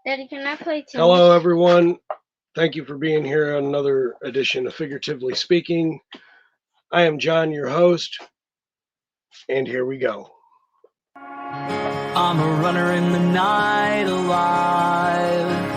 Daddy, can I play tennis? Hello, everyone. Thank you for being here on another edition of Figuratively Speaking. I am John, your host, and here we go. I'm a runner in the night alive.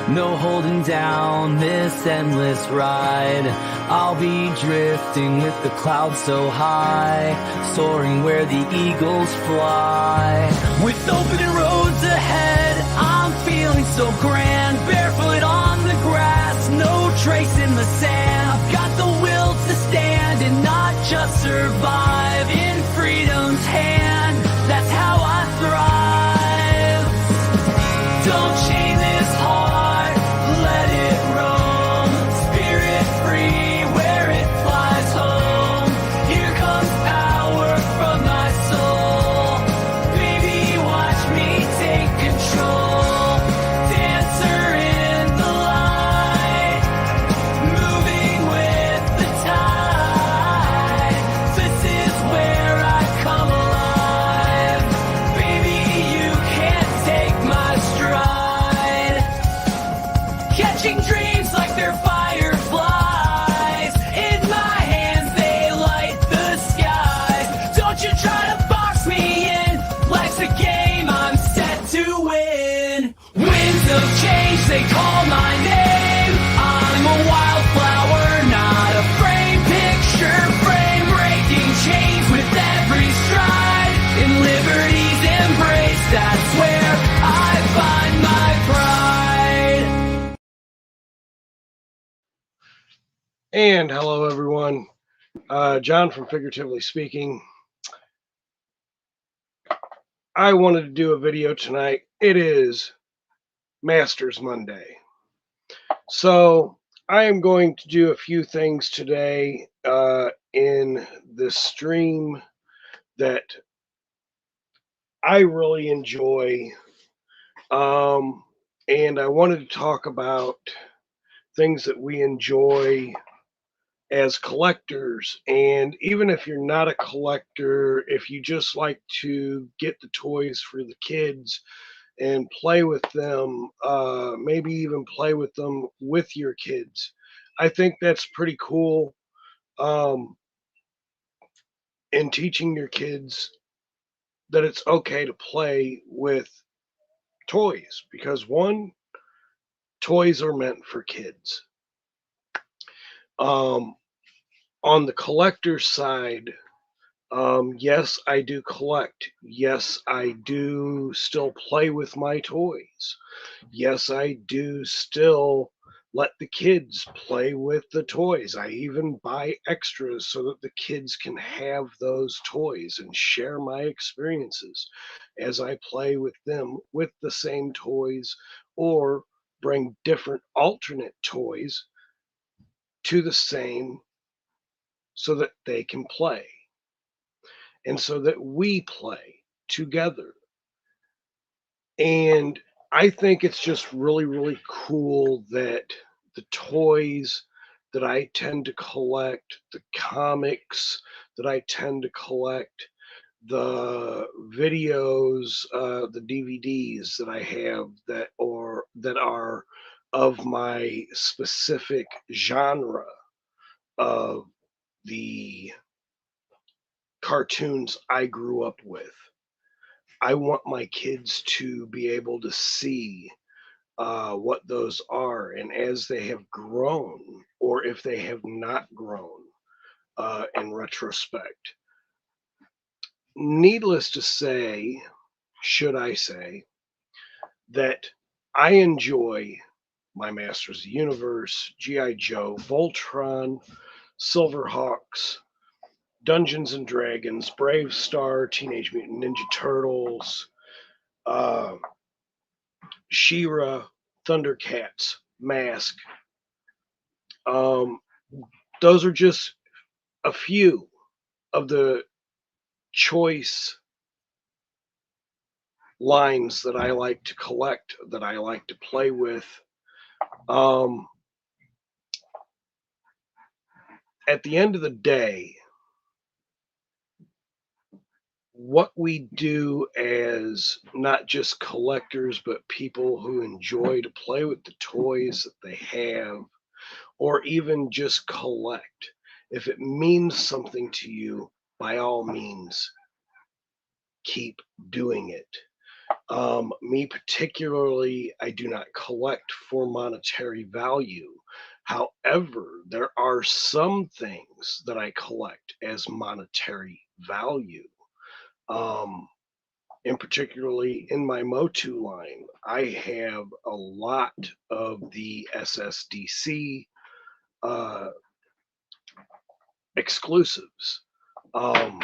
No holding down this endless ride. I'll be drifting with the clouds so high, soaring where the eagles fly. With open roads ahead, I'm feeling so grand. Barefoot on the grass, no trace in the sand. I've got the will to stand and not just survive. In freedom's hand, that's how I thrive. Don't chain this heart, let it roam. Spirit free where it flies home. Here comes power from my soul. Baby, watch me take control. Dancer in the light, moving with the tide. This is where I come alive. Baby, you can't take my stride. Catching dreams like they're fireflies. In my hands they light the skies. Don't you try to box me in. Life's a game, I'm set to win. Winds of change, they call my name. I'm a wildflower, not a frame picture frame. Breaking chains with every stride. In liberty's embrace, that's where I find my pride. And hello, everyone. John from Figuratively Speaking. I wanted to do a video tonight. It is Masters Monday. So I am going to do a few things today in this stream that I really enjoy. And I wanted to talk about things that we enjoy as collectors. And even if you're not a collector, if you just like to get the toys for the kids and play with them, maybe even play with them with your kids, I think that's pretty cool. In teaching your kids that it's okay to play with toys, because one, toys are meant for kids. On the collector side, yes, I do collect. Yes, I do still play with my toys. Yes, I do still let the kids play with the toys. I even buy extras so that the kids can have those toys and share my experiences as I play with them with the same toys, or bring different alternate toys to the same so that they can play and so that we play together. And I think it's just really, really cool that the toys that I tend to collect, the comics that I tend to collect, the videos, the DVDs that I have that are of my specific genre of the cartoons I grew up with. I want my kids to be able to see what those are, and as they have grown, or if they have not grown in retrospect. Needless to say, should I say, that I enjoy my Masters of the Universe, G.I. Joe, Voltron, Silverhawks, Dungeons and Dragons, Brave Star, Teenage Mutant Ninja Turtles, She-Ra, Thundercats, Mask. Those are just a few of the choice lines that I like to collect, that I like to play with. At the end of the day, what we do as not just collectors, but people who enjoy to play with the toys that they have, or even just collect. If it means something to you, by all means, keep doing it. Me particularly, I do not collect for monetary value. However, there are some things that I collect as monetary value. Um, and particularly in my MOTU line, I have a lot of the SSDC uh, exclusives. Um,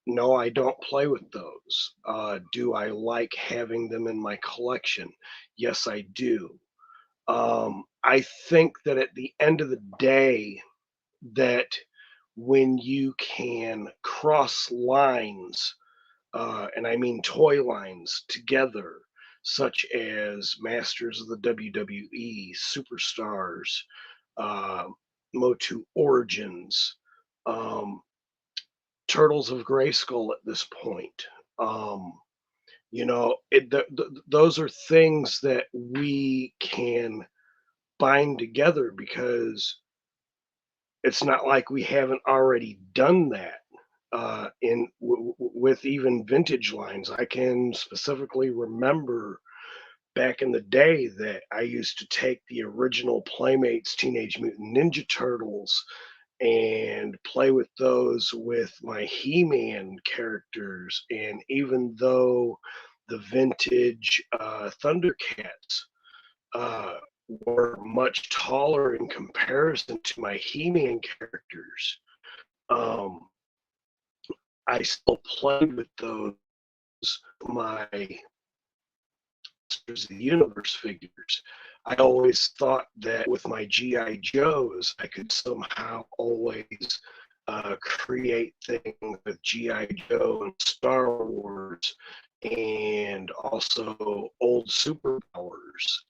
no, I don't play with those. Do I like having them in my collection? Yes, I do. I think that at the end of the day, that when you can cross lines, and I mean toy lines together, such as Masters of the WWE, Superstars, uh, MOTU Origins, um, Turtles of Grayskull at this point. Um, those are things that we can bind together because it's not like we haven't already done that with even vintage lines. I can specifically remember back in the day that I used to take the original Playmates Teenage Mutant Ninja Turtles and play with those with my He-Man characters. And even though the vintage Thundercats uh, were much taller in comparison to my He-Man characters, um, I still played with those, my Masters of the Universe figures. I always thought that with my G.I. Joes, I could somehow always create things with G.I. Joe and Star Wars and also old superpowers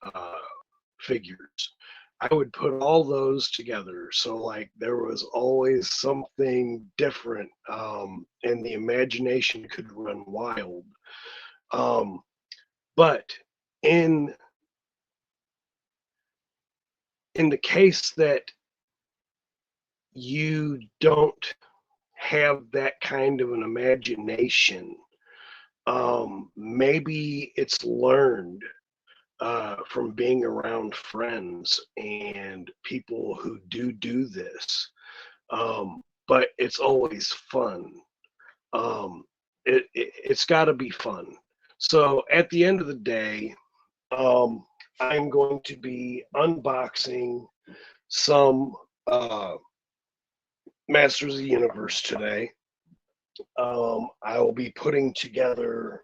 figures. I would put all those together. So, like, there was always something different, and the imagination could run wild. Um, but in in the case that you don't have that kind of an imagination, maybe it's learned from being around friends and people who do this. But it's always fun. Um, it's got to be fun. So at the end of the day, um, I'm going to be unboxing some uh, Masters of the Universe today. I will be putting together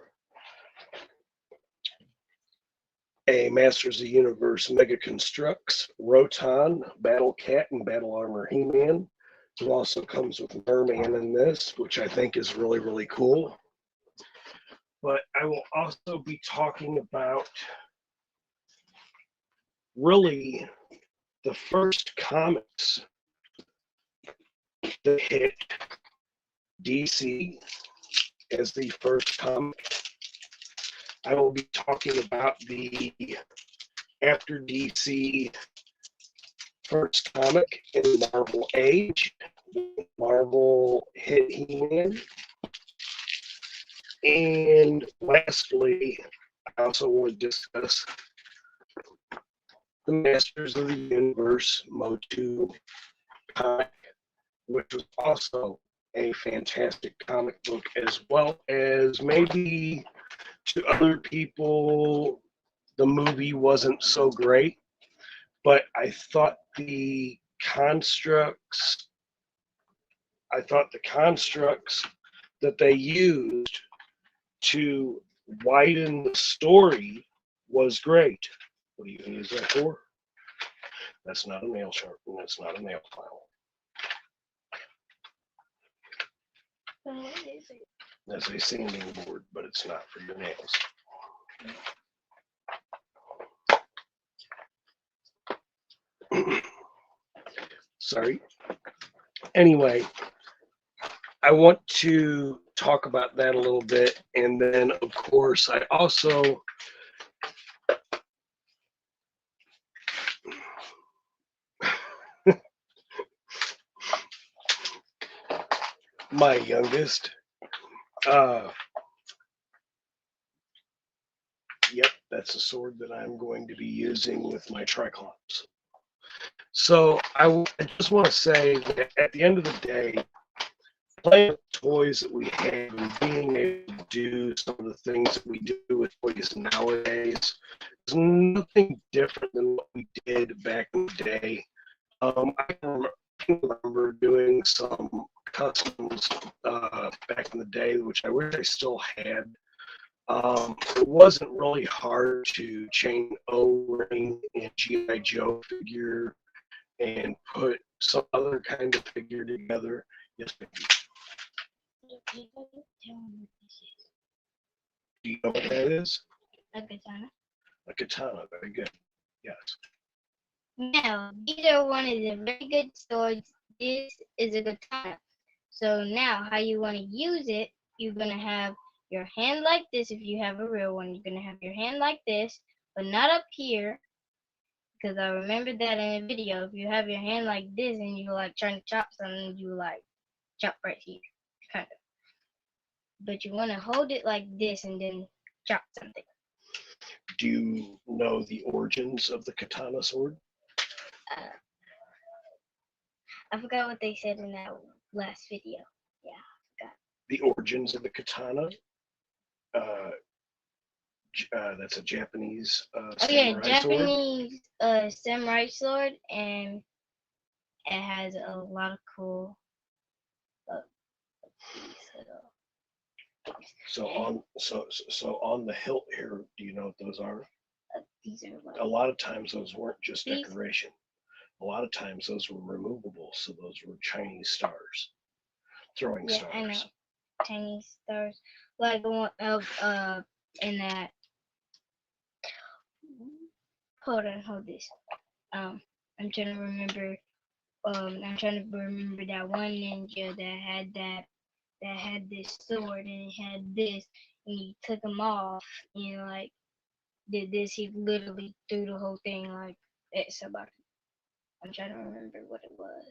a Masters of the Universe Mega Constructs, Roton, Battle Cat, and Battle Armor He-Man. It also comes with Merman in this, which I think is really, really cool. But I will also be talking about really the first comics that hit DC as the first comic. I will be talking about the after DC first comic in Marvel Age. Marvel hit He-Man. And lastly, I also want to discuss the Masters of the Universe MOTU comic, which was also a fantastic comic book, as well as maybe to other people the movie wasn't so great, but I thought the constructs that they used to widen the story was great. What are you going to use that for? That's not a nail sharpener. That's not a nail file. What is it? That's a sanding board, but it's not for your nails. Sorry. Anyway, I want to talk about that a little bit. And then, of course, I also my youngest, yep, that's a sword that I'm going to be using with my Triclops. So I just want to say that at the end of the day, playing with toys that we have and being able to do some of the things that we do with toys nowadays is nothing different than what we did back in the day. I can remember doing some customs back in the day, which I wish I still had. It wasn't really hard to chain O-ring and G.I. Joe figure and put some other kind of figure together. Yes, baby. Do you know what that is? A katana. A katana. Very good. Yes. Now, these are one of the very good swords. This is a katana. So now, how you want to use it, you're going to have your hand like this. If you have a real one, you're going to have your hand like this, but not up here. Because I remember that in a video. If you have your hand like this and you're like trying to chop something, you like chop right here. Kind of. But you want to hold it like this and then chop something. Do you know the origins of the katana sword? I forgot what they said in that last video. Yeah, I forgot. The origins of the katana? That's a Japanese samurai Japanese samurai sword, and it has a lot of cool So on the hilt here, do you know what those are? These are like, a lot of times those weren't just decoration. A lot of times those were removable, so those were Chinese stars, throwing stars. I know. Chinese stars, like one of in that. Hold this. I'm trying to remember. I'm trying to remember that one ninja that had this sword and it had this, and he took them off and like did this. He literally threw the whole thing like at somebody. I'm trying to remember what it was.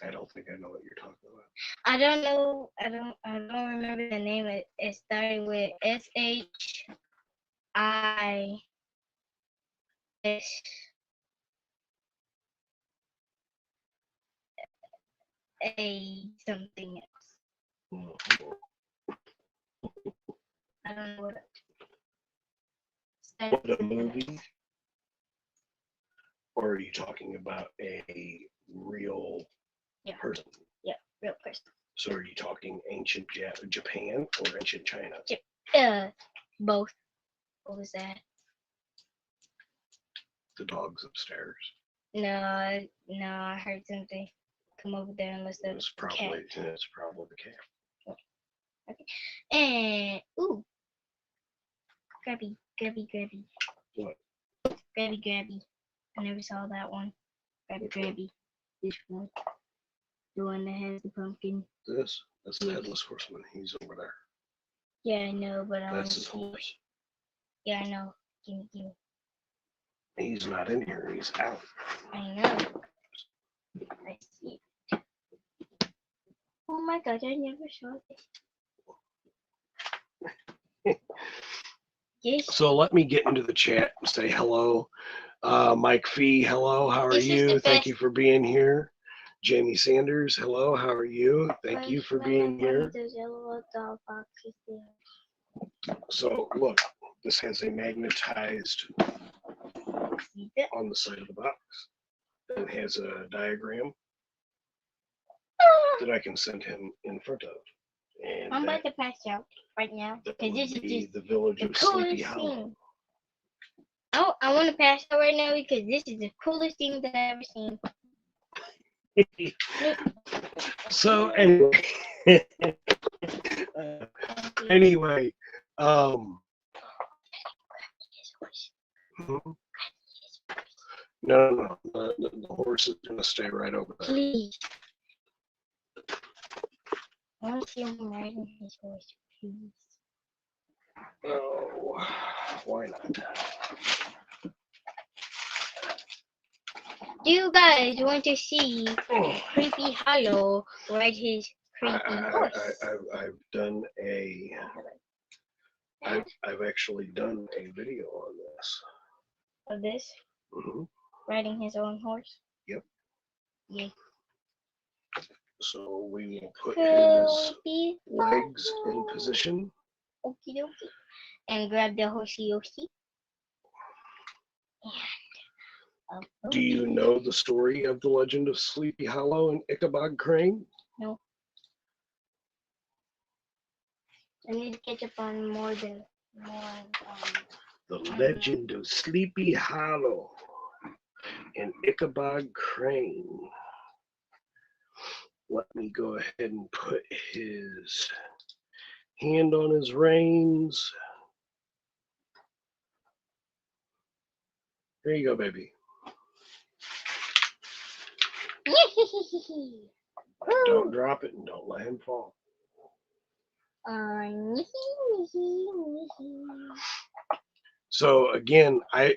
I don't think I know what you're talking about. I don't know. I don't remember the name. It started with SHIS A something else. I don't know what. What, a movie? Or are you talking about a real person? Yeah, real person. So are you talking ancient Japan or ancient China? Both. What was that? The dog's upstairs. No, I heard something come over there and listen. It's probably the cat. Okay. And grabby. What? Grabby. I never saw that one. Grabby. This one. The one that has the pumpkin. That's the headless horseman. He's over there. Yeah, I know, but that's his horse. Yeah, I know. Give me. He's not in here. He's out. I know. I see. Oh my god, I never saw this. Yes. So let me get into the chat and say hello. Mike Fee, hello. How are you? Thank you for being here. Jamie Sanders, hello. How are you? Thank you for being here. So look, this has a magnetized on the side of the box. It has a diagram that I can send him in front of. And I'm about to pass out right now because this is just the village of Sleepy Hollow. Oh, I want to pass out right now because this is the coolest thing that I've ever seen. So anyway, no, the horse is gonna stay right over there. Please. I want to see him riding his horse, please. Oh, why not? Do you guys want to see Creepy Hollow ride his creepy horse? I've done I've actually done a video on this. Of this? Mm-hmm. Riding his own horse? Yep. Yeah. So we will put his Creepy legs in Hollow. position. Okie dokie. And grab the horsey yoshi. And Do you know the story of the legend of Sleepy Hollow and Ichabod Crane? No. I need to catch up on more than The legend of Sleepy Hollow and Ichabod Crane. Let me go ahead and put his hand on his reins. There you go, baby. Don't drop it and don't let him fall. So again, I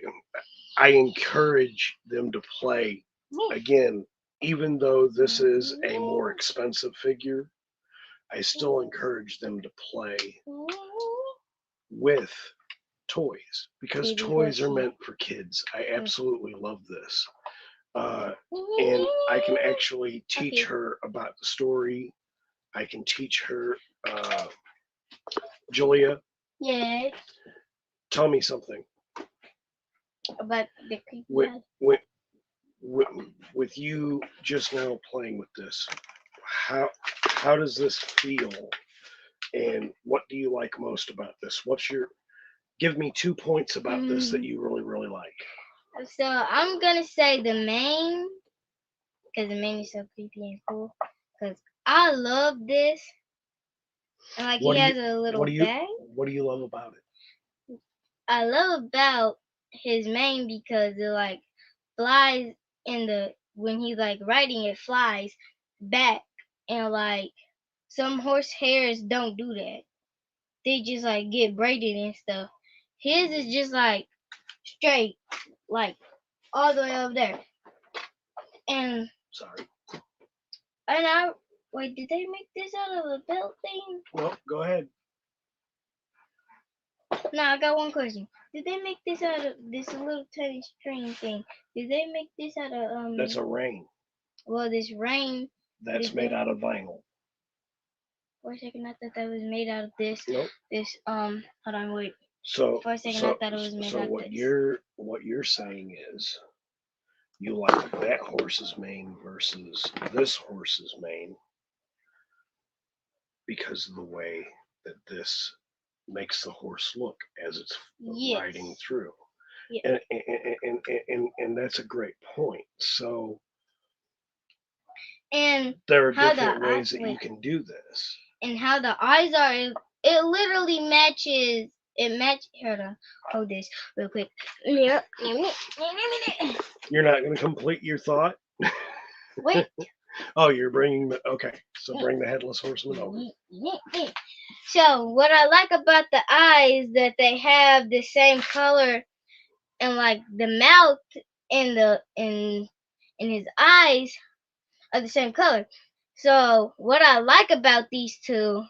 encourage them to play. Again, even though this is a more expensive figure, I still encourage them to play with toys because toys are meant for kids. I absolutely love this. And I can actually teach her about the story. I can teach her, Julia. Yes. Tell me something. About the creepy With you just now playing with this, how does this feel, and what do you like most about this? Give me 2 points about this that you really, really like. So I'm gonna say the mane, because the mane is so creepy and cool. Because I love this. And like he has a little bag. What do you love about it? I love about his mane because it like flies when he's like riding it flies back, and like some horse hairs don't do that. They just like get braided and stuff. His is just like straight, like all the way up there. And sorry. And wait, did they make this out of a belt thing? No, go ahead. No, I got one question. Did they make this out of this little tiny string thing? Did they make this out of That's a rein. Well, this rein. That's made out of vinyl. For a second, I thought that was made out of this. Nope. This hold on, wait. So for a second, I thought it was made out of this. What you're saying is, you like that horse's mane versus this horse's mane because of the way that this makes the horse look as it's riding through. Yes. And that's a great point. So and there are different ways that you can do this. And how the eyes are, it literally matches. Hold this real quick. You're not going to complete your thought? Wait. Oh, you're bringing okay. So bring the headless horseman over. So what I like about the eyes that they have the same color, and like the mouth and in his eyes are the same color. So what I like about these two,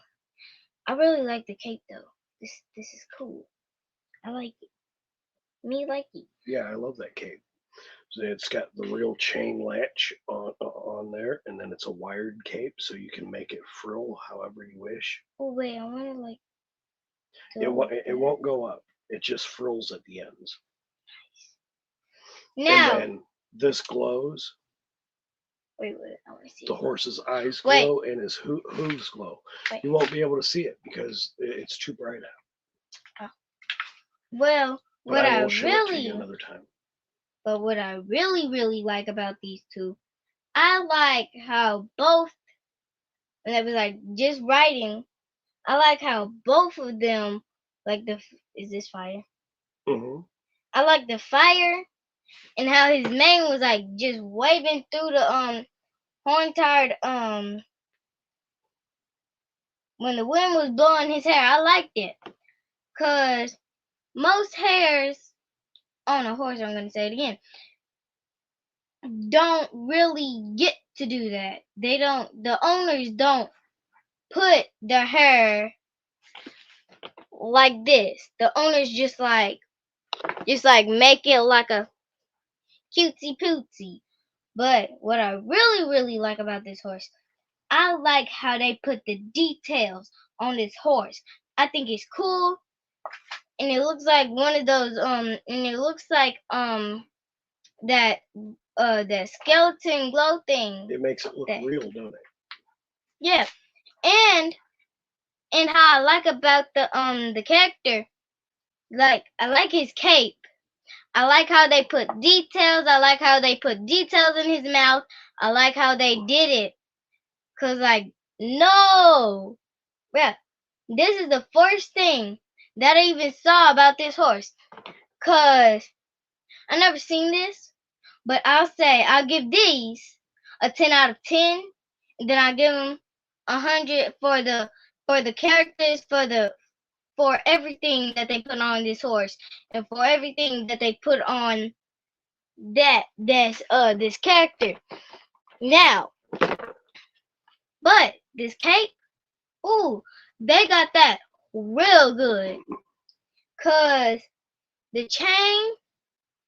I really like the cape though. This is cool. I like it. Me like it. Yeah, I love that cape. So it's got the real chain latch on there, and then it's a wired cape, so you can make it frill however you wish. Oh wait, I want to like. It won't go up. It just frills at the ends. Now. And then this glows. Wait, I want to see. The horse's eyes glow and his hooves glow. Wait. You won't be able to see it because it's too bright out. Oh. Well, but what I will show it to you another time. But what I really like about these two, I like how both, when I was like just writing, I like how both of them, like is this fire? Mm-hmm. I like the fire and how his mane was like just waving through the horn-tied when the wind was blowing his hair, I liked it. Cause most hairs on a horse, I'm gonna say it again, don't really get to do that. The owners don't put their hair like this. The owners just like make it like a cutesy pootsy. But what I really like about this horse, I like how they put the details on this horse. I think it's cool, and it looks like one of those and it looks like that that skeleton glow thing. It makes it look real, don't it? Yeah. And how I like about the character, like I like his cape. I like how they put details. I like how they put details in his mouth. I like how they did it. Cause like no, yeah, this is the first thing that I even saw about this horse. Cause I never seen this, but I'll give these a 10 out of 10, and then I give them 100 for the characters, for everything that they put on this horse, and for everything that they put on this character. Now, but this cape, ooh, they got that real good. Cause the chain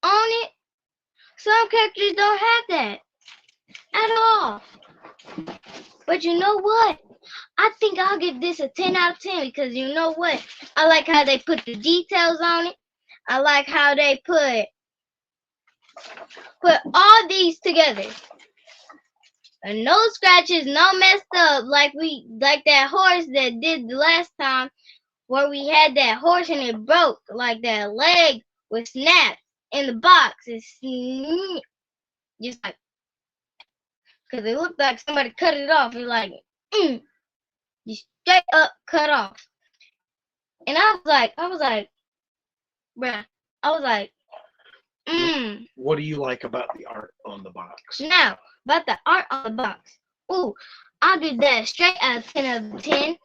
on it, some characters don't have that at all. But you know what? I think I'll give this a 10 out of 10 because you know what? I like how they put the details on it. I like how they put all these together. And no scratches, no messed up like that horse that did the last time where we had that horse and it broke, like that leg was snapped in the box. It's just like, because it looked like somebody cut it off. It's like, just straight up cut off. And I was like, bruh, I was like, What do you like about the art on the box? Now, about the art on the box. Ooh, I'll give that straight out of 10 out of 10.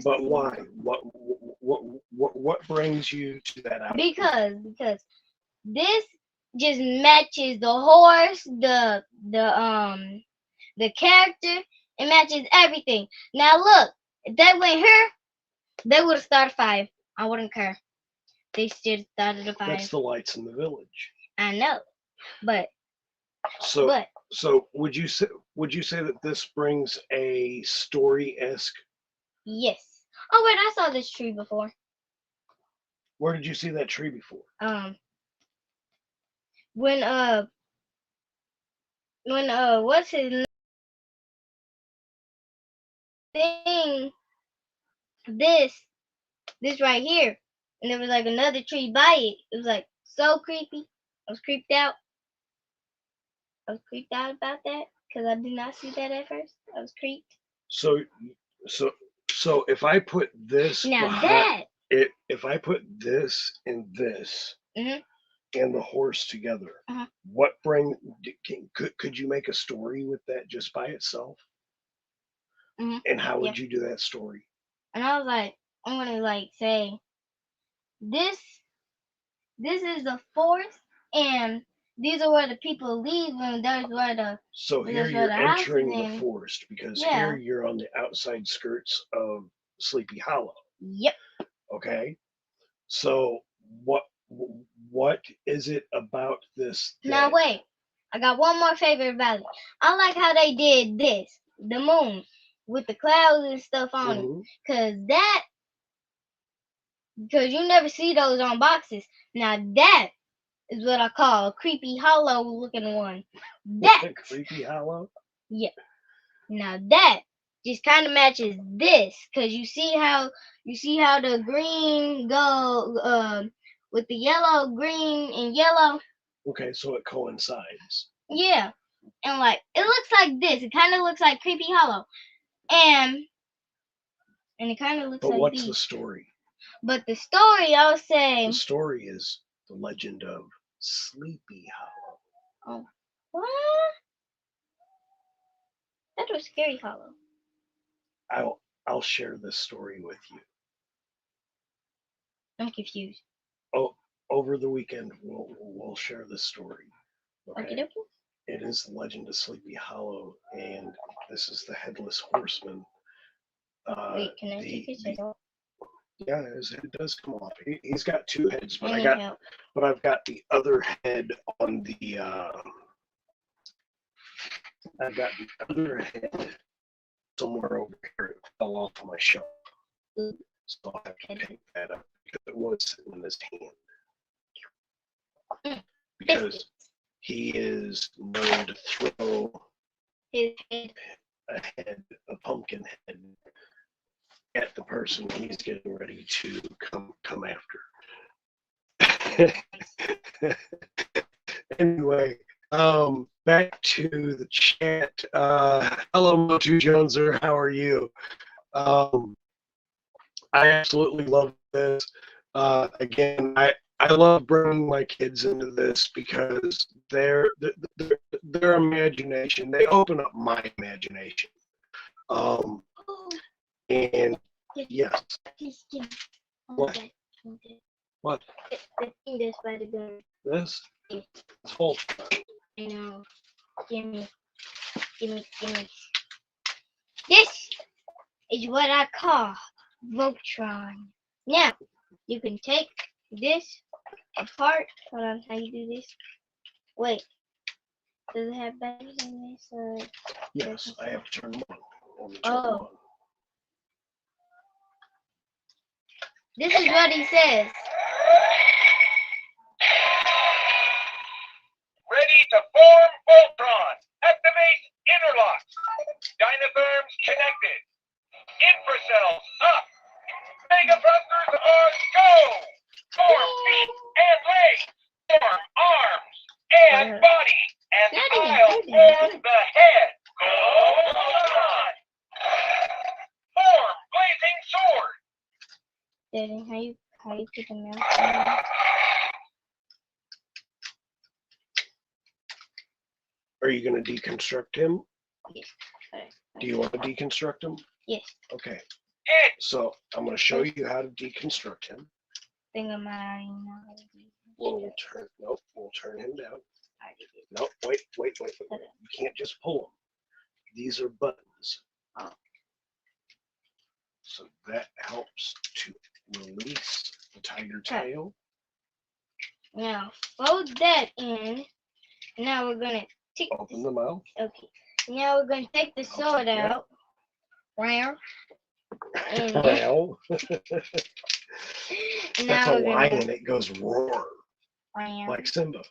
But why? What brings you to that outfit? Because this just matches the horse, the character. It matches everything. Now look, if they went here, they would have started 5. I wouldn't care. They still started a 5. That's the lights in the village. I know, but so would you say that this brings a story-esque? Yes. Oh wait, I saw this tree before. Where did you see that tree before? When what's his thing? This right here, and there was like another tree by it. It was like so creepy. I was creeped out. I was creeped out about that because I did not see that at first. I was creeped. So if I put this if I put this and this and the horse together, what could you make a story with that just by itself? And how would you do that story? And I was like, I'm gonna like say this is the forest, and these are where the people live, and there's where the here you're entering the forest because here you're on the outside skirts of Sleepy Hollow. Yep. Okay. So what is it about this? Now wait, I got one more favorite about it. I like how they did this, the moon with the clouds and stuff on it, because you never see those on boxes. Now that is what I call a creepy hollow looking one. That creepy hollow? Yeah. Now that just kind of matches this, because you see how the green go with the yellow, green, and yellow. Okay, so it coincides. Yeah, and like it looks like this. It kind of looks like Creepy Hollow, and it kind of looks like. But what's the story? But the story, I'll say. The story is the legend of Sleepy Hollow. Oh, what? That was Scary Hollow. I'll share this story with you. I'm confused. Oh, over the weekend we'll share this story. Okay, Okay. It is the legend of Sleepy Hollow, and this is the headless horseman. Wait, can I take his head off? Yeah, his head does come off. He's got two heads, but I need help. I've got the other head on the. I've got the other head somewhere over here. It fell off my shelf, Ooh. so I'll have to take that up because it was sitting in his hand. Because he is known to throw His head. a pumpkin head at the person he's getting ready to come after. Anyway, back to the chat. Hello, MOTU Joneser. How are you? I absolutely love this. Again, I love bringing my kids into this because their imagination, they open up my imagination. And yes. What? What? The thing that's by the gun. This? It's full. I know. Gimme. This is what I call Voltron. Now, you can take this apart. Hold on, how you do this? Wait. Does it have batteries in this? Yes, I have to turn them on. Let me turn them Oh. on. This is what he says. Ready to form Voltron. Activate interlocks. Dynatherms connected. Infracells up. Mega thrusters on go. Form feet and legs. Form arms and body. And I'll form the head. Go Voltron. Form blazing sword. Daddy, how you put the mouse on? Are you going to deconstruct him? Yes. Alright. Do you want to deconstruct him? Yes. Okay. Hit. So I'm going to show you how to deconstruct him. Think of my know. We'll turn him down. No, wait. You can't just pull them. These are buttons. Oh. So that helps to release the tiger tail. Now fold that in. Now we're gonna take Open the mouth. Okay. Now we're gonna take the sword out. Wow. And Well, now that's a we're gonna lion. It goes roar wow. like Simba.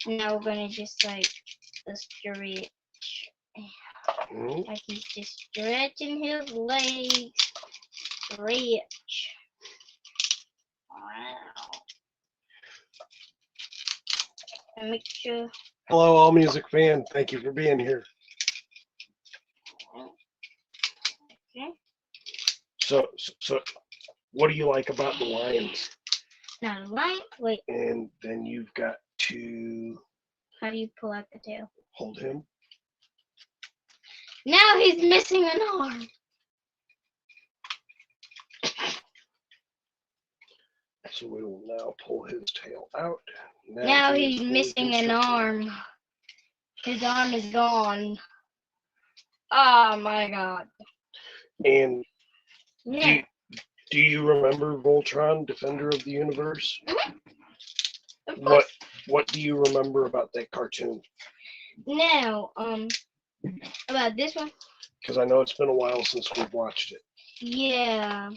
Now we're gonna just like stretch. Mhm. Like he's just stretching his legs. Stretch. Wow. And make sure. Hello, All Music fan. Thank you for being here. Okay. So, what do you like about the lions? Now the lion. Wait. And then you've got to How do you pull out the tail? hold him. Now he's missing an arm. So we will now pull his tail out. Now he is he's fully missing an constructed. arm. His arm is gone. Oh my god. And Yeah. do you remember Voltron, Defender of the Universe? Of course. What do you remember about that cartoon? Now, about this one? Because I know it's been a while since we've watched it. Yeah.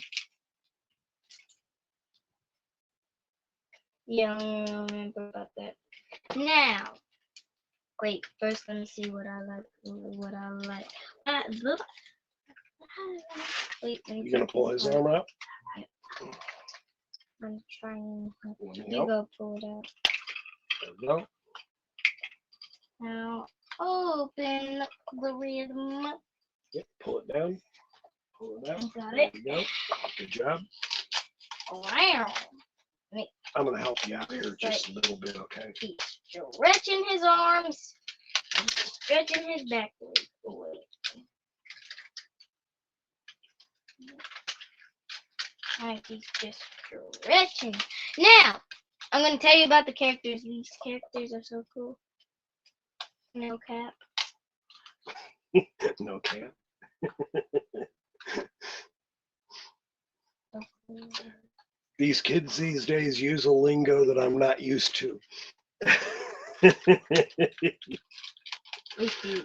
Yeah, I don't remember about that. Now, wait. First, let me see what I like. Wait. You gonna pull his arm out? I'm trying. Let me You help. go pull it out. There we go. Now, open the rhythm. Yep, pull it down. Pull it out. Got There it. we go. Good job. Wow. I'm gonna help you out here just a little bit, okay? He's stretching his arms. He's stretching his back leg. Wait. He's just stretching. Now, I'm going to tell you about the characters. These characters are so cool. No cap. No cap. So cool. These kids these days use a lingo that I'm not used to.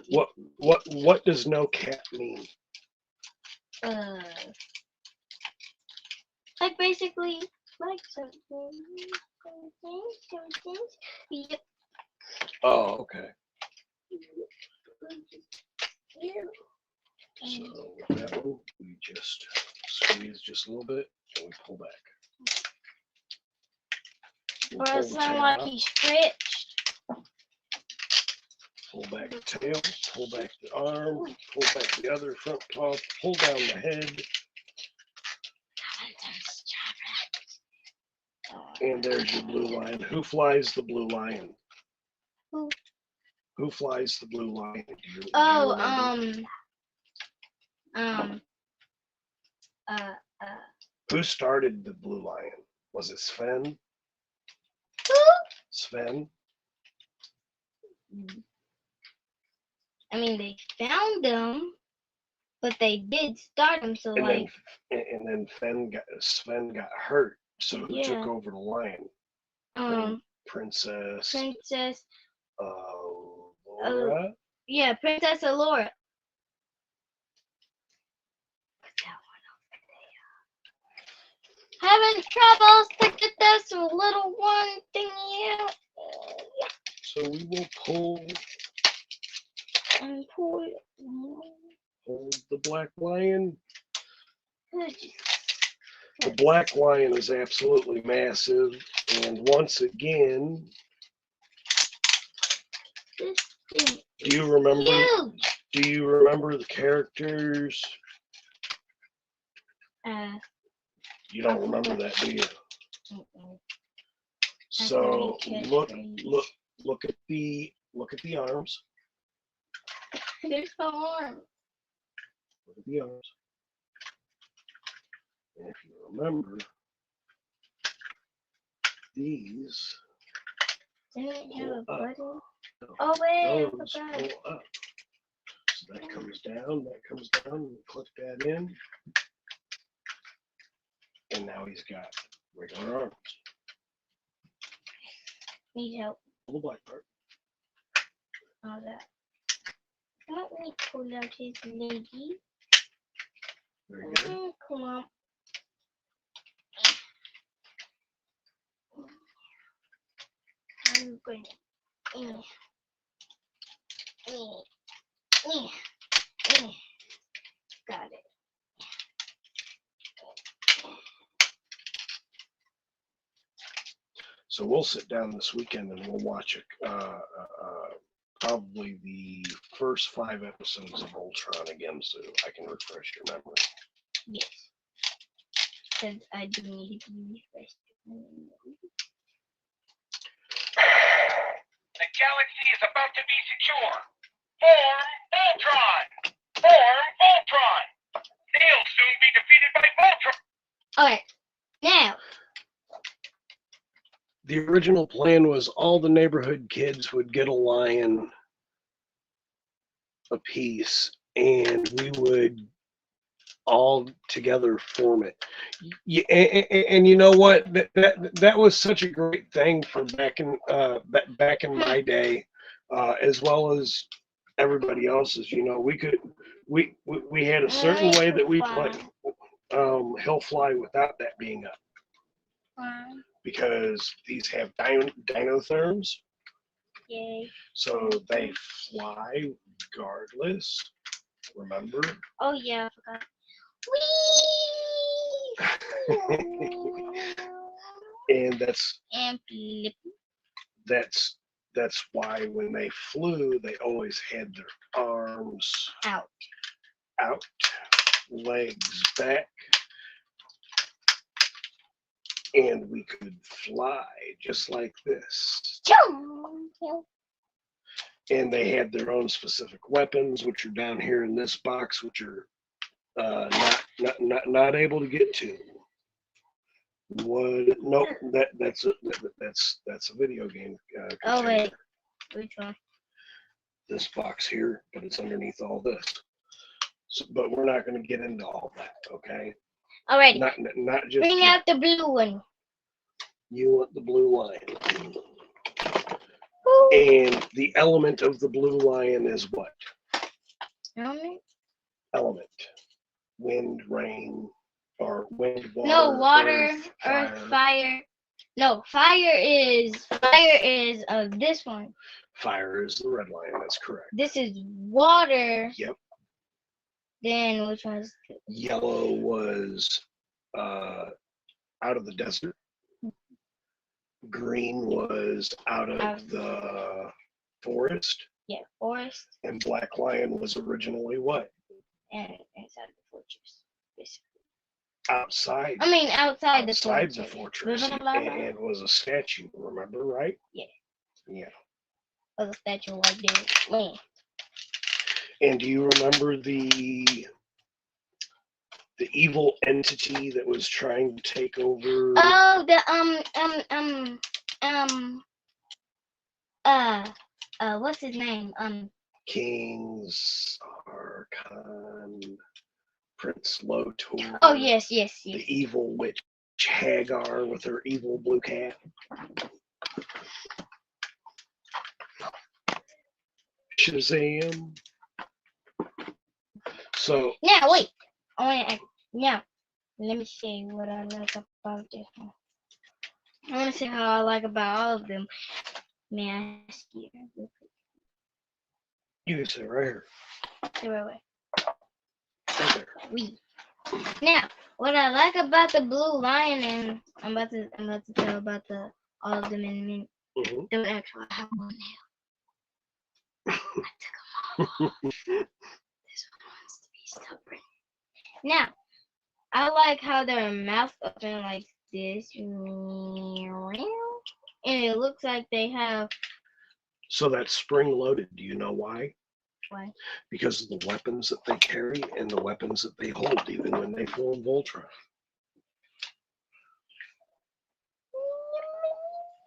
What does no cap mean? Like basically like something. Yep. Oh, okay. So with that one, we just squeeze just a little bit and we pull back. We'll Or pull it the sounds tail like out, he's stretched. pull back the tail, pull back the arm, pull back the other front paw, pull down the head, and there's your blue lion. Who flies the blue lion? Who? Who flies the blue lion? Do you Oh, remember? Who started the blue lion? Was it Sven? who? Sven? I mean, they found them, but they did start them. So And like, then Sven got hurt. So who Yeah. took over the lion? Princess. Princess. Laura. Yeah, Princess Allura. Having troubles to get this little one thingy out. So we will pull And pull it. the black lion. Good. The black lion is absolutely massive, and once again, This thing do you remember? huge. Do you remember the characters? You don't remember that, do you? So look at the arms. There's no arm. Look at the arms. And if you remember, these Didn't it have a pull up. button? Oh wait, I Those forgot. pull up. So that comes down, and click that in. And now he's got regular arms. Need help. The black part. All that. Let me pull out his leggy. Very good. Come on. I'm going to. Got it. So we'll sit down this weekend and we'll watch probably the first 5 episodes of Ultron again, so I can refresh your memory. Yes. Because I do need to be refreshed. The galaxy is about to be secure. Form Voltron! Form Voltron! They'll soon be defeated by Voltron! Okay. Now. The original plan was all the neighborhood kids would get a lion apiece, and we would all together form it. Yeah, and you know what? That was such a great thing for back in my day, as well as everybody else's. You know, we had a certain way that we play He'll Fly without that being up. Because these have dinotherms, Yay. so they fly regardless. Remember? Oh yeah, I forgot. Whee! And that's And flip. that's why when they flew, they always had their arms Out. legs back, and we could fly just like this. And they had their own specific weapons, which are down here in this box, which are Not able to get to. What? Nope. That's a video game. Oh container. wait, which one? This box here, but it's underneath all this. So, but we're not going to get into all that, okay? Alrighty. Not just. Bring out the blue one. You want the blue lion, Ooh. and the element of the blue lion is what? Element. Wind, rain, or wind, water. No, water, earth, fire. No, fire is this one. Fire is the red lion. That's correct. This is water. Yep. Then which one is Yellow was out of the desert. Green was out of the forest. Yeah, forest. And black lion was originally what? And inside the fortress, basically. Outside. I mean, outside the fortress. And was a statue. Remember, right? Yeah. Yeah. Was a statue right there. Man. And do you remember the evil entity that was trying to take over? Oh, the what's his name? King Sarkhan, Prince Lotor. Oh yes. The evil witch Hagar with her evil blue cat. Shazam. So now wait. Now let me see what I like about this one. I want to see how I like about all of them. May I ask you? you can sit right here. Wait. Right there. Now, what I like about the blue lion, and I'm about to tell about all of them in a minute. Mm-hmm. Don't actually have one now. I took them all. This one wants to be stubborn. Now, I like how their mouth open like this, and it looks like they have. So that's spring loaded. Do you know why? Why? Because of the weapons that they carry and the weapons that they hold, even when they form Voltron.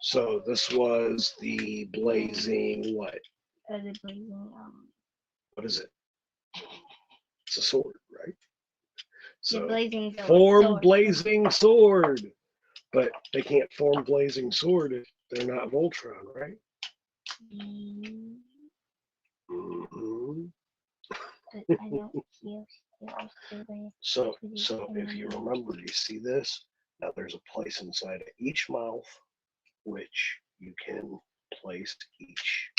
So this was the blazing what? The blazing What is it? It's a sword, right? So the blazing form sword. blazing sword, but they can't form blazing sword if they're not Voltron, right? Mm-hmm. But I don't feel So if you remember, you see this? Now there's a place inside of each mouth which you can place each.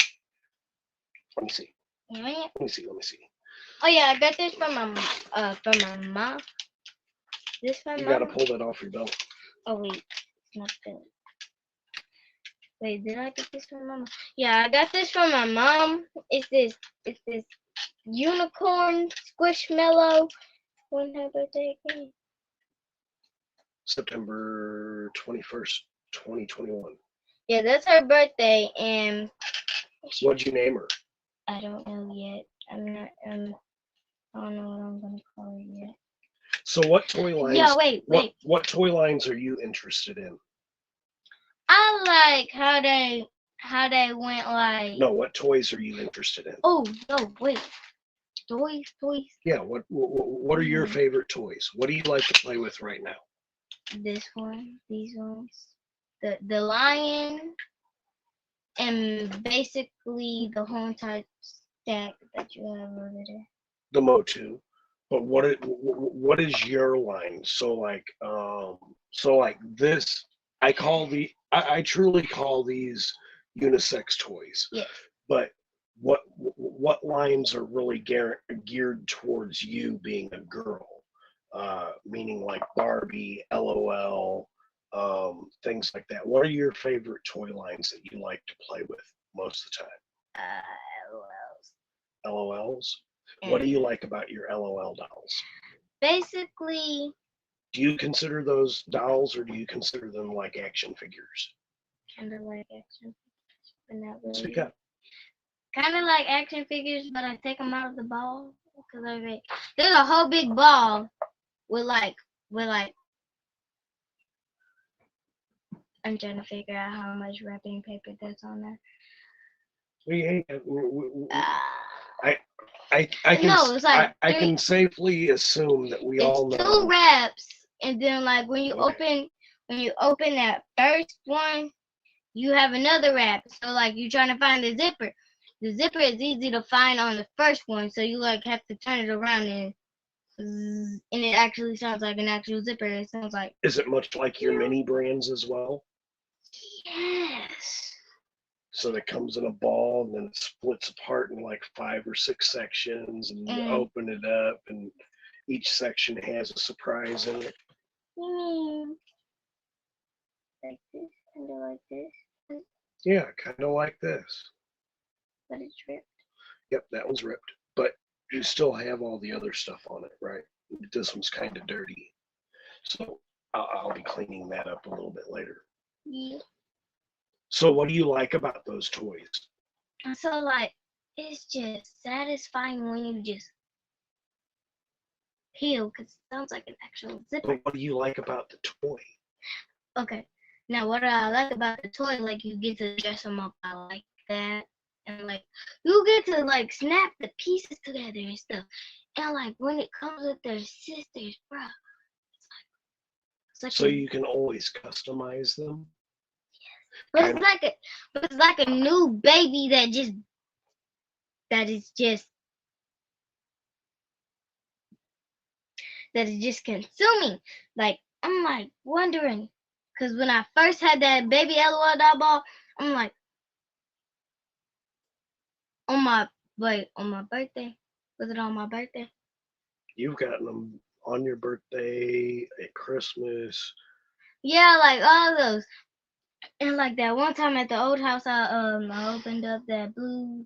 Let me see. Let me see. Oh yeah, I got this from my mom. This from You mom. gotta pull that off your belt. Oh wait, it's not good. Wait, did I get this from my mom? Yeah, I got this from my mom. It's this unicorn squishmallow. When her birthday again? September 21st, 2021. Yeah, that's her birthday, and What'd you name her? I don't know yet. I don't know what I'm gonna call her yet. So what toy lines? Yeah, wait. What toy lines are you interested in? I like how they went like. No, what toys are you interested in? Oh no, wait. Toys. Yeah, what are your favorite toys? What do you like to play with right now? This one, these ones, the lion, and basically the whole entire stack that you have over there. The MOTU. But what is your line? So like this, I truly call these unisex toys. Yes. But what lines are really geared towards you being a girl? Meaning like Barbie, LOL, things like that. What are your favorite toy lines that you like to play with most of the time? LOLs. What do you like about your LOL dolls? Basically. Do you consider those dolls, or do you consider them like action figures? Kind of like action figures, but not really. Speak up. Kind of like action figures, but I take them out of the ball because there's a whole big ball, with like I'm trying to figure out how much wrapping paper that's on there. Yeah, Uh, I can no, it's like I three. can safely assume that we all It's two know. wraps, and then like when you Okay. open that first one, you have another wrap. So like you're trying to find the zipper. The zipper is easy to find on the first one, so you like have to turn it around and and it actually sounds like an actual zipper. It sounds like Is it much like your mini brands as well? yes. So it comes in a ball and then it splits apart in like 5 or 6 sections, and you Mm. open it up, and each section has a surprise in it. You mean like this, kind of like this, Yeah, kind of like this. but it's ripped. Yep, that one's ripped, but you still have all the other stuff on it, right? This one's kind of dirty, so I'll be cleaning that up a little bit later. Yeah. So, what do you like about those toys? And so like it's just satisfying when you just peel because it sounds like an actual zipper. But what do you like about the toy? Okay. Now what I like about the toy, like you get to dress them up. I like that, and like you get to like snap the pieces together and stuff. And like when it comes with their sisters, bro, it's like So you can always customize them. but it's like a new baby that is just consuming. Like I'm like wondering, cause when I first had that baby LOL doll ball, I'm like on my birthday. Was it on my birthday? You've gotten them on your birthday, at Christmas. Yeah, like all those. And like that one time at the old house, I opened up that blue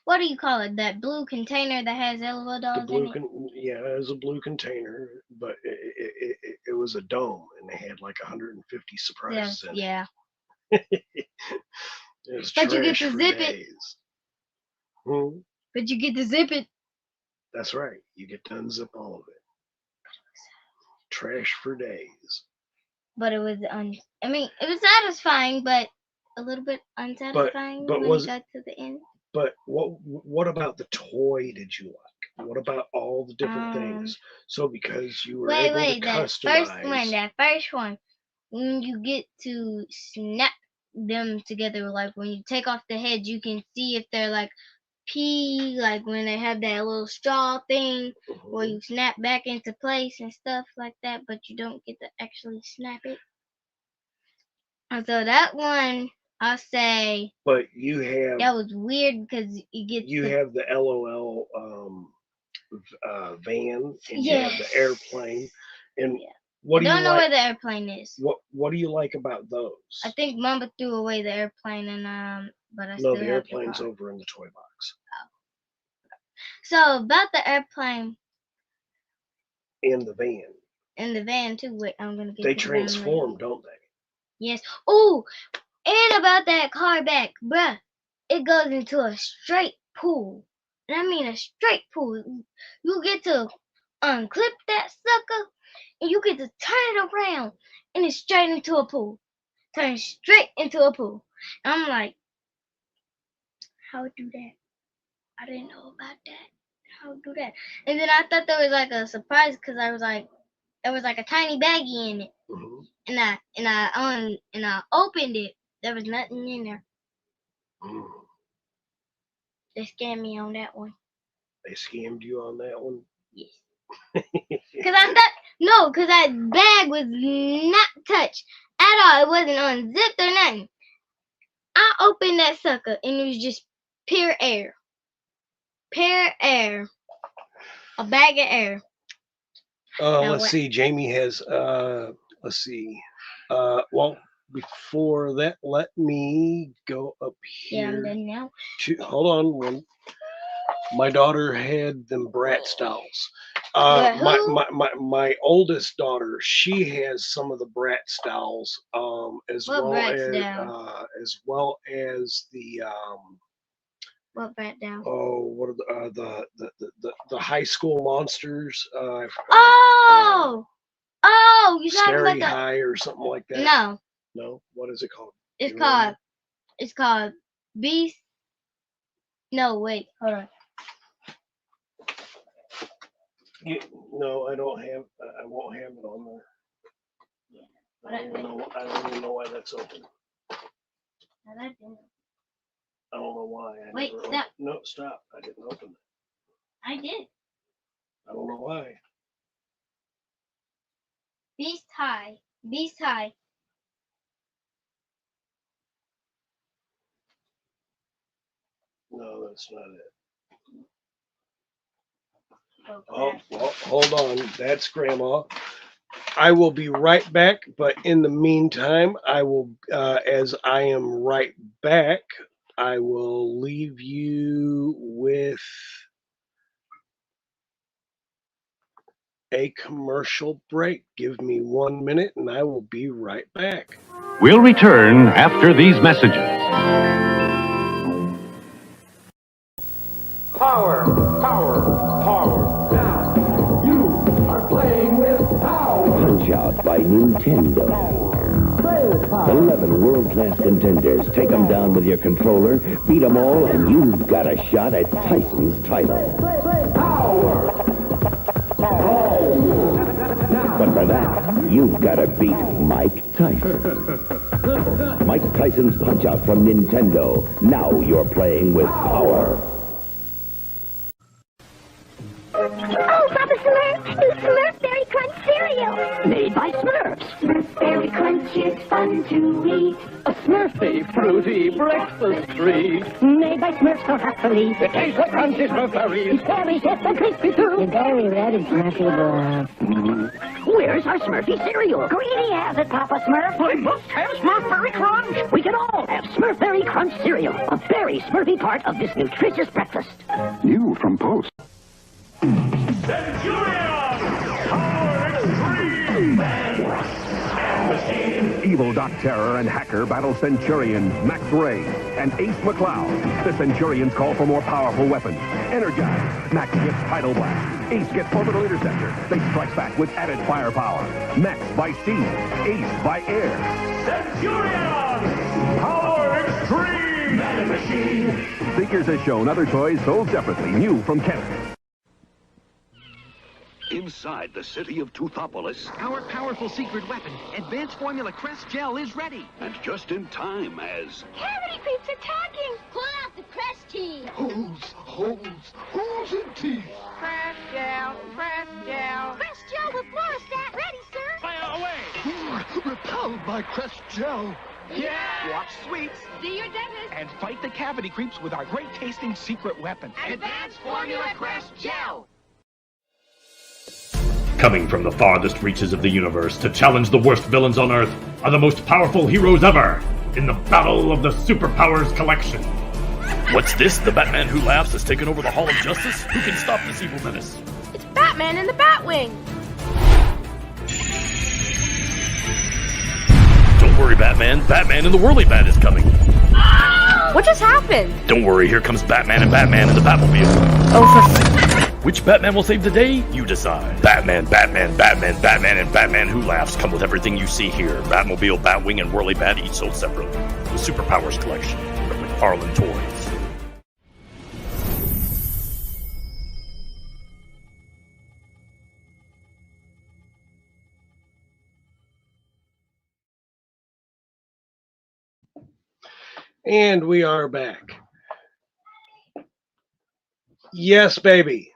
what do you call it? That blue container that has LOL The dolls in blue, it. yeah, it was a blue container, but it was a dome, and they had like 150 surprises in Yeah. it. It was But you get trash to for zip it. days. Hmm, But you get to zip it. that's right. You get to unzip all of it. Trash for days. But it was I mean, it was satisfying, but a little bit unsatisfying but when was it got to the end. But what about the toy did you like? What about all the different things? So because you were able to customize. That first one, when you get to snap them together, like when you take off the heads, you can see if they're like pea, like when they have that little straw thing where Mhm. you snap back into place and stuff like that, but you don't get to actually snap it. And so that one, I'll say But you have that was weird because you have the LOL van, and you have the airplane. And Yeah. what I do you don't know like? where the airplane is. What do you like about those? I think Mama threw away the airplane, and but I No, still the have airplane's the car. over in the toy box. So about the airplane And the van. and the van too. Wait, I'm gonna get They to the van transform, later. don't they? Yes. Oh, and about that car back, bruh. It goes into a straight pool. And I mean a straight pool. You get to unclip that sucker and you get to turn it around and it's straight into a pool. Turn straight into a pool. And I'm like, how would do that? I didn't know about that. How would do that? And then I thought there was like a surprise because I was like, there was like a tiny baggie in it. Mm-hmm. And I opened it. There was nothing in there. Mm. They scammed me on that one. They scammed you on that one? Yes. Because I thought, no, because that bag was not touched at all. It wasn't unzipped or nothing. I opened that sucker and it was just pure air. Pure air. A bag of air. Let's see. Jamie has, let's see. Well, before that, let me go up Yeah, I'm here. done now. Hold on. My daughter had them Bratz dolls. My oldest daughter, she has some of the Bratz dolls, as What well Bratz doll? as the What brat down? Oh, what are the high school monsters? Oh! Oh, you talking Scary about the High or something like that? No. No. What is it called? It's You called remember? it's called Beast. No, wait, hold on. No, I don't have. I won't have it on there. I don't even know why that's open. I don't know why. Wait, stop. No, stop. I didn't open it. I did. I don't know why. Beast High. Beast High. No, that's not it. Oh, Oh, crap. well, hold on. That's Grandma. I will be right back, but in the meantime, I will, as I am right back, I will leave you with a commercial break. Give me 1 minute and I will be right back. We'll return after these messages. Power, power, power. Now, you are playing with power. Punch Out by Nintendo. Play with power. 11 world-class contenders. Take them down with your controller, beat them all, and you've got a shot at Tyson's title. Play, power. But for that, you've got to beat Mike Tyson. Mike Tyson's Punch Out from Nintendo. Now you're playing with power. Oh, Papa Smurf, new Smurf Berry Crunch cereal. Made by Smurfs. Smurf Berry Crunch is fun to eat. A Smurfy fruity breakfast treat. Made by Smurfs so happily. It tastes like crunchy Smurfberries. It's very hip and crispy too. You're very ready, Smurfy boy. Where's our Smurfy cereal? Greedy has it, Papa Smurf. I must have Smurf Berry Crunch. We can all have Smurf Berry Crunch cereal. A very Smurfy part of this nutritious breakfast. New from Post. Evil Doc Terror and hacker battle Centurions Max Ray and Ace McCloud. The Centurions call for more powerful weapons. Energize. Max gets Tidal Blast. Ace gets Orbital Interceptor. They strike back with added firepower. Max by sea. Ace by air. Centurion! Power Extreme! Man Machine! Figures as shown, other toys sold separately. New from Kenner. Inside the city of Toothopolis, Our powerful secret weapon, Advanced Formula Crest Gel, is ready. and just in time as Cavity creeps are talking. Pull out the Crest team. Holes and teeth. Crest Gel with Fluorostat ready, sir. Fire away! Repelled by Crest Gel. Yeah! Watch sweets See your dentist. and fight the cavity creeps with our great-tasting secret weapon. Advanced Formula Crest Gel. Coming from the farthest reaches of the universe to challenge the worst villains on Earth are the most powerful heroes ever in the Battle of the Superpowers Collection. What's this? The Batman Who Laughs has taken over the Hall of Justice? Who can stop this evil menace? It's Batman in the Batwing. Don't worry, Batman. Batman in the Whirly Bat is coming. What just happened? Don't worry, here comes Batman in the Batmobile. Oh, Which Batman will save the day? You decide. Batman, Batman, Batman, Batman, and Batman Who Laughs come with everything you see here. Batmobile, Batwing, and Whirly Bat each sold separately. The Superpowers Collection from McFarlane Toys. And we are back. Yes, baby.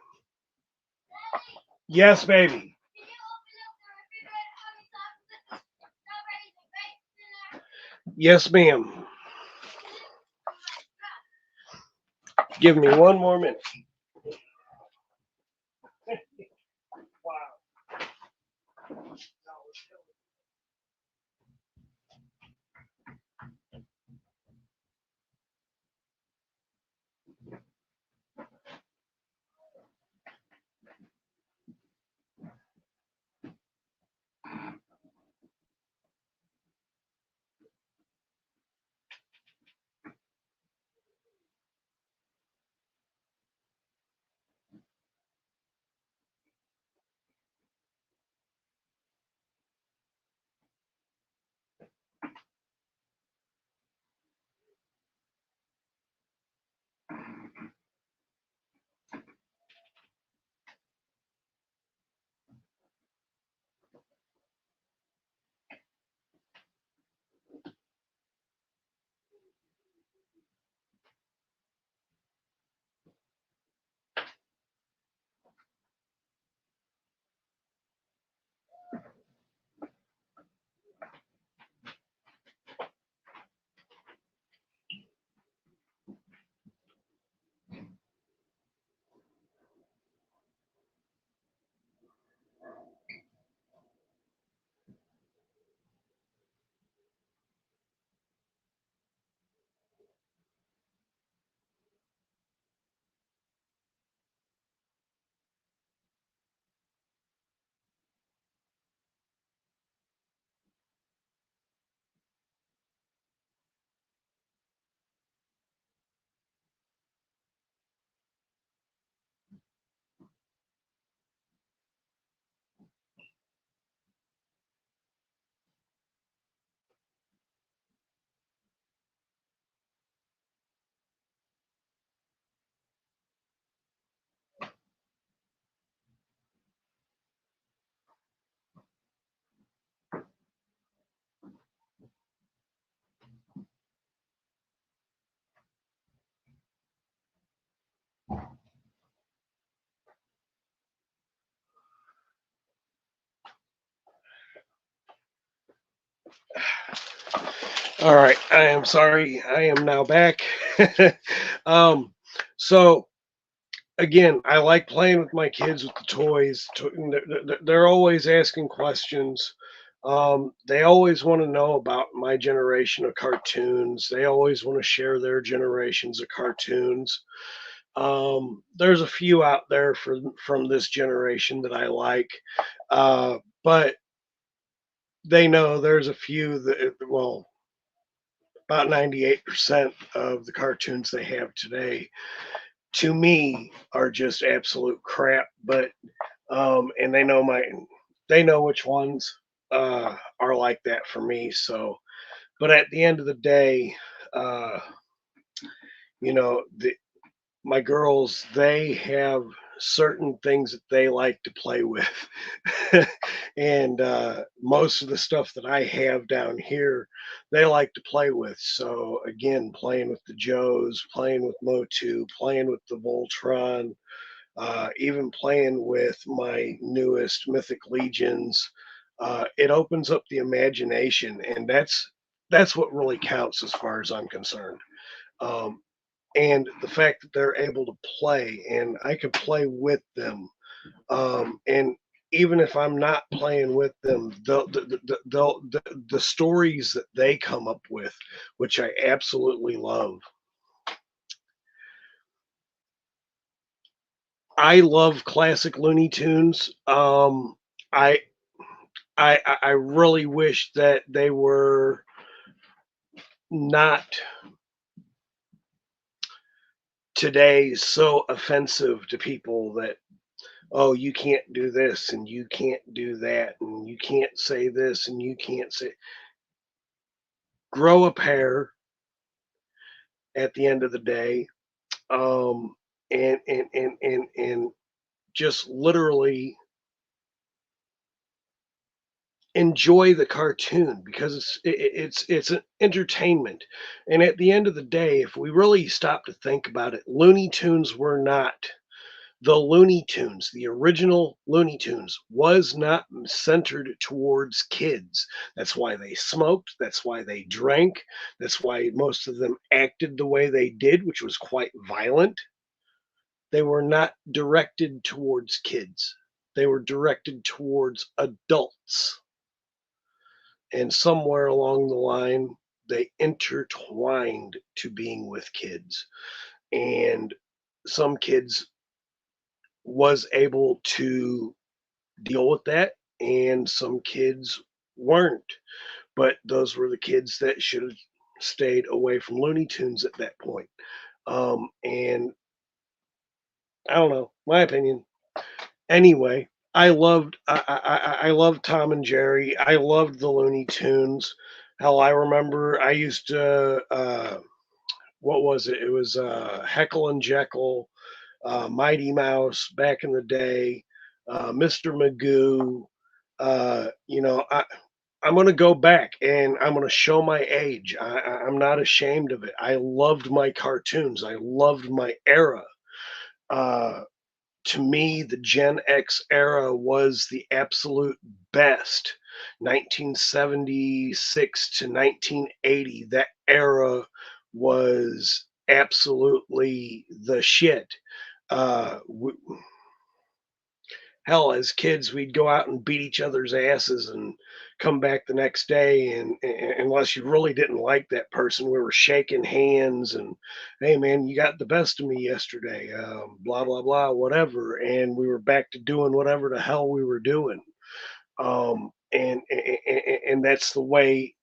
Yes, baby. Yes, ma'am. Give me 1 more minute. All right, I am sorry. I am now back. um, so again, I like playing with my kids with the toys. They're always asking questions. They always want to know about my generation of cartoons. They always want to share their generations of cartoons. There's a few out there from this generation that I like, but they know there's a few that, well, about 98% of the cartoons they have today, to me, are just absolute crap. But and they know which ones are like that for me. So, but at the end of the day, uh, you know, my girls, they have certain things that they like to play with. And most of the stuff that I have down here, they like to play with. So again, playing with the Joes, playing with MOTU, playing with the Voltron, even playing with my newest Mythic Legions, it opens up the imagination, and that's what really counts as far as I'm concerned. Um, and the fact that they're able to play and I could play with them, and even if I'm not playing with them, the stories that they come up with, which I absolutely love. I love classic Looney Tunes. I I really wish that they were not today so offensive to people that, oh, you can't do this and you can't do that and you can't say this and you can't say. Grow a pair at the end of the day, um, and just literally enjoy the cartoon because it's an entertainment. And at the end of the day, if we really stop to think about it, Looney Tunes were not the Looney Tunes, the original Looney Tunes, was not centered towards kids. That's why they smoked. That's why they drank. That's why most of them acted the way they did, which was quite violent. They were not directed towards kids, they were directed towards adults. And somewhere along the line, they intertwined to being with kids. And some kids was able to deal with that, and some kids weren't. But those were the kids that should have stayed away from Looney Tunes at that point. And I don't know, my opinion. Anyway, I loved Tom and Jerry. I loved the Looney Tunes. Hell, I remember I used to what was it? It was Heckle and Jekyll, Mighty Mouse back in the day, Mr. Magoo. I'm going to go back and I'm going to show my age. I'm not ashamed of it. I loved my cartoons. I loved my era. Uh, to me, the Gen X era was the absolute best. 1976 to 1980, that era was absolutely the shit. Uh, Hell, as kids, we'd go out and beat each other's asses and come back the next day. And unless you really didn't like that person, we were shaking hands and, hey, man, you got the best of me yesterday, blah, blah, blah, whatever. And we were back to doing whatever the hell we were doing. And that's the way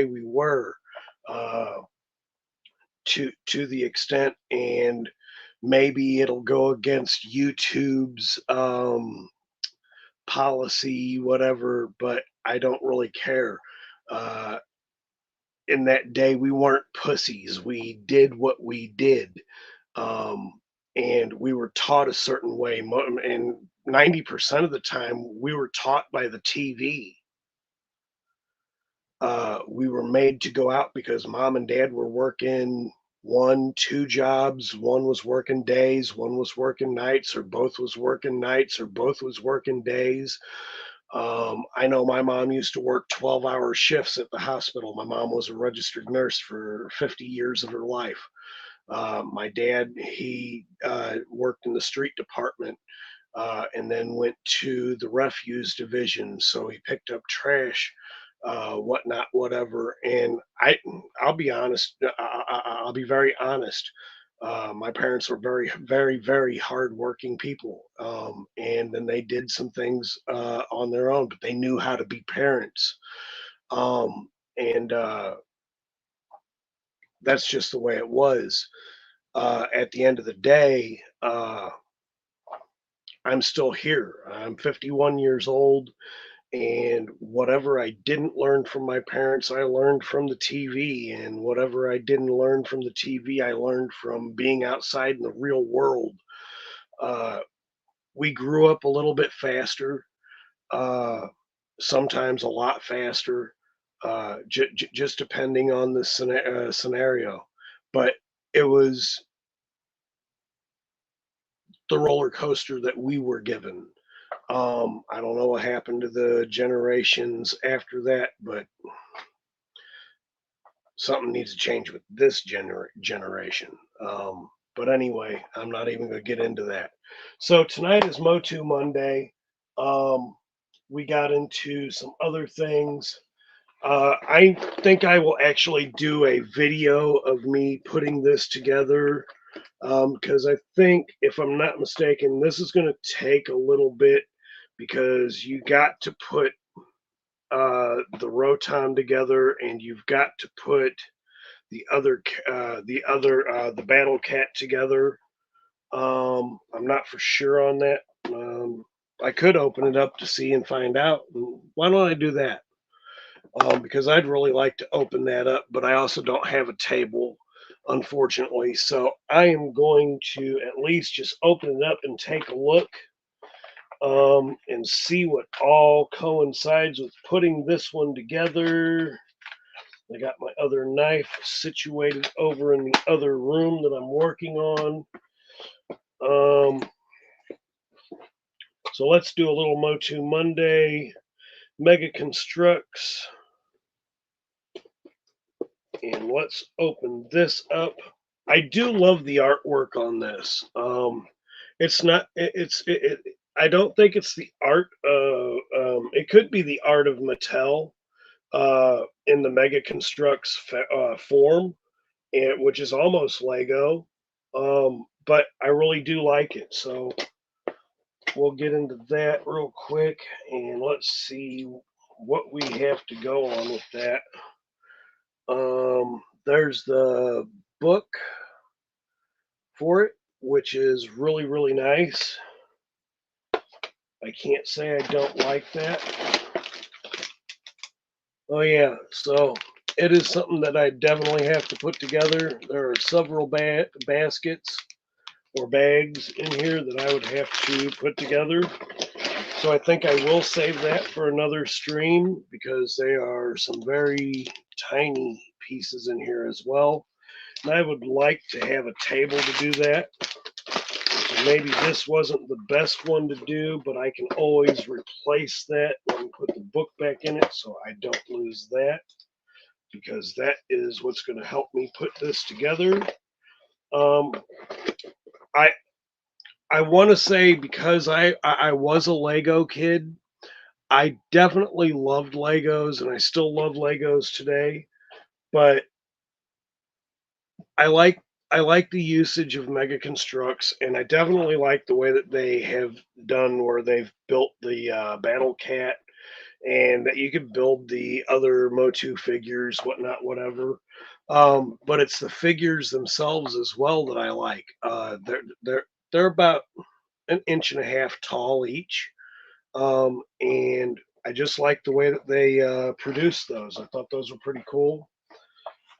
we were, uh, to the extent, and maybe it'll go against YouTube's policy, whatever, but I don't really care. Uh, in that day, we weren't pussies. We did what we did. Um, and we were taught a certain way. And 90% of the time, we were taught by the TV. We were made to go out because mom and dad were working one, two jobs. One was working days, one was working nights, or both was working nights, or both was working days. I know my mom used to work 12-hour shifts at the hospital. My mom was a registered nurse for 50 years of her life. My dad, he worked in the street department and then went to the refuse division. So he picked up trash, whatnot, whatever. And I'll be honest. I'll be very honest. My parents were very, very, very hardworking people, and then they did some things on their own, but they knew how to be parents, and that's just the way it was. At the end of the day, I'm still here. I'm 51 years old, and whatever I didn't learn from my parents, I learned from the TV, and whatever I didn't learn from the TV, I learned from being outside in the real world. Uh, we grew up a little bit faster, uh, sometimes a lot faster, just depending on the scenario. But it was the roller coaster that we were given. I don't know what happened to the generations after that, but something needs to change with this generation. But anyway, I'm not even going to get into that. So tonight is MOTU Monday. We got into some other things. I think I will actually do a video of me putting this together because I think, if I'm not mistaken, this is going to take a little bit because you got to put the Rotom together, and you've got to put the Battle Cat together. I'm not for sure on that. I could open it up to see and find out. Why don't I do that? Because I'd really like to open that up, but I also don't have a table, unfortunately. So I am going to at least just open it up and take a look and see what all coincides with putting this one together. I got my other knife situated over in the other room that I'm working on. So let's do a little MOTU Monday. Mega Constructs. And let's open this up. I do love the artwork on this. It's not. I don't think it's the art of. It could be the art of Mattel in the Mega Constructs form, and which is almost Lego. But I really do like it. So we'll get into that real quick, and let's see what we have to go on with that. There's the book for it, which is really, really nice. I can't say I don't like that. Oh yeah, so it is something that I definitely have to put together. There are several baskets or bags in here that I would have to put together. So I think I will save that for another stream because they are some very tiny pieces in here as well. And I would like to have a table to do that. So maybe this wasn't the best one to do, but I can always replace that and put the book back in it so I don't lose that, because that is what's going to help me put this together. I want to say, because I was a Lego kid, I definitely loved Legos, and I still love Legos today. But I like the usage of Mega Constructs, and I definitely like the way that they have done, where they've built the Battle Cat, and that you could build the other MOTU figures, whatnot, whatever. But it's the figures themselves as well that I like. They're about an inch and a half tall each, and I just like the way that they produce those. I thought those were pretty cool.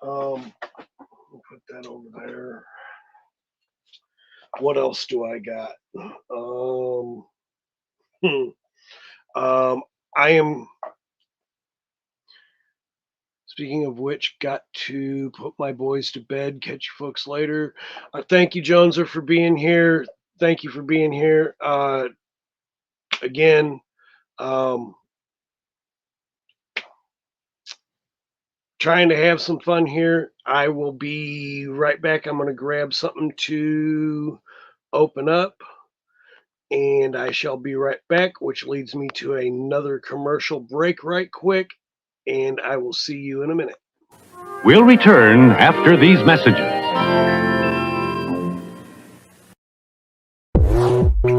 We'll put that over there. What else do I got? I am, speaking of which, got to put my boys to bed. Catch you folks later. Thank you, Joneser, for being here. Thank you for being here. Again, Trying to have some fun here. I will be right back. I'm going to grab something to open up, and I shall be right back, which leads me to another commercial break right quick, and I will see you in a minute. We'll return after these messages.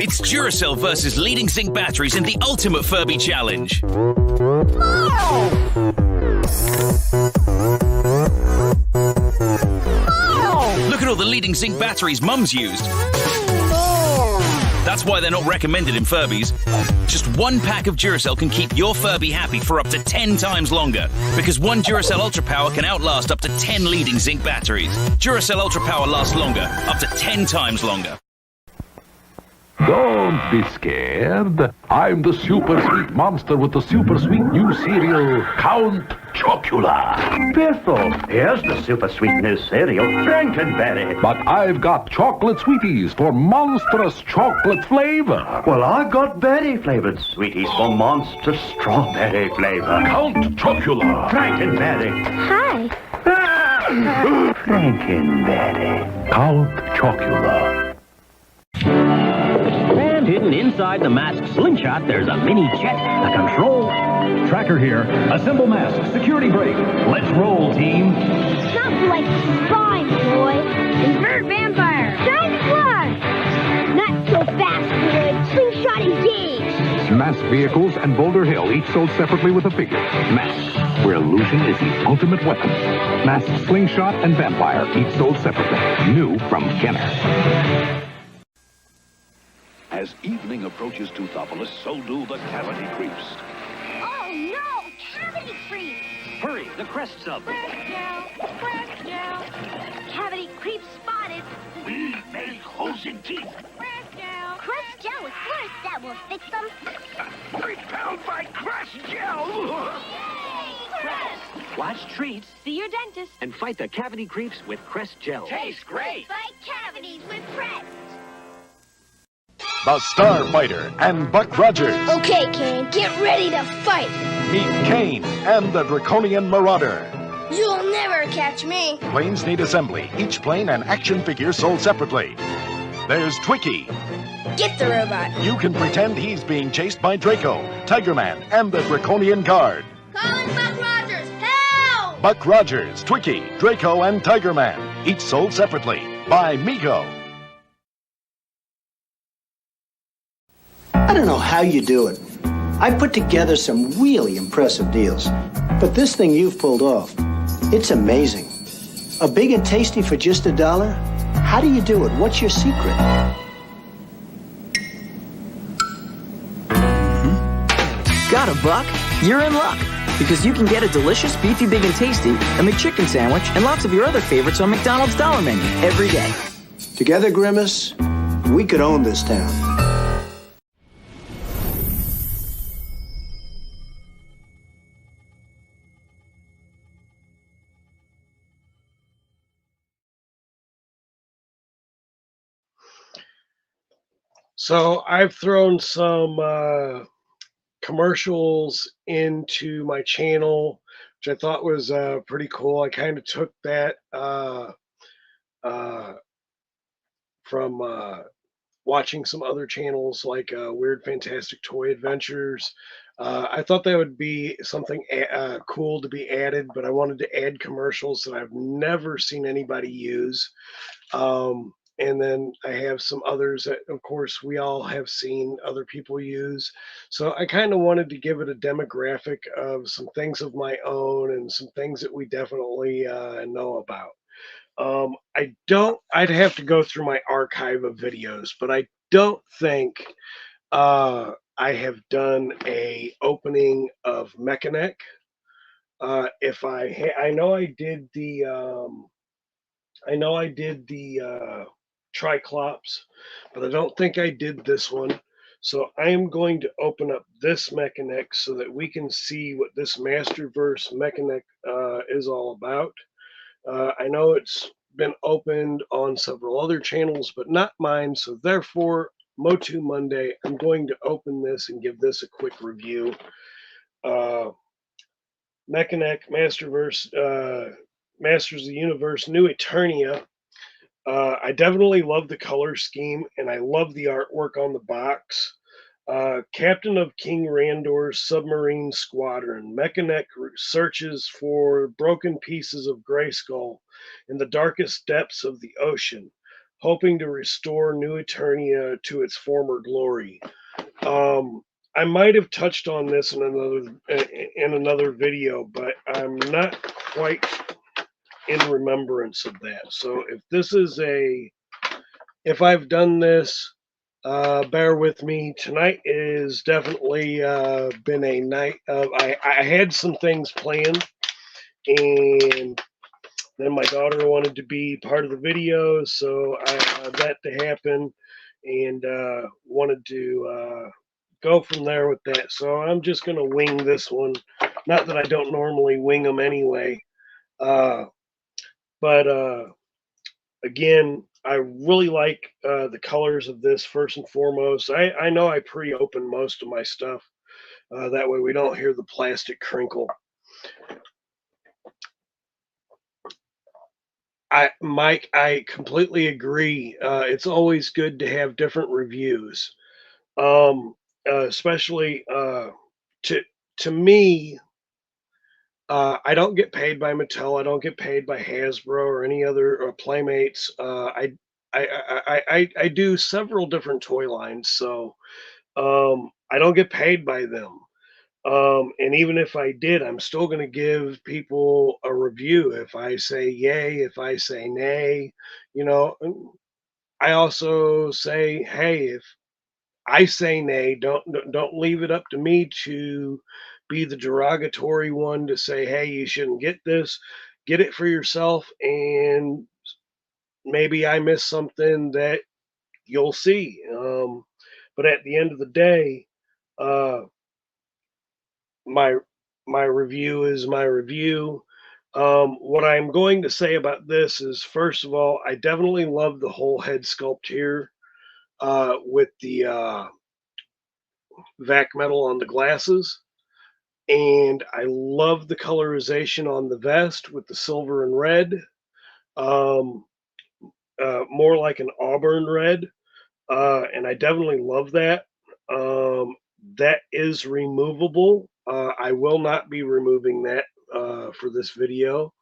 It's Duracell versus leading zinc batteries in the Ultimate Furby Challenge. Look at all the leading zinc batteries Mum's used. That's why they're not recommended in Furbies. Just one pack of Duracell can keep your Furby happy for up to 10 times longer, because one Duracell Ultra Power can outlast up to 10 leading zinc batteries. Duracell Ultra Power lasts longer, up to 10 times longer. Don't be scared. I'm the super sweet monster with the super sweet new cereal, Count Chocula. Fearful. Here's the super sweet new cereal, Frankenberry. But I've got chocolate sweeties for monstrous chocolate flavor. Well, I've got berry-flavored sweeties for monstrous strawberry flavor. Count Chocula. Frankenberry. Hi. Frankenberry. Count Chocula. And hidden inside the mask's slingshot, there's a mini jet, a control. Tracker here. Assemble mask. Security break. Let's roll, team. Stop like spine, boy. Invert vampire. Don't fly. Not so fast, boy. Slingshot engaged. Mask vehicles and Boulder Hill, each sold separately with a figure. Masks, where illusion is the ultimate weapon. Mask, slingshot, and vampire, each sold separately. New from Kenner. As evening approaches Toothopolis, so do the cavity creeps. Oh, no. Cavity creep. Hurry, the crest's up. Crest gel. Cavity creep spotted. We make holes in teeth. Crest gel with Crest that will fix them. Repelled by crust gel. Crest. Watch treats See your dentist. and fight the cavity creeps with Crest Gel. Tastes great. Fight cavities with Crest. The Starfighter and Buck Rogers. Okay, Kane, get ready to fight. Meet Kane and the Draconian Marauder. You'll never catch me. Planes need assembly. Each plane and action figure sold separately. There's Twiki. Get the robot. You can pretend he's being chased by Draco, Tiger Man, and the Draconian Guard. Calling Buck Rogers. Help! Buck Rogers, Twiki, Draco, and Tiger Man. Each sold separately. By Mego. I don't know how you do it. I put together some really impressive deals. But this thing you've pulled off, it's amazing. A big and tasty for just $1? How do you do it? What's your secret? Got a buck? You're in luck. Because you can get a delicious beefy big and tasty, a McChicken sandwich, and lots of your other favorites on McDonald's Dollar Menu every day. Together, Grimace, we could own this town. So I've thrown some commercials into my channel, which I thought was pretty cool. I kind of took that from watching some other channels like Weird Fantastic Toy Adventures. I thought that would be something cool to be added, but I wanted to add commercials that I've never seen anybody use. And then I have some others that, of course, we all have seen other people use. So I kind of wanted to give it a demographic of some things of my own and some things that we definitely know about. I'd have to go through my archive of videos, but I don't think I have done a opening of Mechanic. If I know I did the Triclops, but I don't think I did this one. So I am going to open up this Mechanic so that we can see what this Masterverse Mechanic is all about. I know it's been opened on several other channels, but not mine. So therefore, MOTU Monday, I'm going to open this and give this a quick review. Mechanic Masterverse, Masters of the Universe, New Eternia. I definitely love the color scheme, and I love the artwork on the box. Captain of King Randor's submarine squadron, Mechanic searches for broken pieces of Grayskull in the darkest depths of the ocean, hoping to restore New Eternia to its former glory. I might have touched on this in another video, but I'm not quite in remembrance of that. So if I've done this, bear with me. Tonight is definitely been a night of. I had some things planned, and then my daughter wanted to be part of the video, so I allowed that to happen, and wanted to go from there with that. So I'm just going to wing this one. Not that I don't normally wing them anyway. But again, I really like the colors of this first and foremost. I know I pre-open most of my stuff. That way we don't hear the plastic crinkle. Mike, I completely agree. It's always good to have different reviews. Especially to me, I don't get paid by Mattel. I don't get paid by Hasbro or any other Playmates. I do several different toy lines, so I don't get paid by them. And even if I did, I'm still going to give people a review. If I say yay, if I say nay, you know, I also say, hey, if I say nay, don't leave it up to me to be the derogatory one to say, hey, you shouldn't get this. Get it for yourself, and maybe I missed something that you'll see. But at the end of the day, uh, my my review is my review. What I'm going to say about this is, first of all, I definitely love the whole head sculpt here with the vac metal on the glasses. And I love the colorization on the vest with the silver and red, um, more like an auburn red, and I definitely love that. That is removable. I will not be removing that for this video.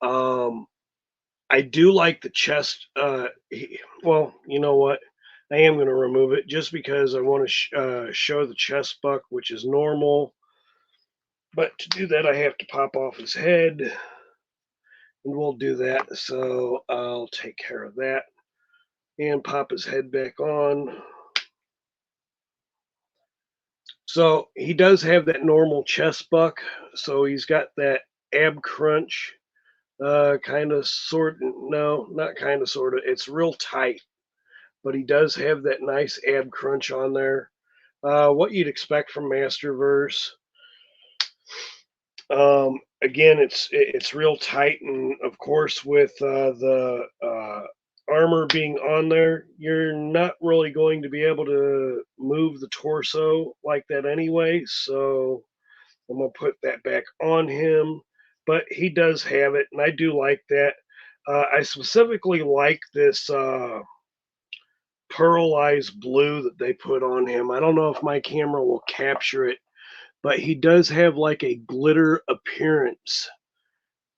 I do like the chest. Well, you know what? I am going to remove it just because I want to show the chest buck, which is normal. But to do that, I have to pop off his head, and we'll do that. So I'll take care of that and pop his head back on. So he does have that normal chest buck. So he's got that ab crunch, kind of sort. No, not kind of sort of. It's real tight, but he does have that nice ab crunch on there. What you'd expect from Masterverse. Again, it's real tight, and of course, with the armor being on there, you're not really going to be able to move the torso like that anyway. So I'm gonna put that back on him, but he does have it, and I do like that. I specifically like this pearlized blue that they put on him. I don't know if my camera will capture it, but he does have like a glitter appearance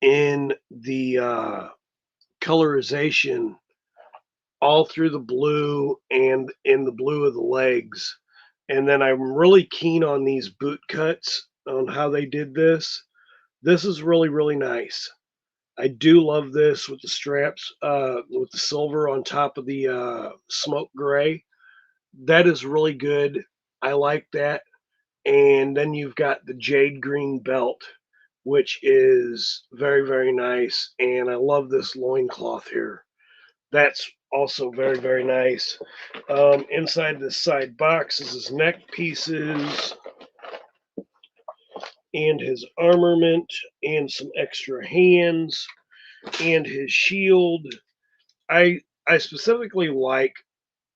in the colorization all through the blue and in the blue of the legs. And then I'm really keen on these boot cuts on how they did this. This is really, really nice. I do love this with the straps, with the silver on top of the smoke gray. That is really good. I like that. And then you've got the jade green belt, which is very, very nice. And I love this loincloth here. That's also very, very nice. Inside this side box is his neck pieces and his armament and some extra hands and his shield. I specifically like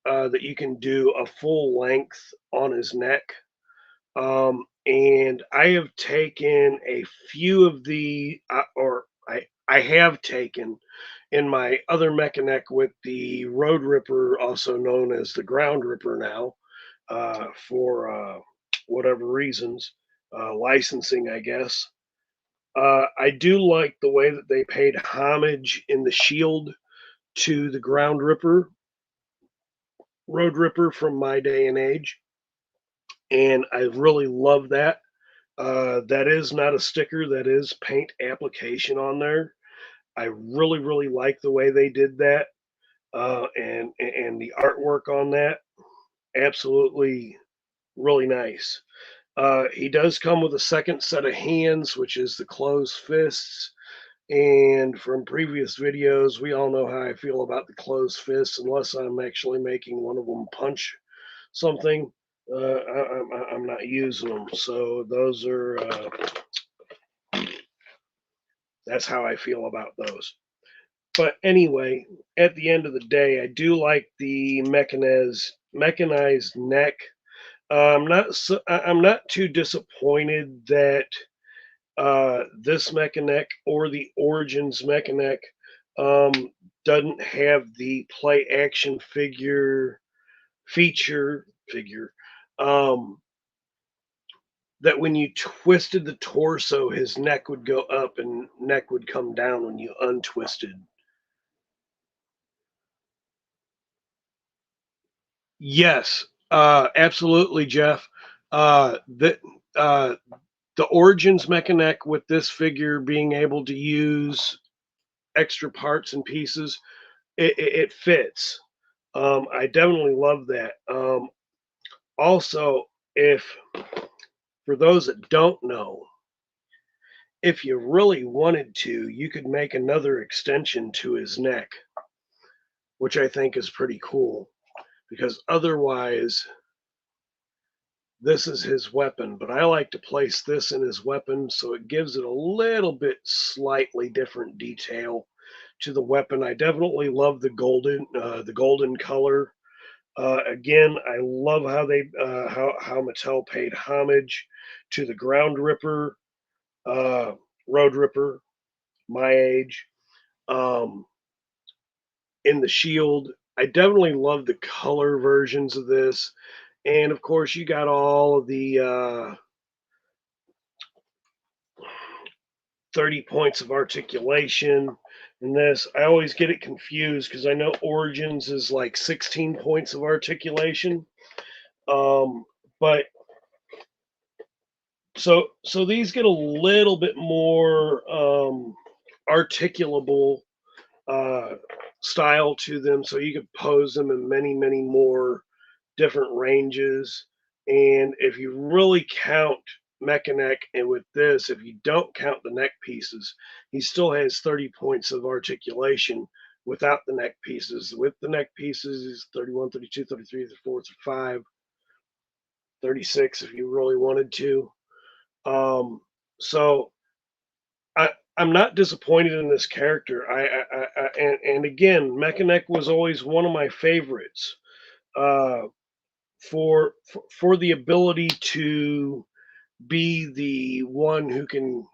that you can do a full length on his neck. And I have taken a few of the, I have taken in my other Mechanic with the Road Ripper, also known as the Ground Ripper now, for whatever reasons, licensing, I guess. I do like the way that they paid homage in the Shield to the Ground Ripper, Road Ripper from my day and age, and I really love that. That is not a sticker, that is paint application on there. I really, really like the way they did that, and the artwork on that. Absolutely, really nice. He does come with a second set of hands, which is the closed fists. And from previous videos, we all know how I feel about the closed fists, unless I'm actually making one of them punch something. I'm not using them. So those are, that's how I feel about those. But anyway, at the end of the day, I do like the mechanized neck. I'm not too disappointed that this Mechanic or the Origins Mechanic doesn't have the play action figure that when you twisted the torso, his neck would go up and neck would come down when you untwisted. Yes, absolutely, Jeff. The Origins Mechanic with this figure being able to use extra parts and pieces, it fits. I definitely love that. Also, for those that don't know, if you really wanted to, you could make another extension to his neck, which I think is pretty cool, because otherwise this is his weapon, but I like to place this in his weapon so it gives it a little bit slightly different detail to the weapon. I definitely love the golden color. Again, I love how they how Mattel paid homage to the Ground Ripper, Road Ripper, my age, in the Shield. I definitely love the color versions of this. And of course, you got all of the 30 points of articulation in this. I always get it confused because I know Origins is like 16 points of articulation. But so these get a little bit more articulable style to them, so you could pose them in many, many more different ranges. And if you really count Mechanic, and with this, if you don't count the neck pieces, he still has 30 points of articulation without the neck pieces. With the neck pieces, is 31, 32, 33, 34, 35, 36 if you really wanted to. So I'm not disappointed in this character. And again, Mechanic was always one of my favorites. For the ability to be the one who can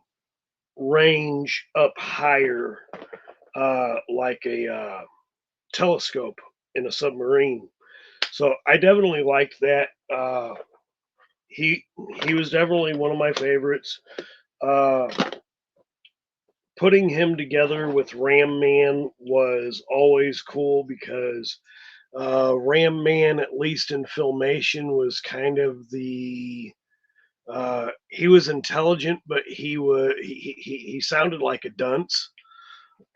range up higher, like a telescope in a submarine. So I definitely liked that. He was definitely one of my favorites. Putting him together with Ram Man was always cool because Ram Man, at least in Filmation, was kind of the he was intelligent, but he sounded like a dunce.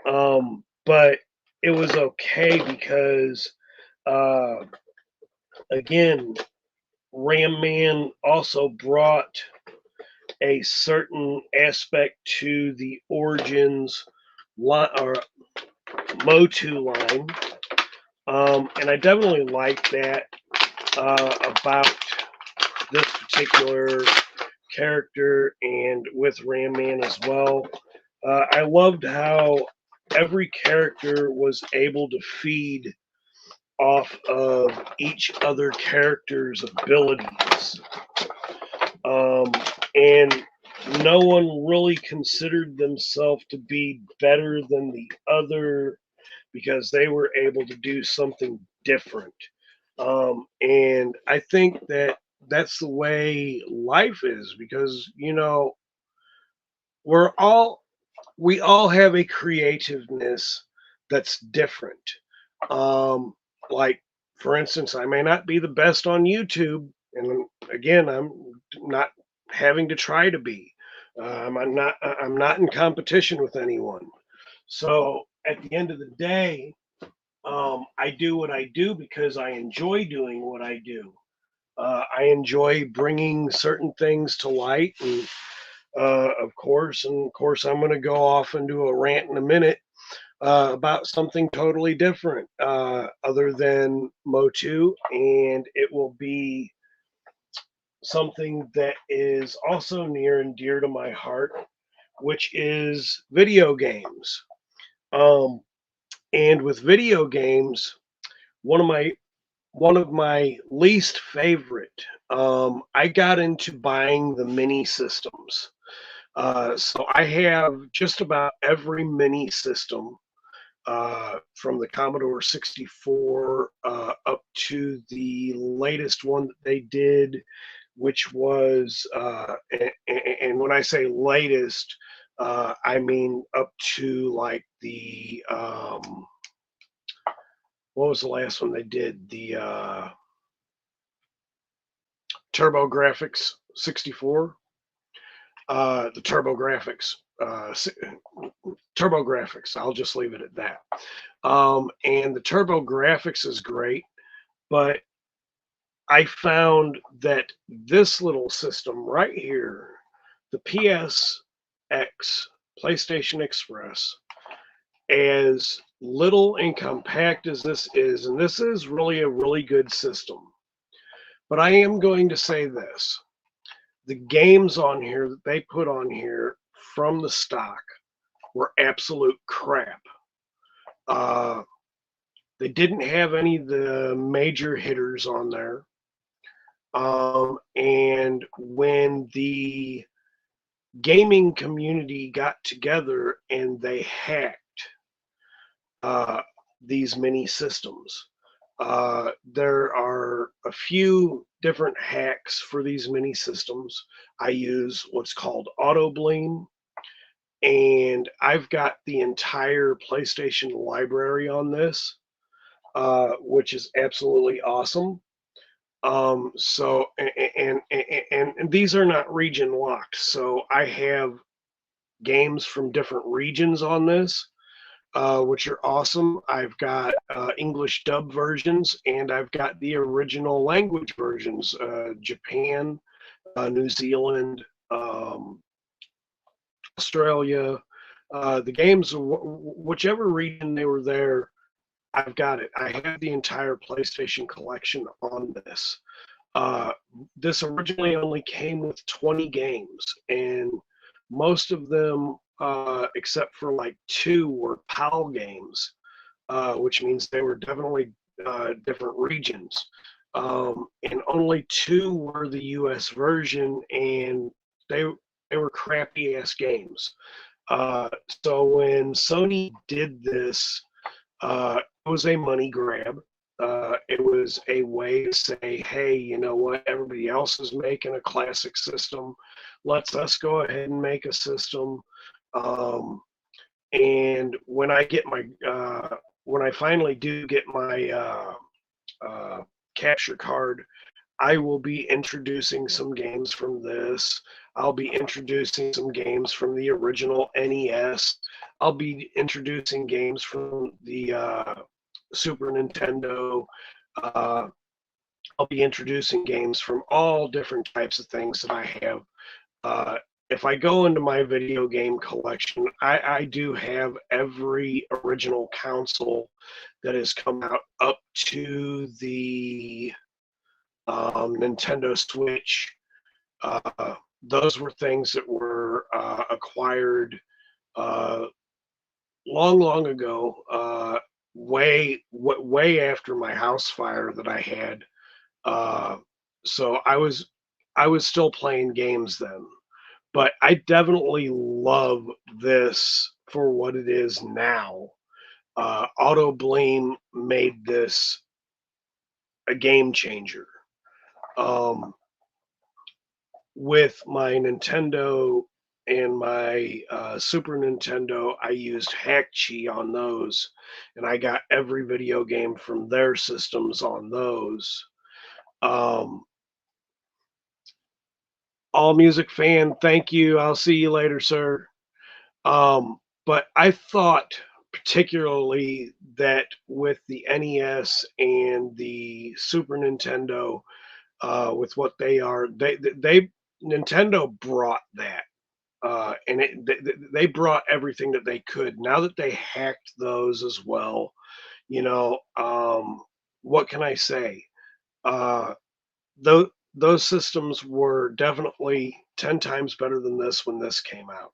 But it was okay because again, Ram Man also brought a certain aspect to the Origins or MOTU line. And I definitely like that about this particular character and with Ram Man as well. I loved how every character was able to feed off of each other character's abilities. And no one really considered themselves to be better than the other because they were able to do something different. And I think that that's the way life is because, you know, we all have a creativeness that's different. Like, for instance, I may not be the best on YouTube, and again, I'm not having to try to be. I'm not in competition with anyone. So at the end of the day, I do what I do because I enjoy doing what I do. I enjoy bringing certain things to light, and of course, I'm going to go off and do a rant in a minute about something totally different other than MOTU, and it will be something that is also near and dear to my heart, which is video games. And with video games, one of my least favorite. I got into buying the mini systems. So I have just about every mini system from the Commodore 64 up to the latest one that they did, which was, and when I say latest, I mean up to like the, what was the last one they did? The TurboGrafx 64. The TurboGrafx. I'll just leave it at that. And the TurboGrafx is great, but I found that this little system right here, the PSX, PlayStation Express, as little and compact as this is, and this is really a really good system, but I am going to say this. The games on here that they put on here from the stock were absolute crap. They didn't have any of the major hitters on there. And when the gaming community got together and they hacked these mini systems, there are a few different hacks for these mini systems. I use what's called Auto Bleem, and I've got the entire PlayStation library on this, which is absolutely awesome. So and these are not region locked, so I have games from different regions on this, which are awesome. I've got English dub versions, and I've got the original language versions, Japan, New Zealand, Australia. The games, whichever region they were there, I've got it. I have the entire PlayStation collection on this. This originally only came with 20 games, and most of them, except for like 2, were PAL games, which means they were definitely different regions. And only 2 were the US version, and they were crappy ass games. So when Sony did this, it was a money grab. It was a way to say, hey, you know what? Everybody else is making a classic system. Let's us go ahead and make a system. And when I get my, when I finally do get my capture card, I will be introducing some games from this. I'll be introducing some games from the original NES. I'll be introducing games from the Super Nintendo. I'll be introducing games from all different types of things that I have. If I go into my video game collection, I do have every original console that has come out up to the Nintendo Switch. Those were things that were acquired long ago. way after my house fire that I had. So I was still playing games then, but I definitely love this for what it is now. Auto Bleem made this a game changer. With my Nintendo and my Super Nintendo, I used Hackchi on those, and I got every video game from their systems on those. All Music fan, thank you. I'll see you later, sir. But I thought particularly that with the NES and the Super Nintendo, with what they are, they Nintendo brought that, and they brought everything that they could. Now that they hacked those as well, what can I say? Those systems were definitely 10 times better than this when this came out.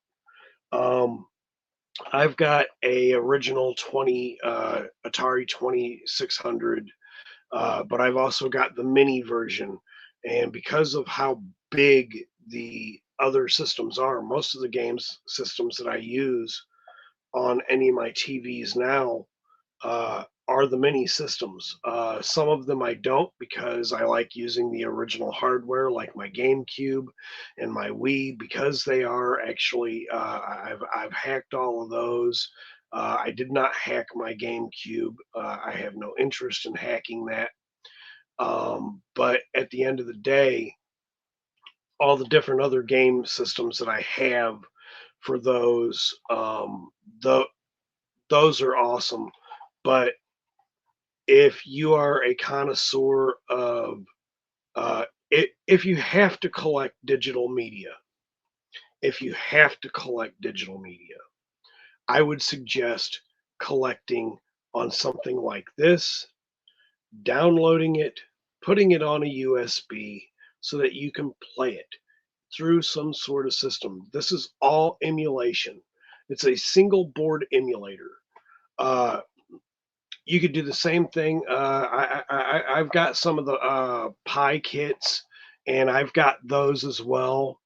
I've got a original Atari 2600, but I've also got the mini version. And because of how big the other systems are, most of the games systems that I use on any of my TVs now are the mini systems. Some of them I don't because I like using the original hardware, like my GameCube and my Wii, because they are actually. I've hacked all of those. I did not hack my GameCube. I have no interest in hacking that. But at the end of the day, all the different other game systems that I have for those, those are awesome. But if you are a connoisseur of if you have to collect digital media, I would suggest collecting on something like this, downloading it, putting it on a USB so that you can play it through some sort of system. This is all emulation. It's a single board emulator. You could do the same thing. I've got some of the Pi kits, and I've got those as well.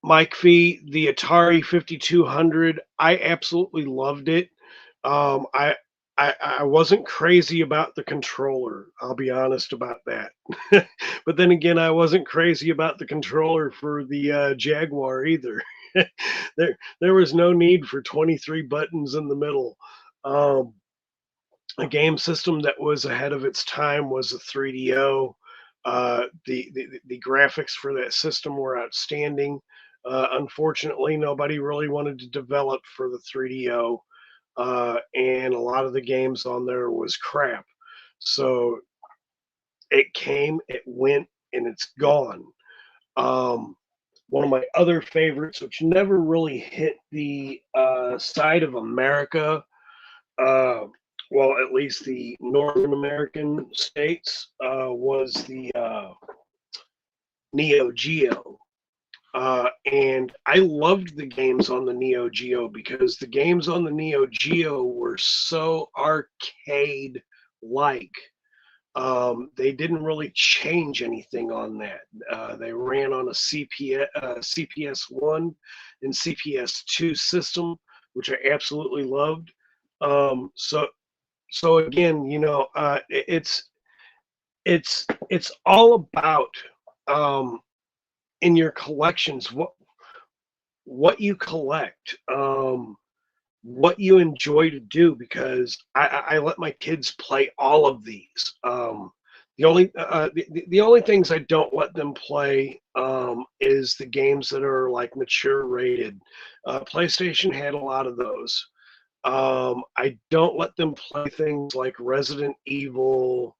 Mike Fee, the Atari 5200, I absolutely loved it. I wasn't crazy about the controller. I'll be honest about that. But then again, I wasn't crazy about the controller for the Jaguar either. There was no need for 23 buttons in the middle. A game system that was ahead of its time was a 3DO. The graphics for that system were outstanding. Unfortunately, nobody really wanted to develop for the 3DO, and a lot of the games on there was crap. So it came, it went, and it's gone. One of my other favorites, which never really hit the side of America, well, at least the Northern American states, was the Neo Geo. And I loved the games on the Neo Geo because the games on the Neo Geo were so arcade-like. They didn't really change anything on that. They ran on a CPS-1 and CPS-2 system, which I absolutely loved. So again, it's all about in your collections what you collect, what you enjoy to do, because I let my kids play all of these. The only things I don't let them play is the games that are like mature rated. PlayStation had a lot of those. I don't let them play things like Resident Evil.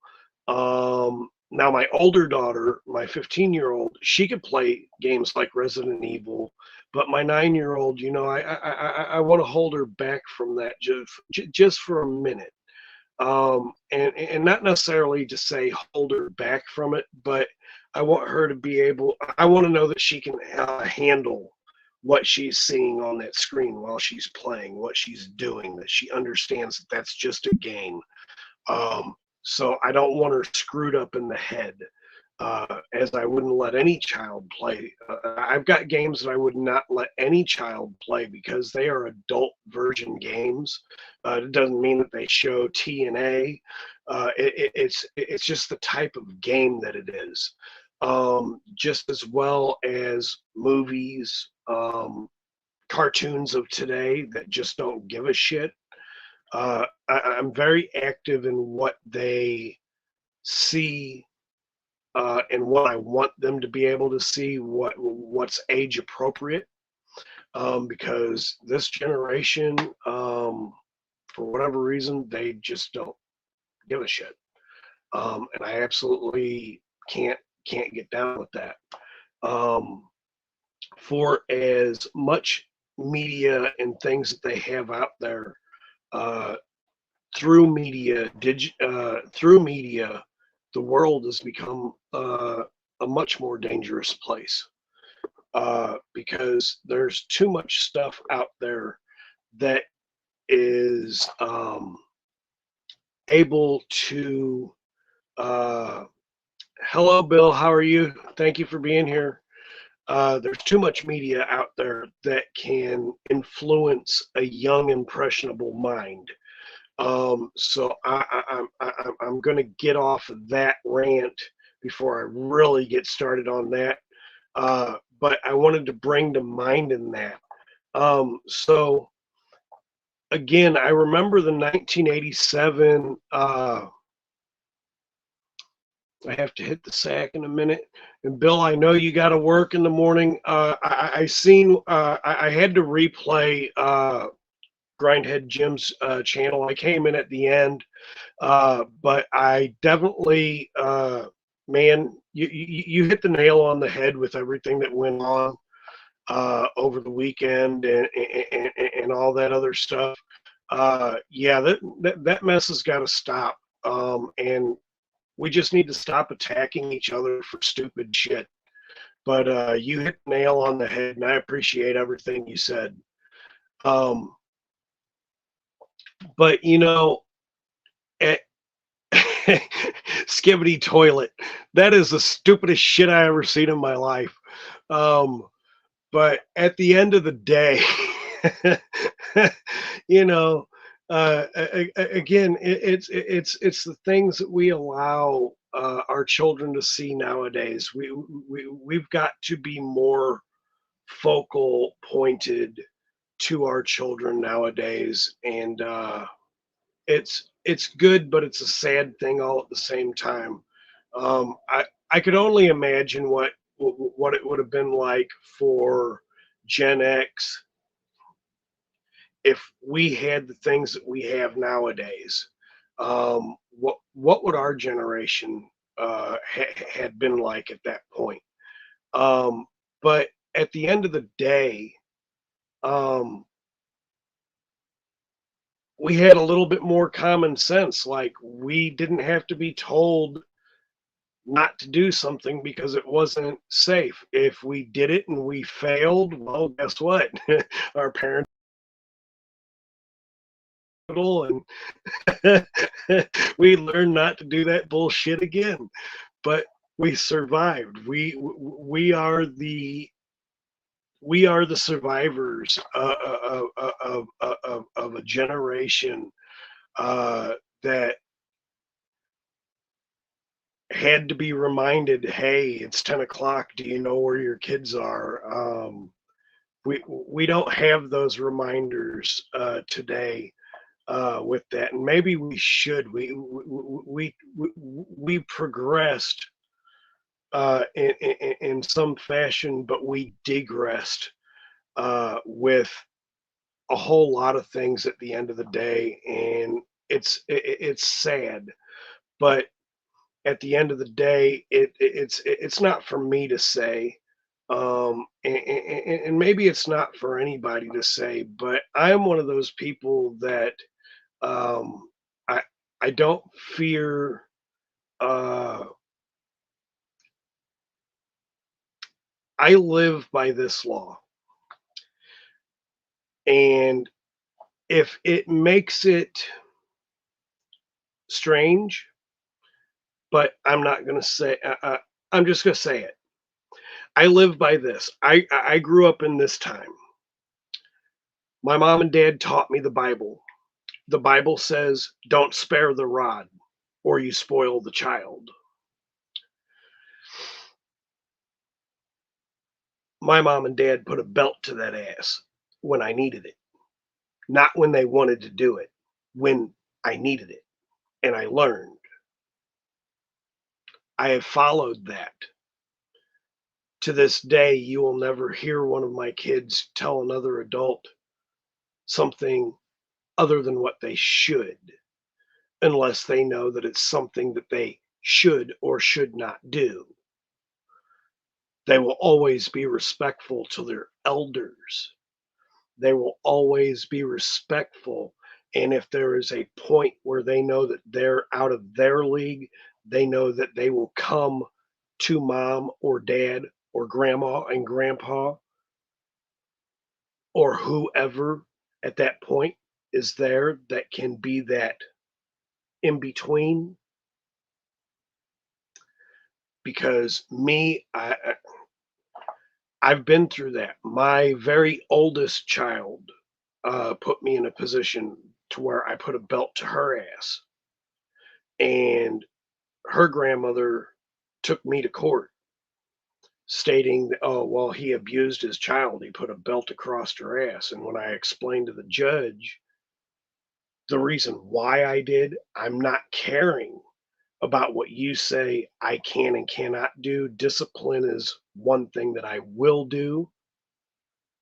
Now my older daughter, my 15-year-old, she could play games like Resident Evil, but my 9-year-old, I want to hold her back from that just for a minute, and not necessarily to say hold her back from it, but I want her to be able. I want to know that she can handle what she's seeing on that screen while she's playing, what she's doing, that she understands that that's just a game. So I don't want her screwed up in the head, as I wouldn't let any child play. I've got games that I would not let any child play because they are adult version games. It doesn't mean that they show TNA. It's just the type of game that it is. Just as well as movies, cartoons of today that just don't give a shit. I'm very active in what they see, and what I want them to be able to see, what's age appropriate, because this generation, for whatever reason, they just don't give a shit, and I absolutely can't get down with that. For as much media and things that they have out there, through media, the world has become a much more dangerous place, because there's too much stuff out there that is able to. Hello, Bill. How are you? Thank you for being here. There's too much media out there that can influence a young, impressionable mind. So I'm going to get off of that rant before I really get started on that. But I wanted to bring to mind in that. So again, I remember the 1987. I have to hit the sack in a minute. And Bill, I know you got to work in the morning. I had to replay Grindhead Jim's channel. I came in at the end, but I definitely, man, you hit the nail on the head with everything that went on over the weekend and all that other stuff. Yeah, that mess has got to stop, and we just need to stop attacking each other for stupid shit. But you hit the nail on the head, and I appreciate everything you said. But you know, Skibbity toilet. That is the stupidest shit I ever seen in my life. But at the end of the day, you know, again, it's the things that we allow our children to see nowadays. We've got to be more focal pointed to our children nowadays, and it's good, but it's a sad thing all at the same time. I could only imagine what it would have been like for Gen X if we had the things that we have nowadays. What would our generation had been like at that point? But at the end of the day, we had a little bit more common sense. Like, we didn't have to be told not to do something because it wasn't safe. If we did it and we failed, well, guess what? Our parents and we learned not to do that bullshit again. But we survived. We are the survivors of a generation that had to be reminded, hey, it's 10 o'clock. Do you know where your kids are? We don't have those reminders today with that, and maybe we should. We progressed in some fashion, but we digressed with a whole lot of things at the end of the day, and it's sad. But at the end of the day, it's not for me to say, and maybe it's not for anybody to say. But I'm one of those people that I don't fear. I live by this law. And if it makes it strange, but I'm not going to say, I'm just going to say it. I live by this. I grew up in this time. My mom and dad taught me the Bible. The Bible says, don't spare the rod or you spoil the child. My mom and dad put a belt to that ass when I needed it. Not when they wanted to do it, when I needed it. And I learned. I have followed that. To this day, you will never hear one of my kids tell another adult something other than what they should, unless they know that it's something that they should or should not do. They will always be respectful to their elders. They will always be respectful. And if there is a point where they know that they're out of their league, they know that they will come to mom or dad or grandma and grandpa or whoever at that point is there that can be that in between. Because I've been through that. My very oldest child put me in a position to where I put a belt to her ass. And her grandmother took me to court stating that, oh, well, he abused his child. He put a belt across her ass. And when I explained to the judge the reason why I did, I'm not caring about what you say I can and cannot do. Discipline is one thing that I will do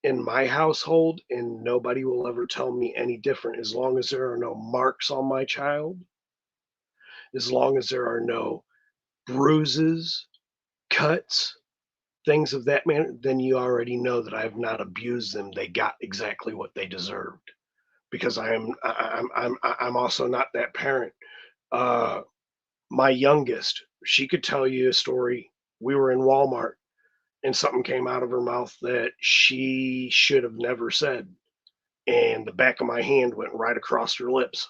in my household, and nobody will ever tell me any different as long as there are no marks on my child, as long as there are no bruises, cuts, things of that manner, then you already know that I have not abused them. They got exactly what they deserved because I'm also not that parent. My youngest, she could tell you a story. We were in Walmart and something came out of her mouth that she should have never said. And the back of my hand went right across her lips.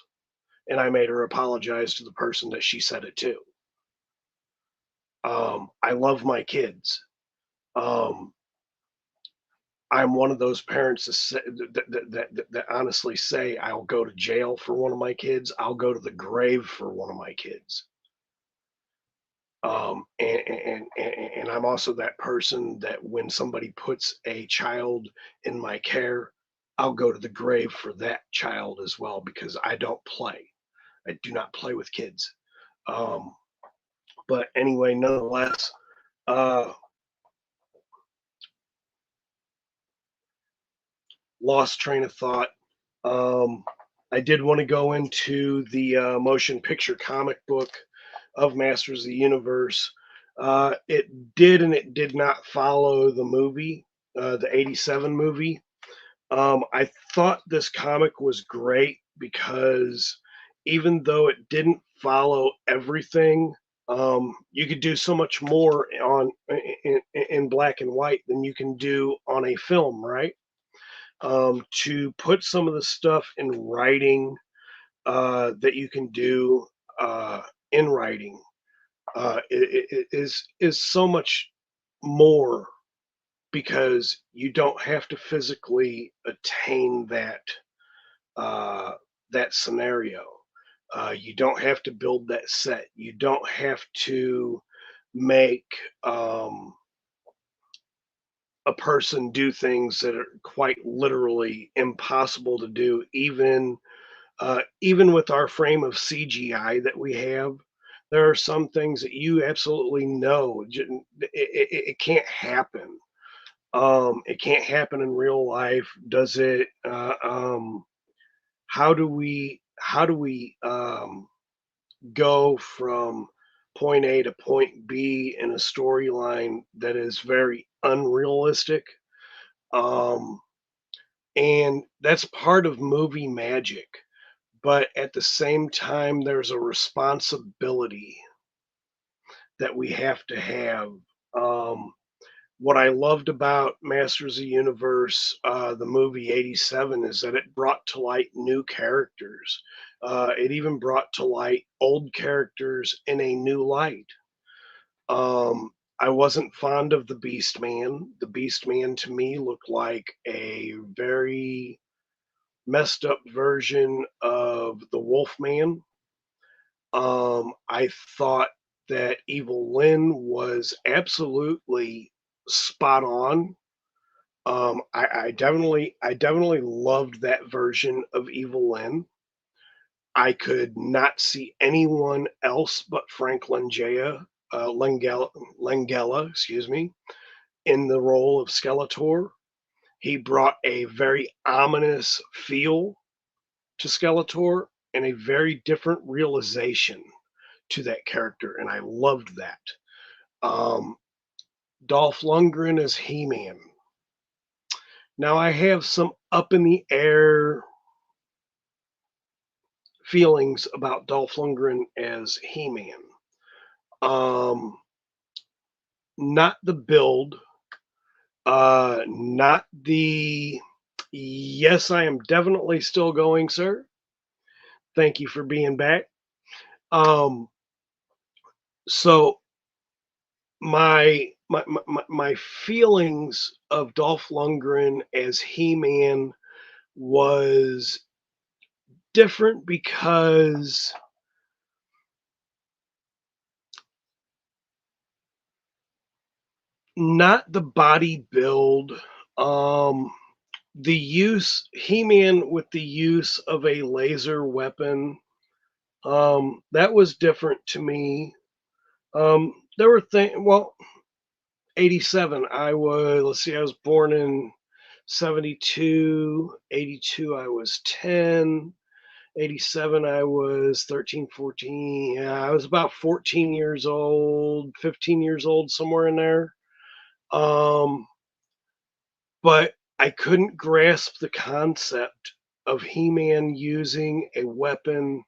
And I made her apologize to the person that she said it to. I love my kids. I'm one of those parents that honestly say I'll go to jail for one of my kids. I'll go to the grave for one of my kids. And I'm also that person that when somebody puts a child in my care, I'll go to the grave for that child as well because I don't play. I do not play with kids. But anyway, nonetheless, lost train of thought. I did want to go into the motion picture comic book of Masters of the Universe. It did and it did not follow the movie, the 87 movie. I thought this comic was great because even though it didn't follow everything, you could do so much more in black and white than you can do on a film, right? To put some of the stuff in writing that you can do in writing is so much more because you don't have to physically attain that that scenario. You don't have to build that set. You don't have to make a person do things that are quite literally impossible to do, even with our frame of CGI that we have. There are some things that you absolutely know it can't happen. It can't happen in real life. Does it? How do we go from point A to point B in a storyline that is very unrealistic? And that's part of movie magic. But at the same time, there's a responsibility that we have to have. What I loved about Masters of the Universe, the movie '87, is that it brought to light new characters. It even brought to light old characters in a new light. I wasn't fond of the Beast Man. The Beast Man to me looked like a very messed up version of the Wolfman. I thought that Evil Lynn was absolutely spot on. I definitely loved that version of Evil Lynn. I could not see anyone else but Frank Langella, excuse me, in the role of Skeletor. He brought a very ominous feel to Skeletor and a very different realization to that character, and I loved that. Um, Dolph Lundgren as He-Man. Now I have some up in the air feelings about Dolph Lundgren as He-Man. Not the build, not the. Yes, I am definitely still going, sir. Thank you for being back. So my feelings of Dolph Lundgren as He-Man was different because not the body build, the use He-Man with the use of a laser weapon, that was different to me. There were things. Well, '87. I was. Let's see. I was born in '72. '82. I was 10. '87. I was 13, 14. Yeah, I was about 14 years old, 15 years old, somewhere in there. But I couldn't grasp the concept of He-Man using a weapon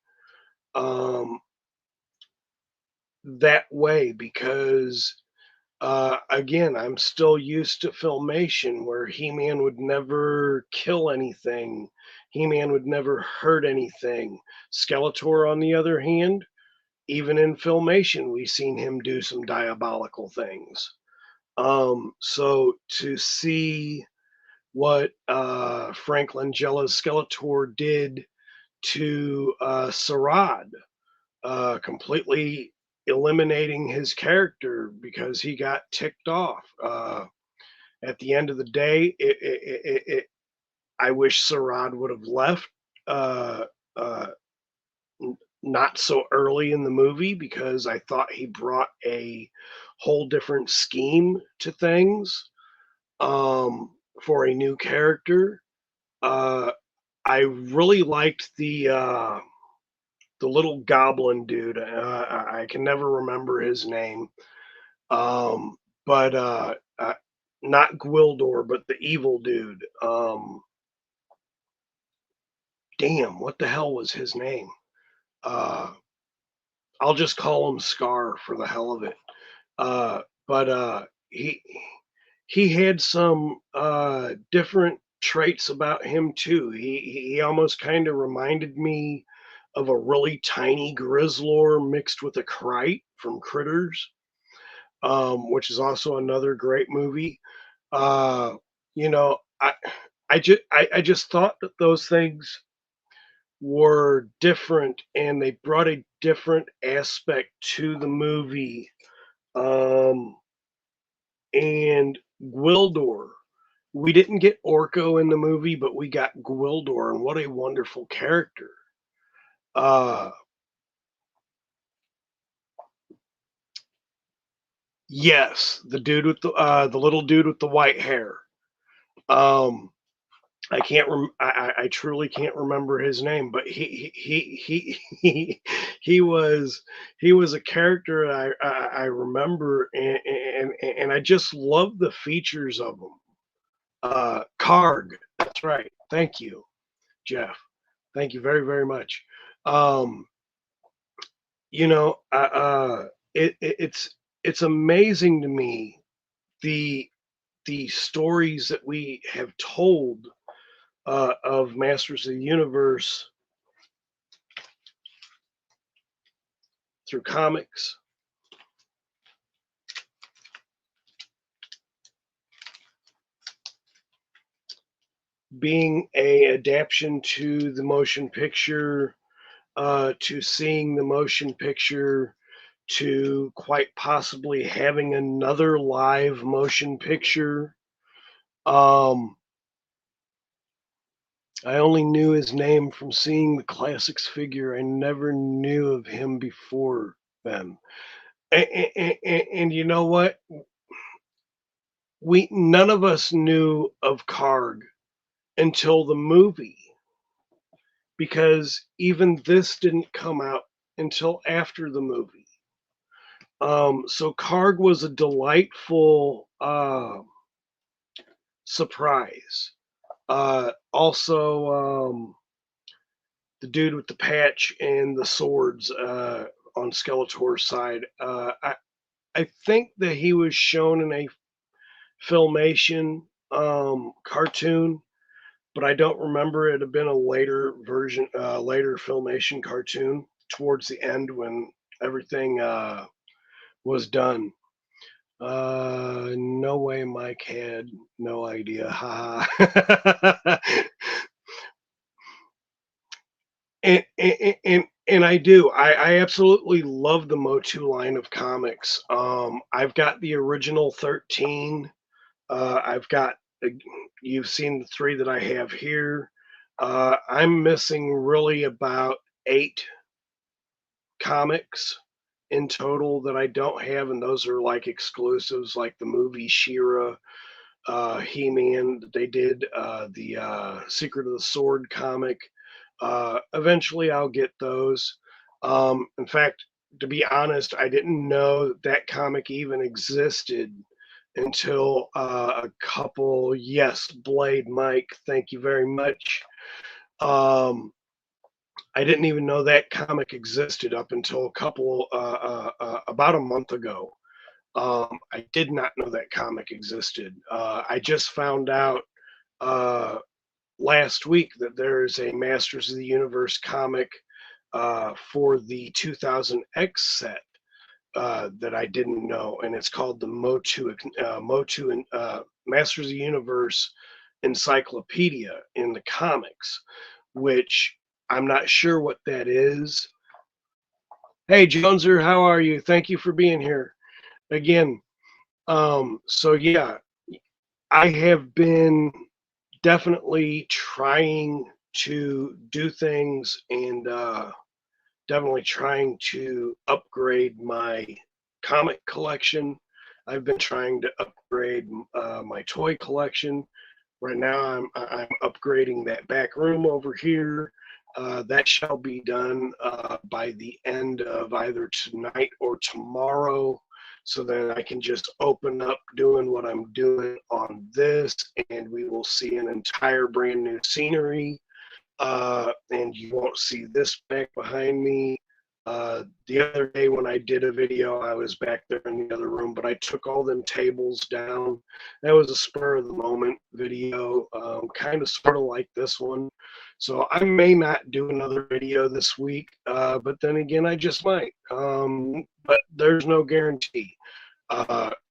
that way because, again, I'm still used to Filmation where He-Man would never kill anything. He-Man would never hurt anything. Skeletor, on the other hand, even in Filmation, we've seen him do some diabolical things. So to see what Frank Langella's Skeletor did to Sarad, completely eliminating his character because he got ticked off. At the end of the day, I wish Sarad would have left uh, not so early in the movie because I thought he brought a whole different scheme to things for a new character. I really liked the little goblin dude. I can never remember his name, but not Gwildor, but the evil dude. Damn, what the hell was his name? I'll just call him Scar for the hell of it. But he had some different traits about him too. He almost kind of reminded me of a really tiny Grizzlor mixed with a Krite from Critters, which is also another great movie. You know, I just thought that those things were different and they brought a different aspect to the movie. And Gwildor. We didn't get Orko in the movie, but we got Gwildor, and what a wonderful character. Yes, the dude with the little dude with the white hair. I can't I truly can't remember his name, but he was a character I remember, and I just love the features of him. Karg, that's right. Thank you, Jeff. Thank you very very much. You know, it's amazing to me the the stories that we have told of Masters of the Universe through comics, being a adaptation to the motion picture, to seeing the motion picture, to quite possibly having another live motion picture. I only knew his name from seeing the Classics figure. I never knew of him before then. And you know what? None of us knew of Karg until the movie, because even this didn't come out until after the movie. So Karg was a delightful surprise. Also, the dude with the patch and the swords on Skeletor's side. I think that he was shown in a Filmation cartoon, but I don't remember it had been a later version, later Filmation cartoon towards the end when everything was done. No way Mike had no idea. Ha. And I do. I absolutely love the MOTU line of comics. I've got the original 13. I've got, you've seen the 3 that I have here. I'm missing really about 8 comics in total that I don't have, and those are like exclusives, like the movie She-Ra, He-Man that they did, the Secret of the Sword comic. Eventually I'll get those. In fact, to be honest, I didn't know that comic even existed until a couple, yes, Blade Mike, thank you very much. I didn't even know that comic existed up until a couple, about a month ago. I did not know that comic existed. I just found out last week that there's a Masters of the Universe comic for the 2000X set that I didn't know, and it's called the MOTU Masters of the Universe Encyclopedia in the comics, which I'm not sure what that is. Hey, Joneser, how are you? Thank you for being here again. So yeah, I have been definitely trying to do things and definitely trying to upgrade my comic collection. I've been trying to upgrade my toy collection. Right now, I'm upgrading that back room over here. That shall be done by the end of either tonight or tomorrow, so then I can just open up doing what I'm doing on this, and we will see an entire brand new scenery. And you won't see this back behind me. The other day when I did a video, I was back there in the other room, but I took all them tables down. That was a spur of the moment video, kind of sort of like this one. So I may not do another video this week, but then again, I just might. But there's no guarantee.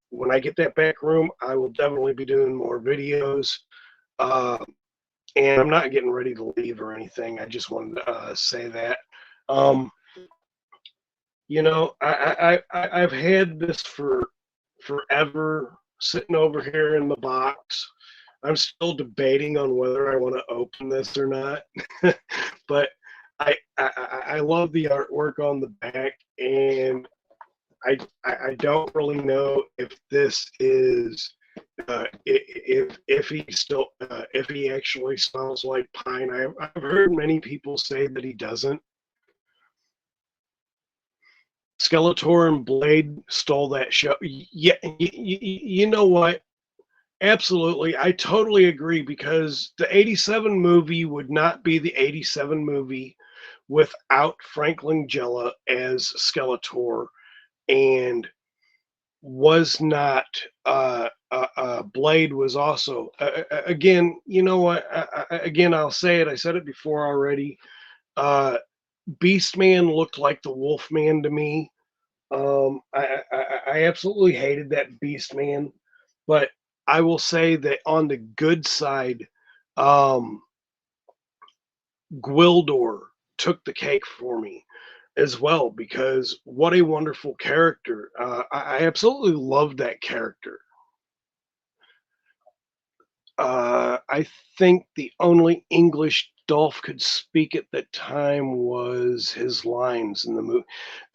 When I get that back room, I will definitely be doing more videos. And I'm not getting ready to leave or anything. I just wanted to say that. You know, I've had this for forever sitting over here in the box. I'm still debating on whether I want to open this or not. But I love the artwork on the back, and I don't really know if this is if he still if he actually smells like pine. I've heard many people say that he doesn't. Skeletor and Blade stole that show. Yeah, you know what? Absolutely, I totally agree, because the '87 movie would not be the '87 movie without Frank Langella as Skeletor, and was not. Blade was also again. You know what? Again, I'll say it. I said it before already. Beastman looked like the Wolfman to me. I absolutely hated that Beastman, but I will say that on the good side, um, Gwildor took the cake for me as well because what a wonderful character. I absolutely loved that character. I think the only English Dolph could speak at that time was his lines in the movie.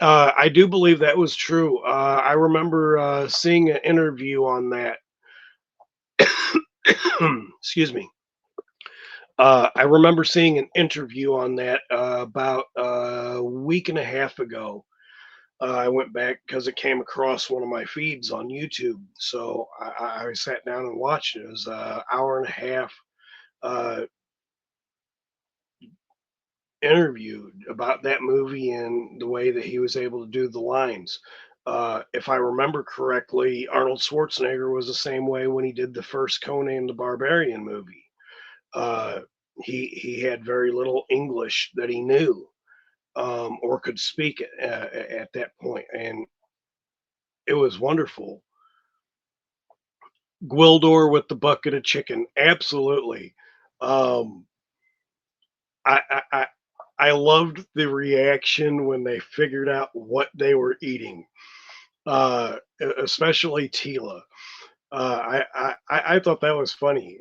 I do believe that was true. I remember seeing an interview on that. Excuse me. I remember seeing an interview on that about a week and a half ago. I went back because it came across one of my feeds on YouTube. So I sat down and watched it. It was an hour and a half uh, interview about that movie and the way that he was able to do the lines. If I remember correctly, Arnold Schwarzenegger was the same way when he did the first Conan the Barbarian movie. Uh, he had very little English that he knew or could speak at that point, and it was wonderful. Gwildor with the bucket of chicken, absolutely. Um, I I loved the reaction when they figured out what they were eating, especially Tila. I thought that was funny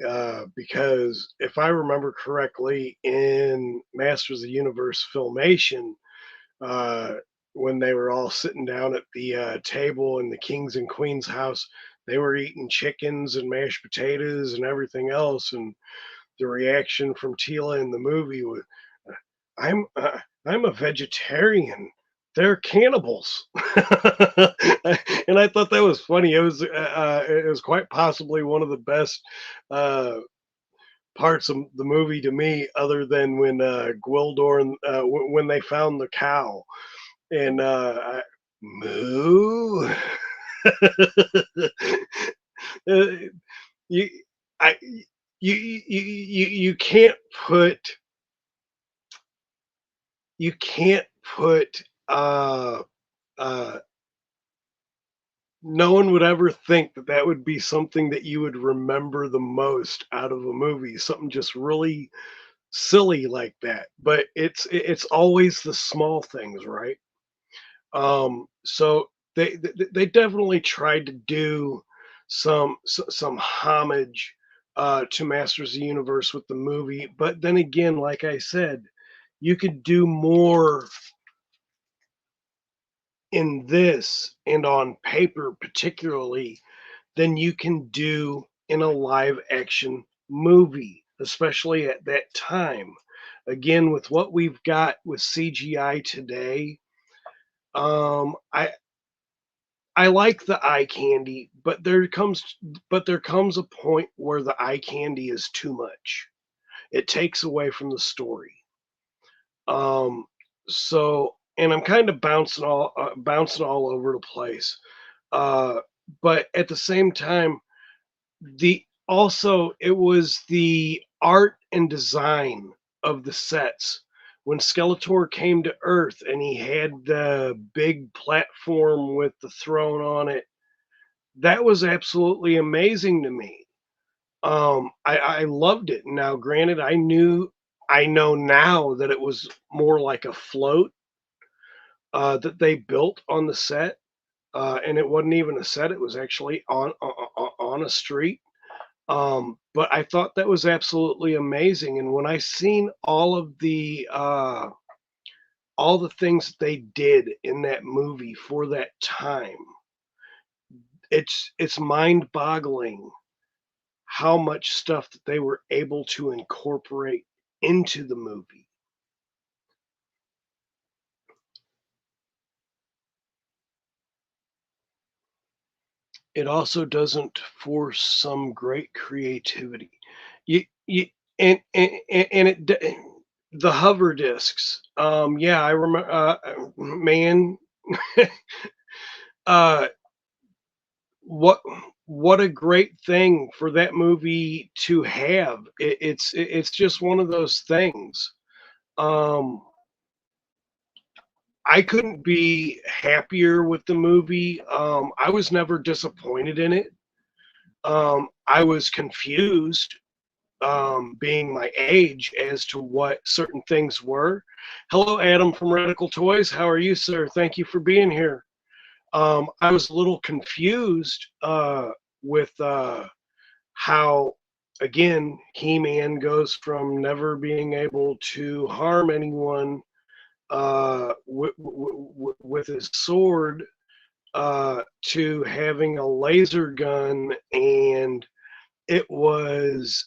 because if I remember correctly, in Masters of the Universe filmation, uh, when they were all sitting down at the table in the king's and queen's house, they were eating chickens and mashed potatoes and everything else, and the reaction from Tila in the movie was, I'm a vegetarian. They're cannibals," and I thought that was funny. It was quite possibly one of the best uh, parts of the movie to me, other than when Gwildor and when they found the cow and moo. Uh, you, I, you can't put you can't put uh, no one would ever think that that would be something that you would remember the most out of a movie, something just really silly like that. But it's always the small things, right? So they definitely tried to do some homage to Masters of the Universe with the movie, but then again, like I said, you could do more in this and on paper particularly than you can do in a live action movie, especially at that time. Again, with what we've got with CGI today, I like the eye candy, but there comes a point where the eye candy is too much. It takes away from the story. Um, so, and I'm kind of bouncing all over the place. Uh, but at the same time, the also it was the art and design of the sets when Skeletor came to Earth and he had the big platform with the throne on it. That was absolutely amazing to me. I loved it. Now, granted, I know now that it was more like a float that they built on the set, and it wasn't even a set; it was actually on a street. But I thought that was absolutely amazing. And when I seen all the things that they did in that movie for that time, it's mind-boggling how much stuff that they were able to incorporate into the movie. It also doesn't force some great creativity. You and the hover discs. Yeah, I remember. Man, uh, what what a great thing for that movie to have. It's just one of those things. Um, I couldn't be happier with the movie. I was never disappointed in it. I was confused, being my age, as to what certain things were. Hello, Adam from Radical Toys. How are you, sir? Thank you for being here. I was a little confused with how, again, He-Man goes from never being able to harm anyone with his sword to having a laser gun, and it was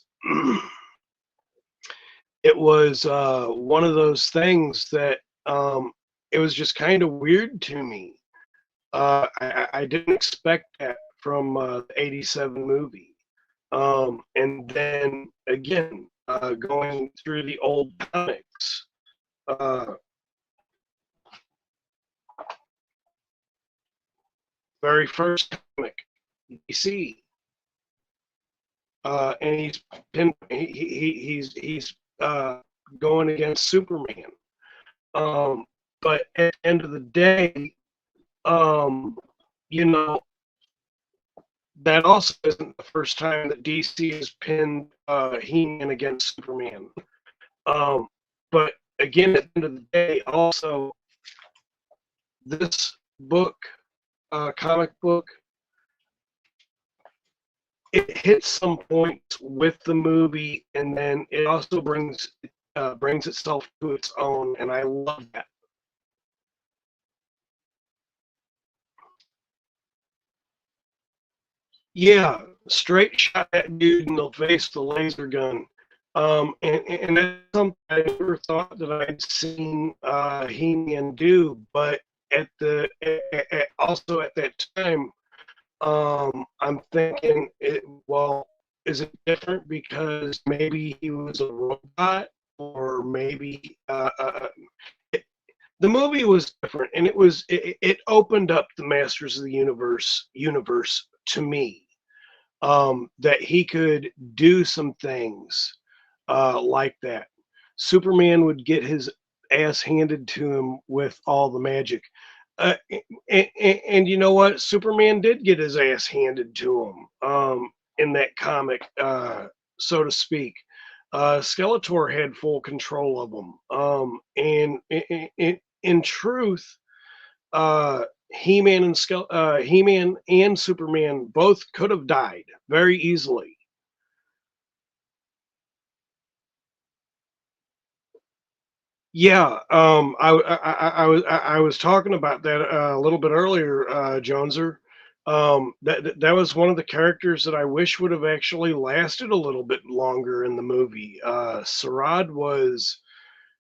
it was one of those things that it was just kind of weird to me. I didn't expect that from the '87 movie. And then again, going through the old comics, uh, very first comic, DC, and he's going against Superman. But at the end of the day, um, you know, that also isn't the first time that DC has pinned He-Man against Superman. Um, but again, at the end of the day, also this book, comic book, it hits some points with the movie, and then it also brings itself to its own, and I love that. Yeah, straight shot that dude in the face with a laser gun. And that's something I never thought that I'd seen He-Man do, but also at that time, I'm thinking, well, is it different because maybe he was a robot, or maybe the movie was different, and it opened up the Masters of the universe to me. That he could do some things like that. Superman would get his ass handed to him with all the magic. Uh, and you know what? Superman did get his ass handed to him in that comic, so to speak. Skeletor had full control of him. And in truth, He-Man and Superman both could have died very easily. Yeah, I was talking about that a little bit earlier, Joneser. That was one of the characters that I wish would have actually lasted a little bit longer in the movie. Sarad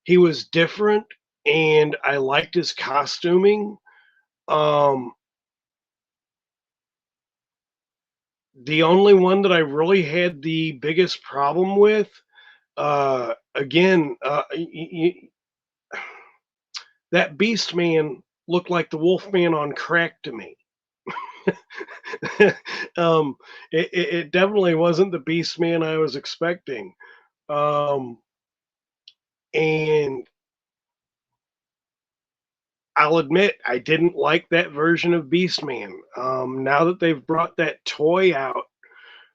he was different, and I liked his costuming. Um, the only one that I really had the biggest problem with, again, that Beast Man looked like the Wolf Man on crack to me. It definitely wasn't the Beast Man I was expecting. And I'll admit, I didn't like that version of Beast Man. Now that they've brought that toy out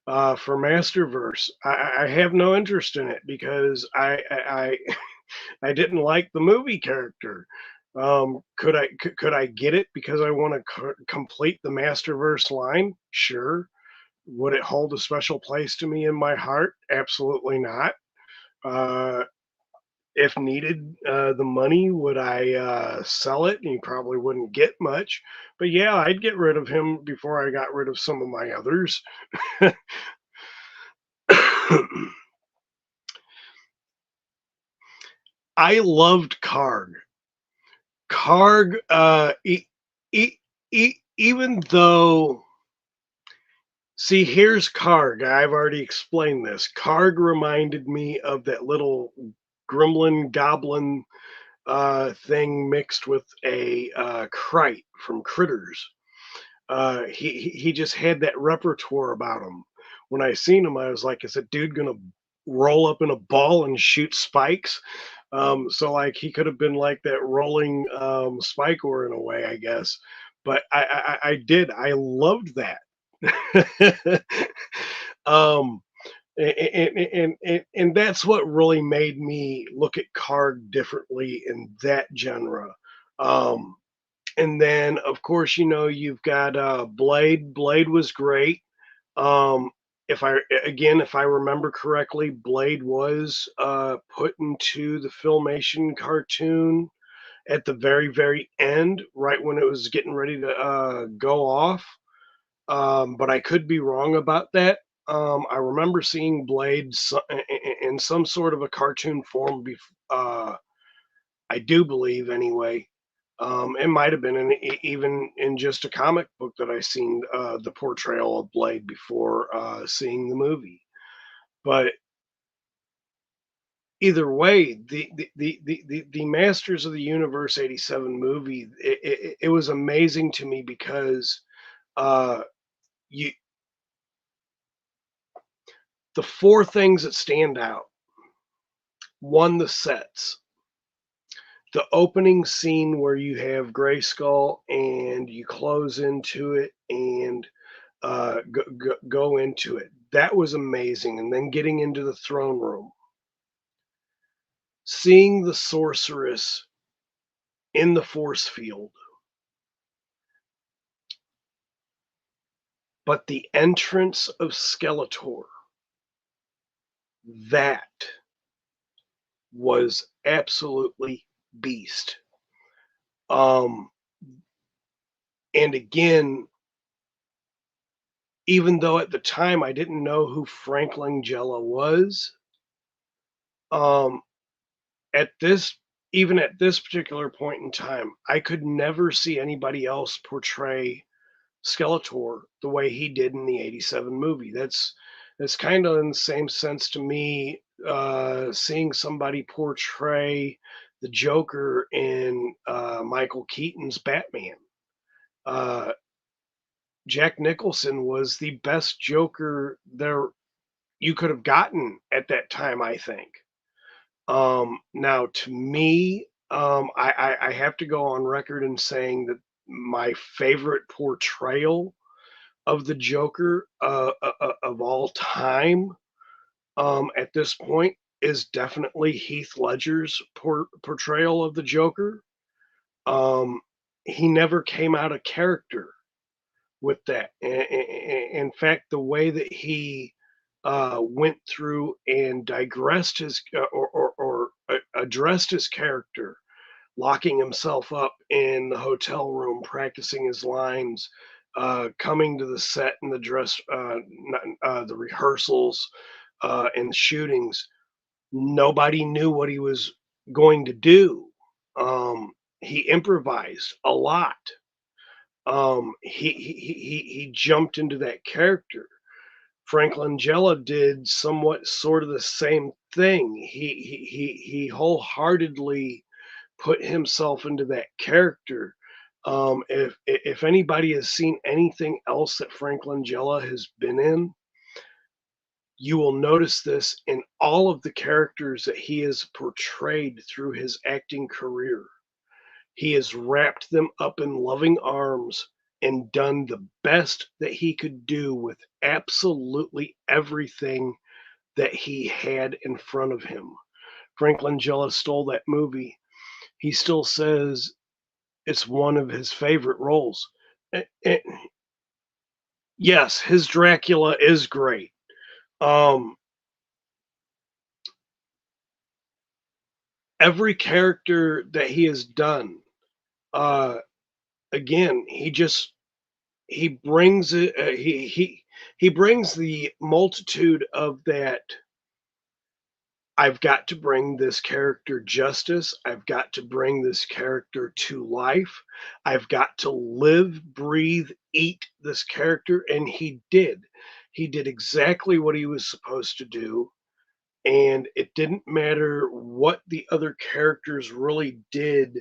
for Masterverse, I have no interest in it because I didn't like the movie character. Could I get it because I want to complete the Masterverse line? Sure. Would it hold a special place to me in my heart? Absolutely not. If needed, the money, would I sell it? And you probably wouldn't get much. But yeah, I'd get rid of him before I got rid of some of my others. I loved Karg. Karg, even though, see, here's Karg. I've already explained this. Karg reminded me of that little gremlin goblin thing mixed with a Krite from Critters. He just had that repertoire about him. When I seen him, I was like, "Is that dude gonna roll up in a ball and shoot spikes?" So like he could have been like that rolling spike or in a way, I guess. But I did. I loved that. um, and that's what really made me look at Card differently in that genre. Um, and then, of course, you've got Blade. Blade was great. Um, if I remember correctly, Blade was put into the Filmation cartoon at the very, very end, right when it was getting ready to go off. But I could be wrong about that. I remember seeing Blade in some sort of a cartoon form. I do believe, anyway. It might have been even in just a comic book that I seen the portrayal of Blade before seeing the movie. But either way, the Masters of the Universe '87 movie, it was amazing to me because uh, you the four things that stand out. One, the sets. The opening scene where you have Grayskull and you close into it and go into it. That was amazing. And then getting into the throne room, seeing the sorceress in the force field, but the entrance of Skeletor, that was absolutely beast. Um, and again, even though at the time I didn't know who Frank Langella was, um, at this even at this particular point in time, I could never see anybody else portray Skeletor the way he did in the '87 movie. That's kind of in the same sense to me, seeing somebody portray the Joker in Michael Keaton's Batman. Uh, Jack Nicholson was the best Joker there you could have gotten at that time, I think. Now, to me, I have to go on record in saying that my favorite portrayal of the Joker of all time at this point is definitely Heath Ledger's portrayal of the Joker. Um, he never came out of character with that. In fact, the way that he went through and digressed his addressed his character, locking himself up in the hotel room, practicing his lines, coming to the set and the rehearsals and the shootings. Nobody knew what he was going to do. He improvised a lot. He jumped into that character. Frank Langella did somewhat sort of the same thing. He wholeheartedly put himself into that character. If anybody has seen anything else that Frank Langella has been in, you will notice this in all of the characters that he has portrayed through his acting career. He has wrapped them up in loving arms and done the best that he could do with absolutely everything that he had in front of him. Frank Langella stole that movie. He still says it's one of his favorite roles. Yes, his Dracula is great. Every character that he has done, again, he brings it. He brings the multitude of that. I've got to bring this character justice. I've got to bring this character to life. I've got to live, breathe, eat this character. And he did. He did exactly what he was supposed to do. And it didn't matter what the other characters really did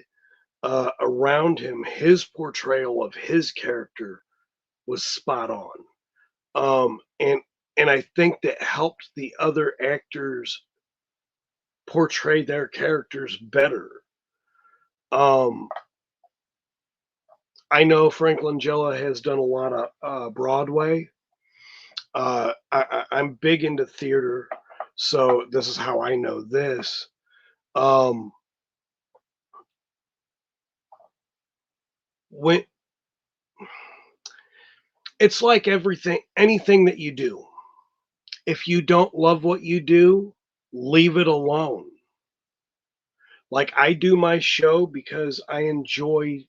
around him. His portrayal of his character was spot on. And I think that helped the other actors portray their characters better. I know Frank Langella has done a lot of Broadway. I'm big into theater, so this is how I know this. When it's like anything that you do. If you don't love what you do, leave it alone. Like, I do my show because I enjoy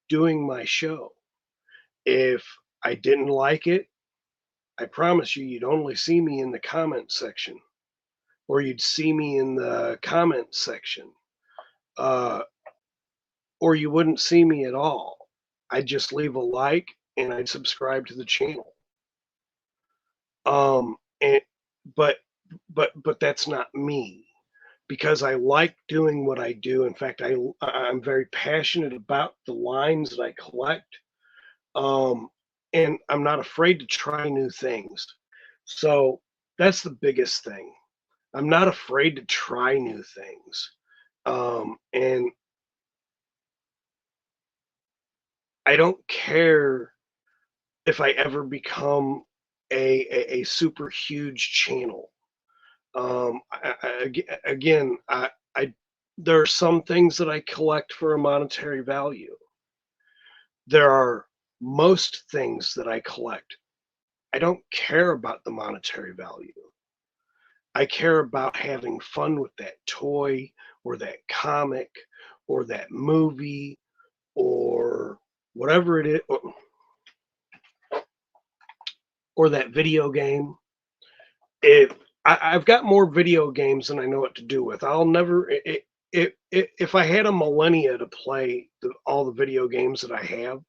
doing my show. If I didn't like it, I promise you'd only see me in the comment section, or you'd see me in the comment section, or you wouldn't see me at all. I'd just leave a like and I'd subscribe to the channel. But that's not me, because I like doing what I do. In fact, I'm very passionate about the lines that I collect, and I'm not afraid to try new things. So that's the biggest thing. I'm not afraid to try new things, and I don't care if I ever become a super huge channel. Again, there are some things that I collect for a monetary value. There are most things that I collect. I don't care about the monetary value. I care about having fun with that toy or that comic or that movie or whatever it is, or that video game. I've got more video games than I know what to do with. I'll never, if I had a millennia to play all the video games that I have,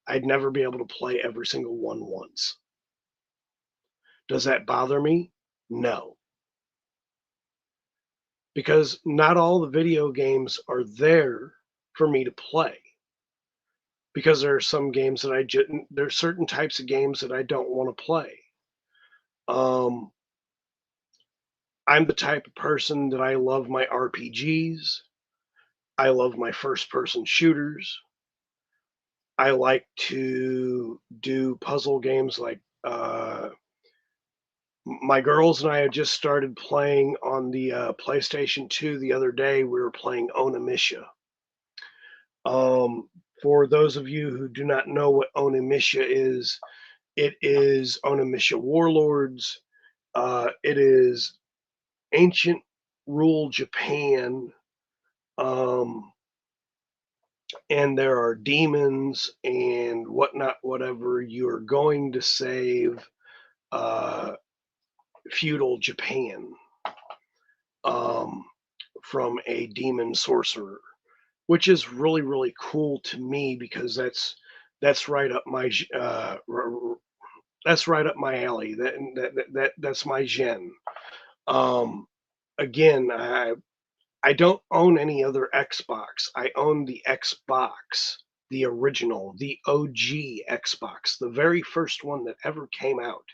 I'd never be able to play every single one once. Does that bother me? No. Because not all the video games are there for me to play. Because there are some games that there's certain types of games that I don't want to play. I'm the type of person that I love my RPGs. I love my first-person shooters. I like to do puzzle games like my girls and I had just started playing on the PlayStation 2 the other day. We were playing Onimisha. For those of you who do not know what Onimisha is, it is Onimisha Warlords. It is ancient rule Japan, and there are demons and whatnot, whatever. You are going to save feudal Japan from a demon sorcerer, which is really, really cool to me, because that's right up my that's right up my alley. That's my gen. Again, I don't own any other Xbox. I own the Xbox, the original, the OG Xbox, the very first one that ever came out.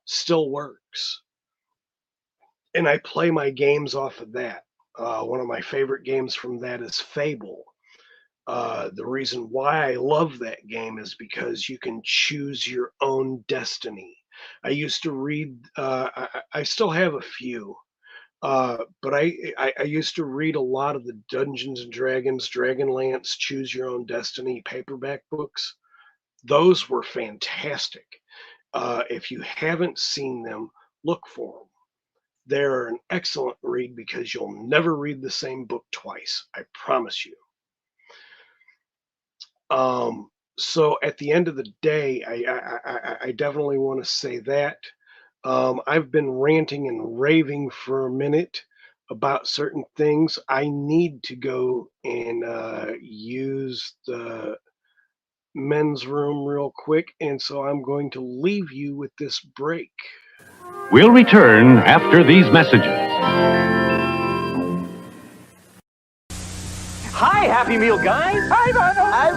Still works. And I play my games off of that. One of my favorite games from that is Fable. The reason why I love that game is because you can choose your own destiny. I used to read, I still have a few, but I used to read a lot of the Dungeons and Dragons, Dragonlance, Choose Your Own Destiny paperback books. Those were fantastic. If you haven't seen them, look for them. They're an excellent read because you'll never read the same book twice. I promise you. So at the end of the day, I definitely want to say that. I've been ranting and raving for a minute about certain things. I need to go and use the men's room real quick, and so I'm going to leave you with this break. We'll return after these messages. Hi, Happy Meal guys. Hi, Ronald. Hi,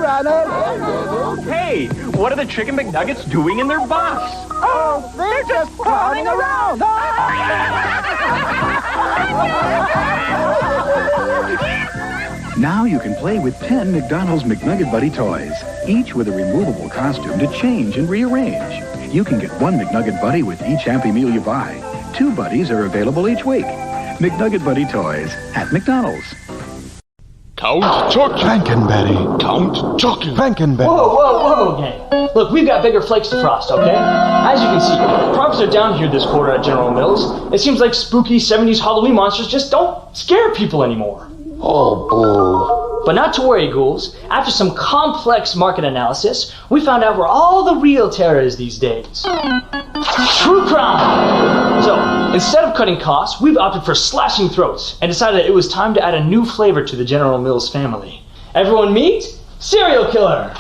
Ronald. Hey, What are the Chicken McNuggets doing in their box? Oh, they're just crawling around. Now you can play with 10 McDonald's McNugget Buddy toys, each with a removable costume to change and rearrange. You can get one McNugget Buddy with each Happy Meal you buy. 2 buddies are available each week. McNugget Buddy toys at McDonald's. Count Chocula. Frankenberry. Count Chocula. Frankenberry. Whoa, gang. Look, we've got bigger flakes to frost, okay? As you can see, profits are down here this quarter at General Mills. It seems like spooky 70s Halloween monsters just don't scare people anymore. Oh, boo. But not to worry, ghouls. After some complex market analysis, we found out where all the real terror is these days. True crime! So, instead of cutting costs, we've opted for slashing throats and decided that it was time to add a new flavor to the General Mills family. Everyone meet Serial Killer!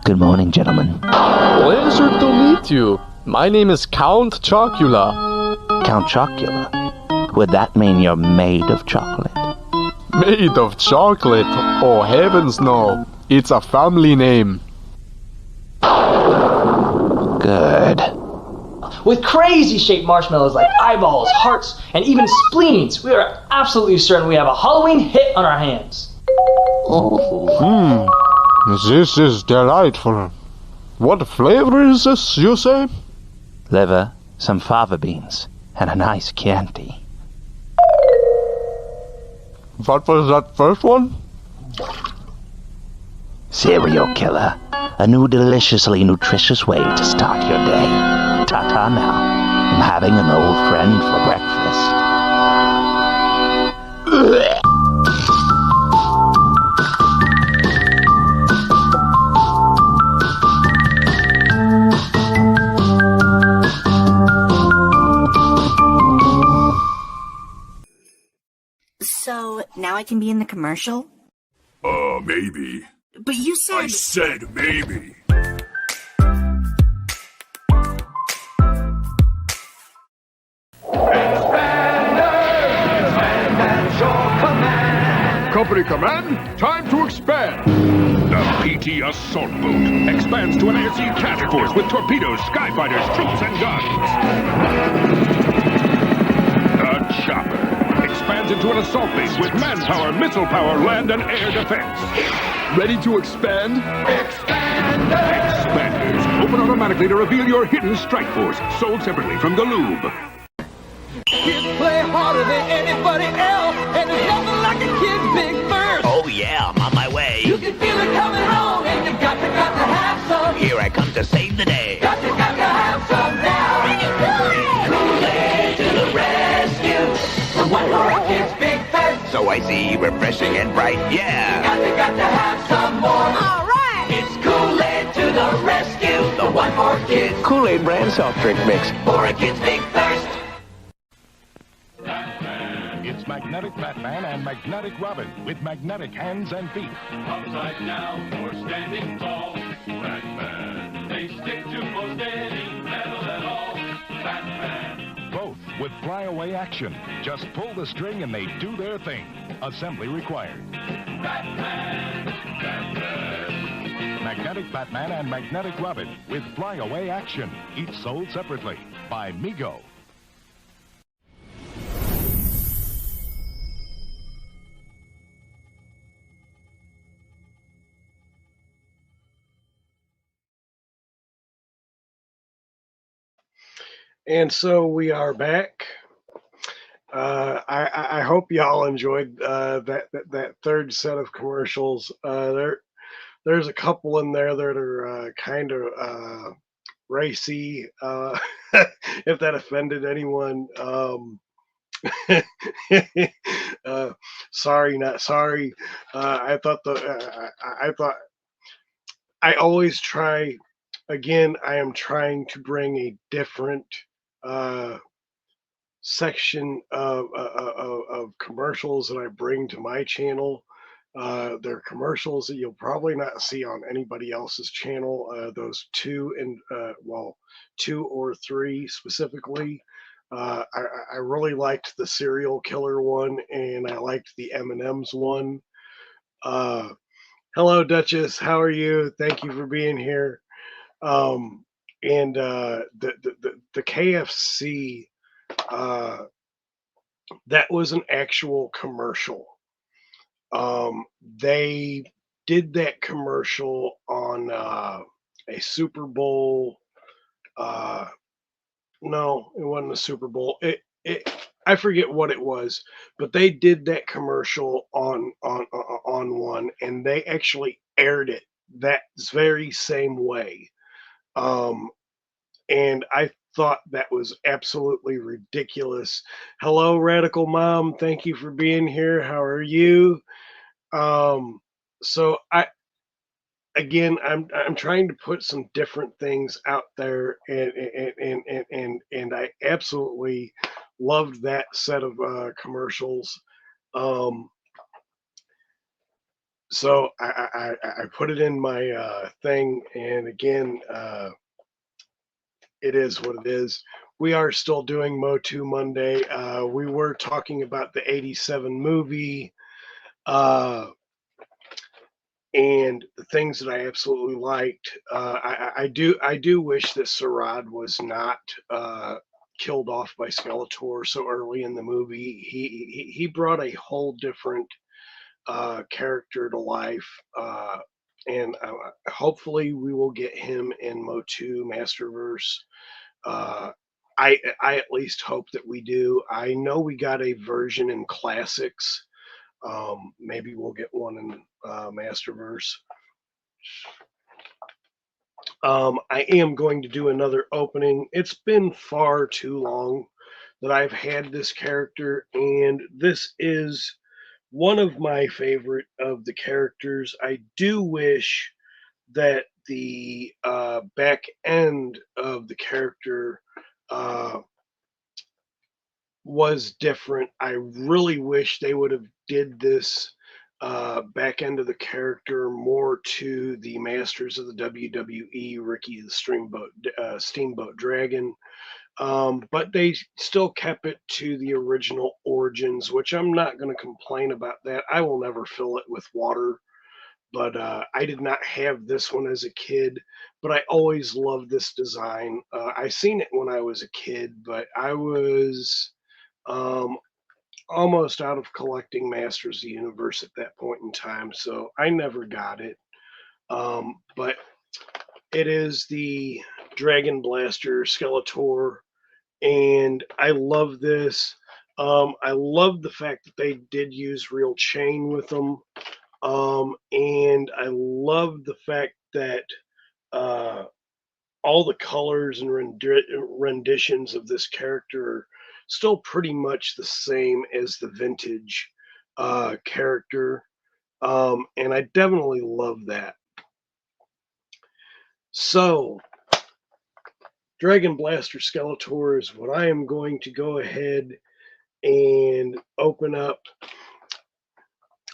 Good morning, gentlemen. Pleasure to meet you. My name is Count Chocula. Count Chocula? Would that mean you're made of chocolate? Made of chocolate? Oh, heavens no. It's a family name. Good. With crazy-shaped marshmallows like eyeballs, hearts, and even spleens, we are absolutely certain we have a Halloween hit on our hands. This is delightful. What flavor is this, you say? Liver, some fava beans, and a nice Chianti. What was that first one? Serial Killer. A new deliciously nutritious way to start your day. Ta-ta now. I'm having an old friend for breakfast. So, now I can be in the commercial? Maybe. But you said... I said maybe. Company command, time to expand. The PT Assault Boat expands to an air sea task force with torpedoes, skyfighters, troops, and guns. The Chopper expands into an assault base with manpower, missile power, land and air defense. Ready to expand? Expanders open automatically to reveal your hidden strike force, sold separately from the lube. Kids play harder than anybody else, and there's nothing like a kid's big burst. Oh yeah, I'm on my way. You can feel it coming on, and you got to have some. Here I come to save the day. Got to have some now. Kool-Aid to the rescue. The one for a kid's big thirst. So I see, refreshing and bright, yeah. Got to have some more. All right. It's Kool-Aid to the rescue. The one for kids. Kool-Aid brand soft drink mix. For a kid's big thirst. It's Magnetic Batman and Magnetic Robin with magnetic hands and feet. Upside down or standing tall. Batman. They stick to most any metal at all. Batman. Both with flyaway action. Just pull the string and they do their thing. Assembly required. Batman. Batman. Magnetic Batman and Magnetic Robin with flyaway action. Each sold separately by Mego. And so we are back. I hope y'all enjoyed that third set of commercials. There's a couple in there that are kind of racy. If that offended anyone, sorry, not sorry. I always try. Again, I am trying to bring a different section of commercials that I bring to my channel. They're commercials that you'll probably not see on anybody else's channel. Those two or three specifically. I really liked the serial killer one, and I liked the M&M's one. Hello, Duchess. How are you? Thank you for being here. And the KFC, uh, that was an actual commercial. They did that commercial on a Super Bowl. Uh, no, it wasn't a Super Bowl. I forget what it was, but they did that commercial on one, and they actually aired it that very same way. Um, and I thought that was absolutely ridiculous. Hello, Radical Mom. Thank you for being here. How are you? Um, so I again, I'm trying to put some different things out there, and I absolutely loved that set of commercials. Um, so I put it in my thing, and again, it is what it is. We are still doing MOTU Monday. We were talking about the '87 movie. Uh, and the things that I absolutely liked. I do wish that Sarad was not killed off by Skeletor so early in the movie. He brought a whole different character to life, and hopefully we will get him in Motu Masterverse. Uh, I at least hope that we do. I know we got a version in Classics. Maybe we'll get one in Masterverse. I am going to do another opening. It's been far too long that I've had this character, and this is one of my favorite of the characters. I do wish that the back end of the character uh, was different. I really wish they would have did this back end of the character more to the Masters of the WWE, Ricky the Steamboat Dragon. But they still kept it to the original origins, which I'm not going to complain about that. I will never fill it with water. But I did not have this one as a kid, but I always loved this design. I seen it when I was a kid, but I was um, almost out of collecting Masters of the Universe at that point in time, so I never got it. But it is the Dragon Blaster Skeletor, and I love this. I love the fact that they did use real chain with them, and I love the fact that uh, all the colors and renditions of this character are still pretty much the same as the vintage character. And I definitely love that. So, Dragon Blaster Skeletor is what I am going to go ahead and open up.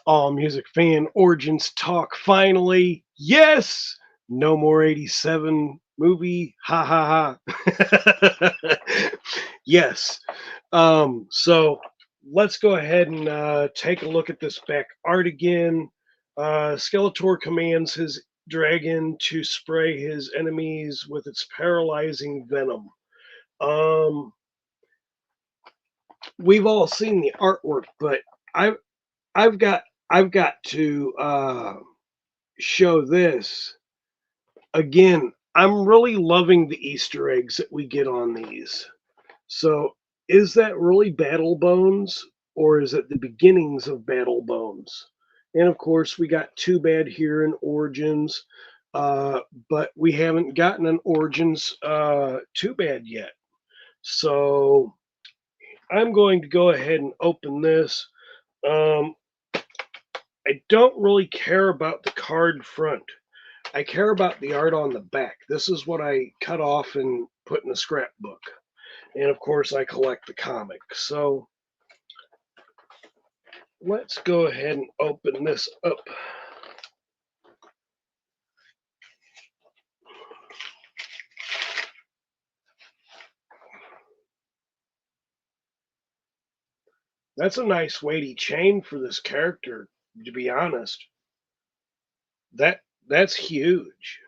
All Music Fan Origins Talk finally. Yes! No more 87 movie. Ha ha ha. Yes. So let's go ahead and take a look at this back art again. Skeletor commands his dragon to spray his enemies with its paralyzing venom. We've all seen the artwork, but I've got I've got to show this again. I'm really loving the Easter eggs that we get on these. So, is that really Battle Bones, or is it the beginnings of Battle Bones? And of course, we got Too Bad here in Origins, but we haven't gotten an Origins Too Bad yet. So, I'm going to go ahead and open this. I don't really care about the card front. I care about the art on the back. This is what I cut off and put in a scrapbook. And of course, I collect the comics. So let's go ahead and open this up. That's a nice weighty chain for this character, to be honest. That's huge.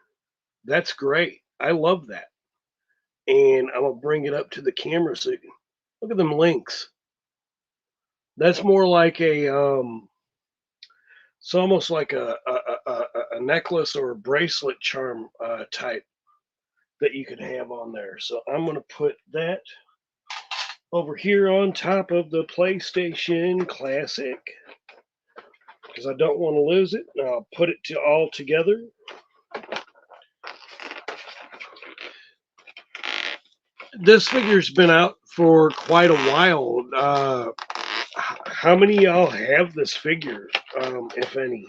That's great. I love that. And I'm gonna bring it up to the camera so you can look at them links. That's more like it's almost like a necklace or a bracelet charm type that you can have on there. So I'm gonna put that over here on top of the PlayStation Classic because I don't want to lose it. And I'll put it all together. This figure's been out for quite a while. How many of y'all have this figure, if any?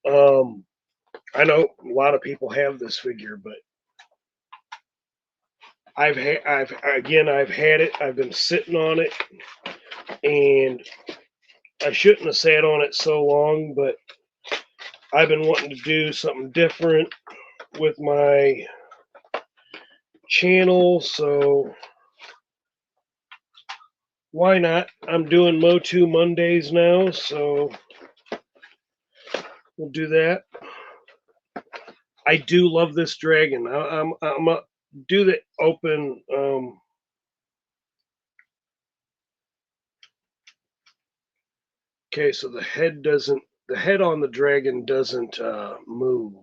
I know a lot of people have this figure, but I've had it. I've been sitting on it, and I shouldn't have sat on it so long, but I've been wanting to do something different with my channel, so why not? I'm doing MOTU Mondays now, so we'll do that. I do love this dragon. I'm gonna do the open. Okay, so the head on the dragon doesn't move,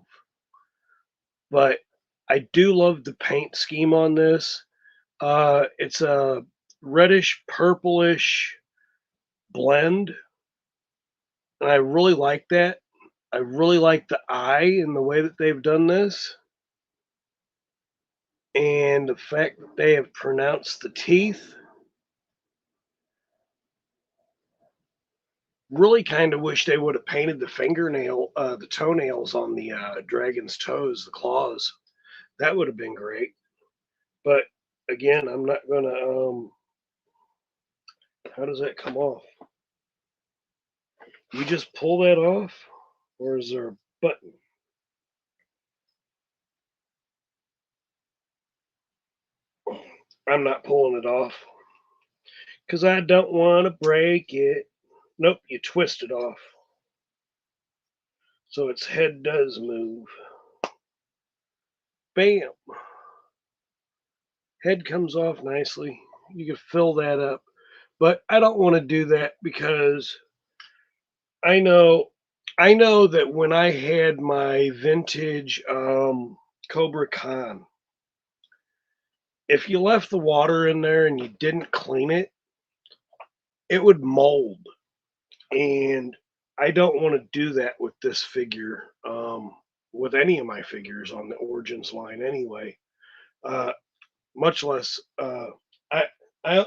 but I do love the paint scheme on this. It's a reddish purplish blend, and I really like that. I really like the eye and the way that they've done this, and the fact that they have pronounced the teeth. Really kind of wish they would have painted the the toenails on the dragon's toes, the claws. That would have been great. But again, I'm not gonna. How does that come off? You just pull that off, or is there a button? I'm not pulling it off because I don't want to break it. Nope, you twist it off. So its head does move. Bam! Head comes off nicely. You can fill that up. But I don't want to do that because I know that when I had my vintage Cobra Khan, if you left the water in there and you didn't clean it, it would mold. And I don't want to do that with this figure, with any of my figures on the Origins line anyway. Much less, I, I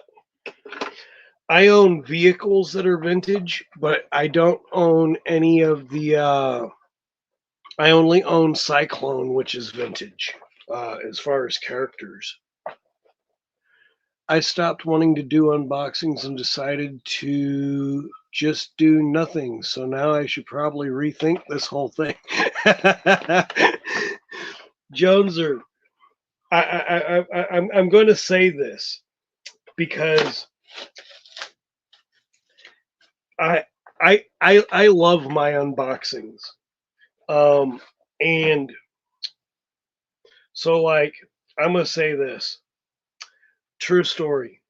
I own vehicles that are vintage, but I don't own any of the. I only own Cyclone, which is vintage, as far as characters. I stopped wanting to do unboxings and decided to just do nothing. So now I should probably rethink this whole thing. Joneser, I'm going to say this because I love my unboxings, and so like I'm gonna say this true story.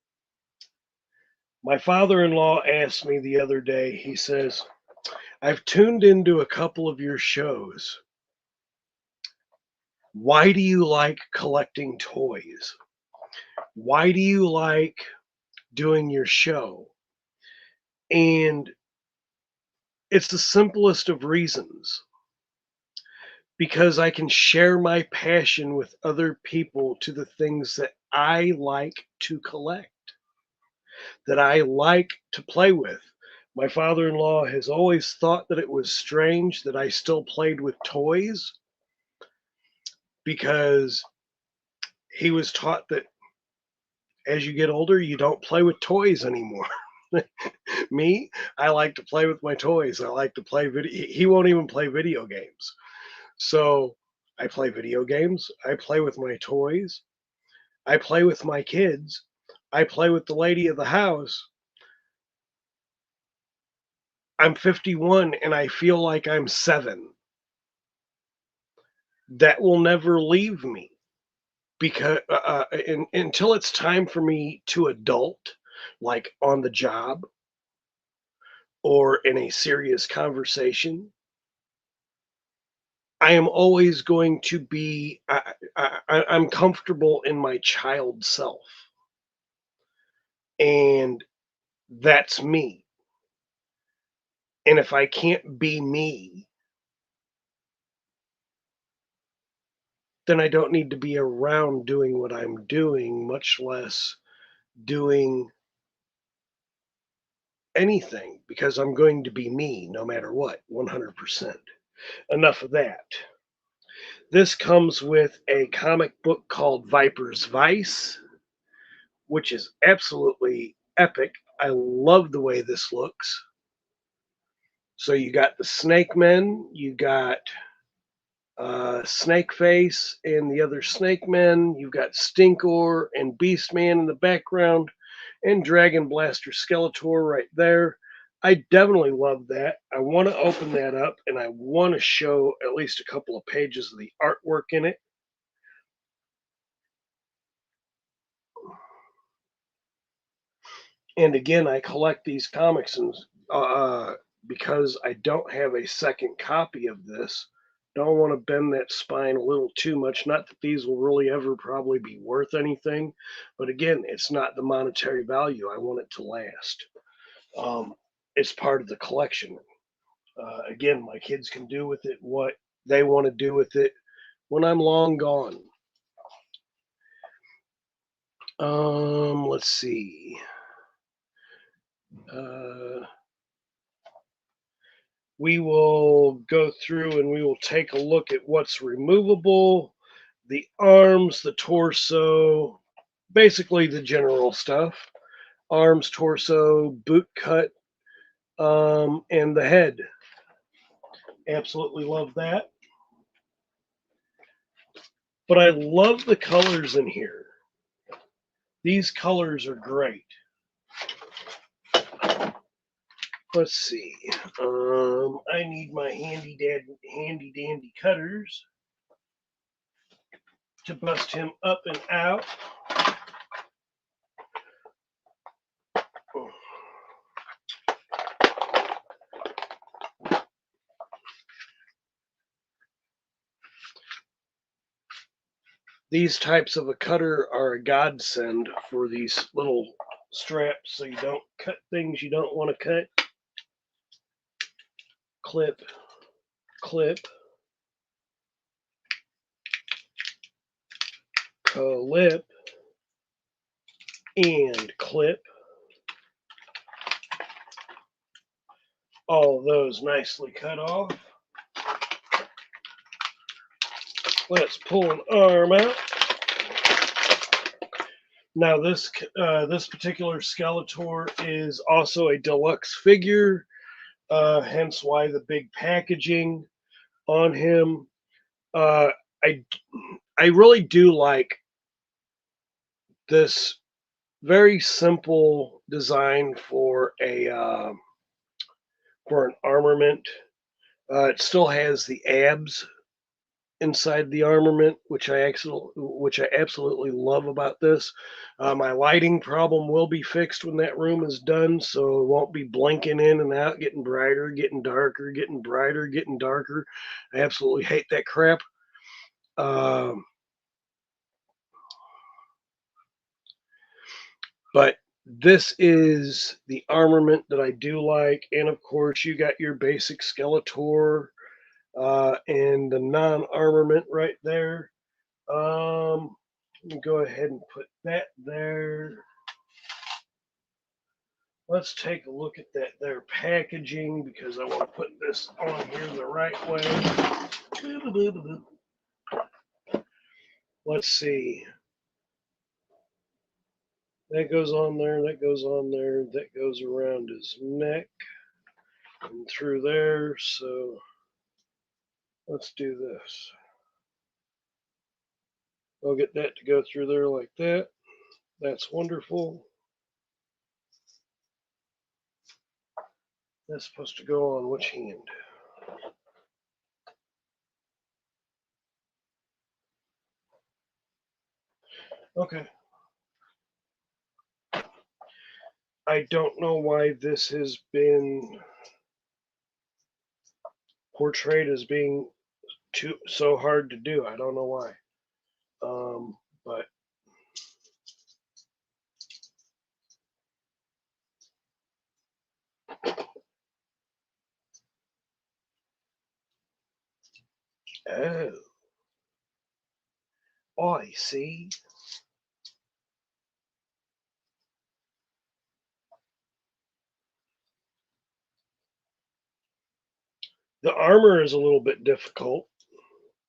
My father-in-law asked me the other day. He says, "I've tuned into a couple of your shows. Why do you like collecting toys? Why do you like doing your show?" And it's the simplest of reasons. Because I can share my passion with other people to the things that I like to collect, that I like to play with. My father in law has always thought that it was strange that I still played with toys because he was taught that as you get older, you don't play with toys anymore. Me, I like to play with my toys. I like to play video. He won't even play video games. So I play video games. I play with my toys. I play with my kids. I play with the lady of the house. I'm 51 and I feel like I'm 7. that will never leave me because until it's time for me to adult, like on the job or in a serious conversation, I am always going to be. I'm comfortable in my child self, and that's me. And if I can't be me, then I don't need to be around doing what I'm doing, much less doing anything, because I'm going to be me no matter what, 100%. Enough of that. This comes with a comic book called Viper's Vice, which is absolutely epic. I love the way this looks. So you got the Snake Men, you got Snake Face and the other Snake Men, you've got Stinkor and Beast Man in the background, and Dragon Blaster Skeletor right there. I definitely love that. I want to open that up and I want to show at least a couple of pages of the artwork in it. And again, I collect these comics, and because I don't have a second copy of this, don't want to bend that spine a little too much. Not that these will really ever probably be worth anything, but again, it's not the monetary value. I want it to last. It's part of the collection. Again, my kids can do with it what they want to do with it when I'm long gone. Let's see. We will go through and we will take a look at what's removable, the arms, the torso, basically the general stuff. Arms, torso, boot cut, and the head. Absolutely love that. But I love the colors in here. These colors are great. Let's see. I need my handy dandy cutters to bust him up and out. These types of a cutter are a godsend for these little straps so you don't cut things you don't want to cut. Clip, clip, clip, and clip. All of those nicely cut off. Let's pull an arm out. Now this particular Skeletor is also a deluxe figure, hence why the big packaging on him. I really do like this very simple design for an armament. It still has the abs inside the armament, which I absolutely love about this. My lighting problem will be fixed when that room is done, so it won't be blinking in and out, getting brighter, getting darker, getting brighter, getting darker. I absolutely hate that crap. But this is the armament that I do like, and of course you got your basic Skeletor and the non-armament right there. Let me go ahead and put that there. Let's take a look at that there packaging because I want to put this on here the right way. Let's see. That goes on there, that goes on there, that goes around his neck and through there. So let's do this. I'll get that to go through there like that. That's wonderful. That's supposed to go on which hand? Okay. I don't know why this has been portrayed as being so hard to do. I don't know why. But I see. The armor is a little bit difficult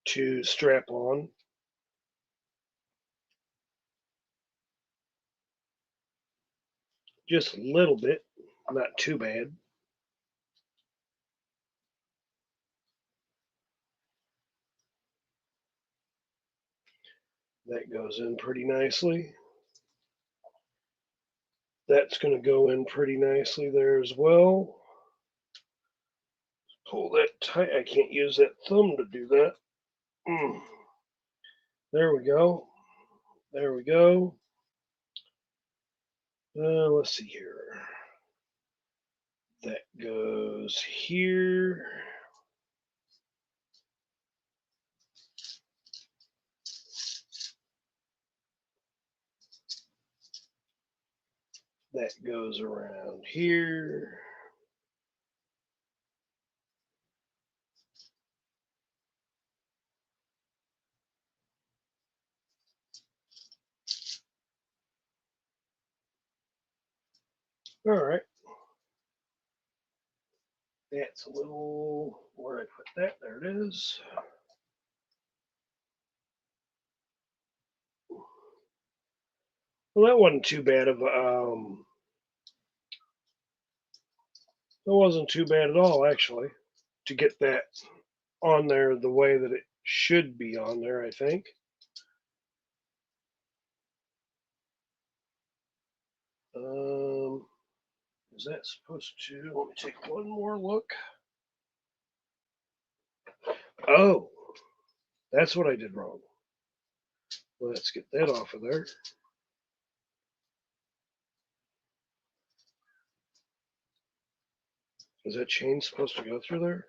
to strap on. Just a little bit, not too bad. That goes in pretty nicely. That's going to go in pretty nicely there as well. Pull that tight. I can't use that thumb to do that. There we go. There we go. Let's see here. That goes here. That goes around here. All right. That's a little, where I put that, there it is. Well, that wasn't too bad of that wasn't too bad at all, actually, to get that on there the way that it should be on there, I think. Is that supposed to, let me take one more look. Oh, that's what I did wrong. Let's get that off of there. Is that chain supposed to go through there?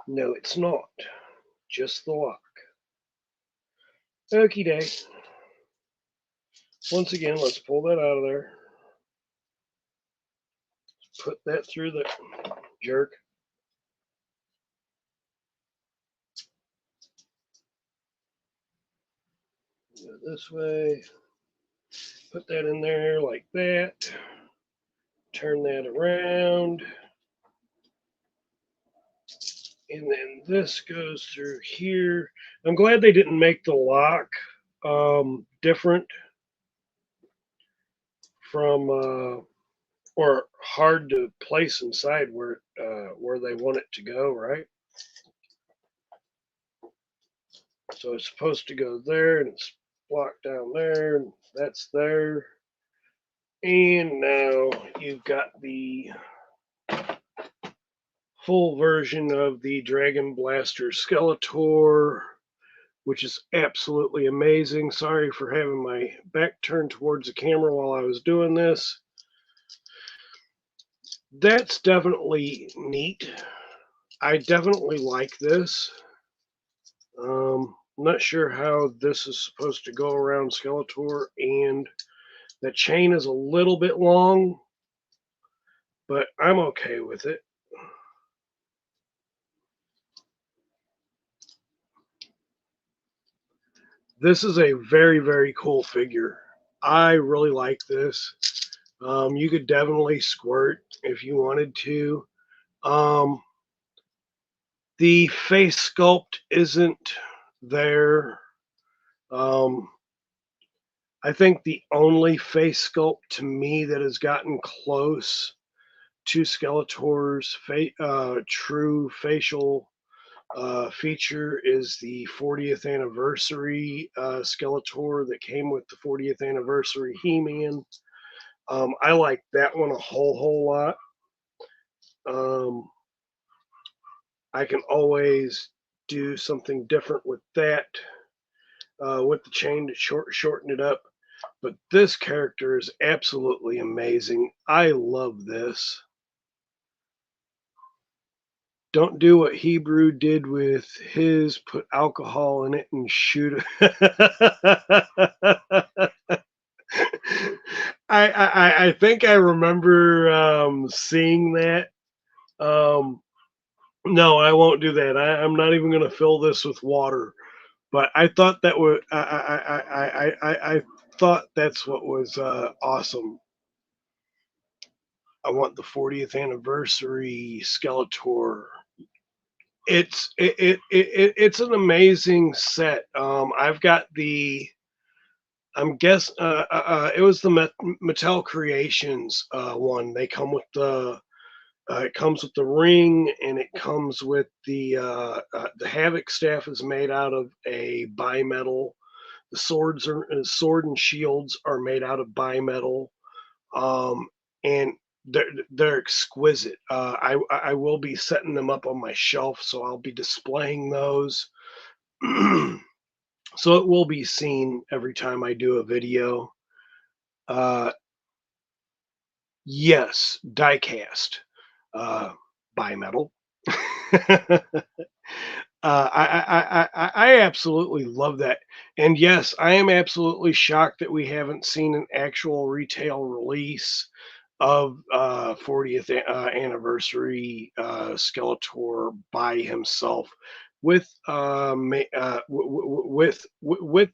No, it's not. Just the lock. Okie day. Once again, let's pull that out of there. Put that through the jerk. Go this way. Put that in there like that. Turn that around. And then this goes through here. I'm glad they didn't make the lock different from or hard to place inside where they want it to go, right? So it's supposed to go there, and it's blocked down there, and that's there. And now you've got the full version of the Dragon Blaster Skeletor, which is absolutely amazing. Sorry for having my back turned towards the camera while I was doing this. That's definitely neat. I definitely like this. I'm not sure how this is supposed to go around Skeletor, and the chain is a little bit long, but I'm okay with it. This is a very, very cool figure. I really like this. You could definitely squirt if you wanted to. The face sculpt isn't there. I think the only face sculpt to me that has gotten close to Skeletor's true facial feature is the 40th anniversary Skeletor that came with the 40th anniversary He-Man. I like that one a whole lot. I can always do something different with that, with the chain to shorten it up. But this character is absolutely amazing. I love this. Don't do what Hebrew did with his, put alcohol in it and shoot it. I think I remember seeing that. No, I won't do that. I'm not even going to fill this with water. But I thought that was I thought that's what was awesome. I want the 40th anniversary Skeletor. It's an amazing set. I've got the it was the Mattel Creations one. They come with the it comes with the ring, and it comes with the Havoc staff is made out of a bimetal. The sword and shields are made out of bimetal, and they're exquisite. I will be setting them up on my shelf, so I'll be displaying those. So it will be seen every time I do a video. Yes, die-cast, bimetal. I absolutely love that. And yes, I am absolutely shocked that we haven't seen an actual retail release of 40th anniversary Skeletor by himself with with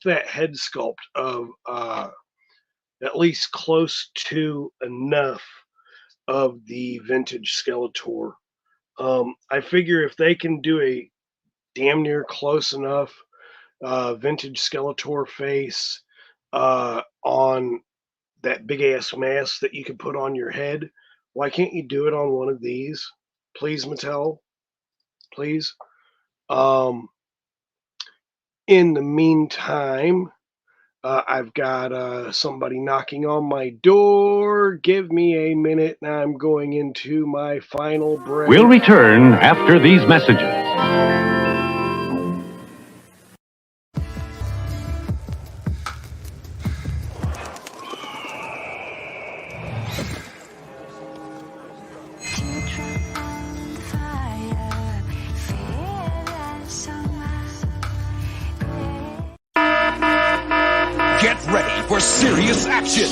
that head sculpt of at least close to enough of the vintage Skeletor. I figure if they can do a damn near close enough vintage Skeletor face on that big ass mask that you can put on your head, why can't you do it on one of these? Please, Mattel. Please. In the meantime, I've got somebody knocking on my door. Give me a minute, and I'm going into my final break. We'll return after these messages. Get ready for serious action.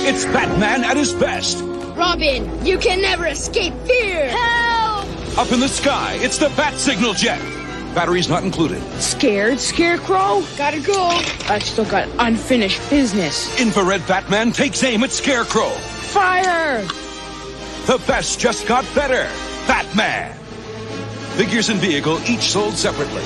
It's Batman at his best. Robin, you can never escape fear! Help! Up in the sky, it's the Bat Signal Jet. Batteries not included. Scared, Scarecrow? Gotta go. I've still got unfinished business. Infrared Batman takes aim at Scarecrow. Fire! The best just got better. Batman. Figures and vehicle each sold separately.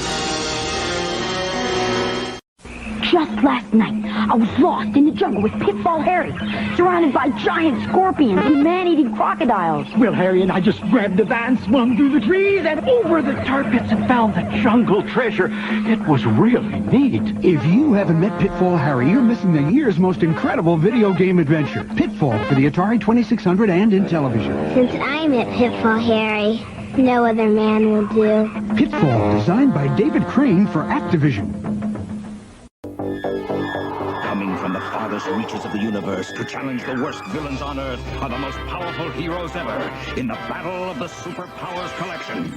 Just last night, I was lost in the jungle with Pitfall Harry, surrounded by giant scorpions and man-eating crocodiles. Well, Harry and I just grabbed the van, swung through the trees, and over the tar pits and found the jungle treasure. It was really neat. If you haven't met Pitfall Harry, you're missing the year's most incredible video game adventure. Pitfall for the Atari 2600 and in television. Since I met Pitfall Harry, no other man will do. Pitfall, designed by David Crane for Activision. Coming from the farthest reaches of the universe to challenge the worst villains on Earth are the most powerful heroes ever in the Battle of the Superpowers Collection.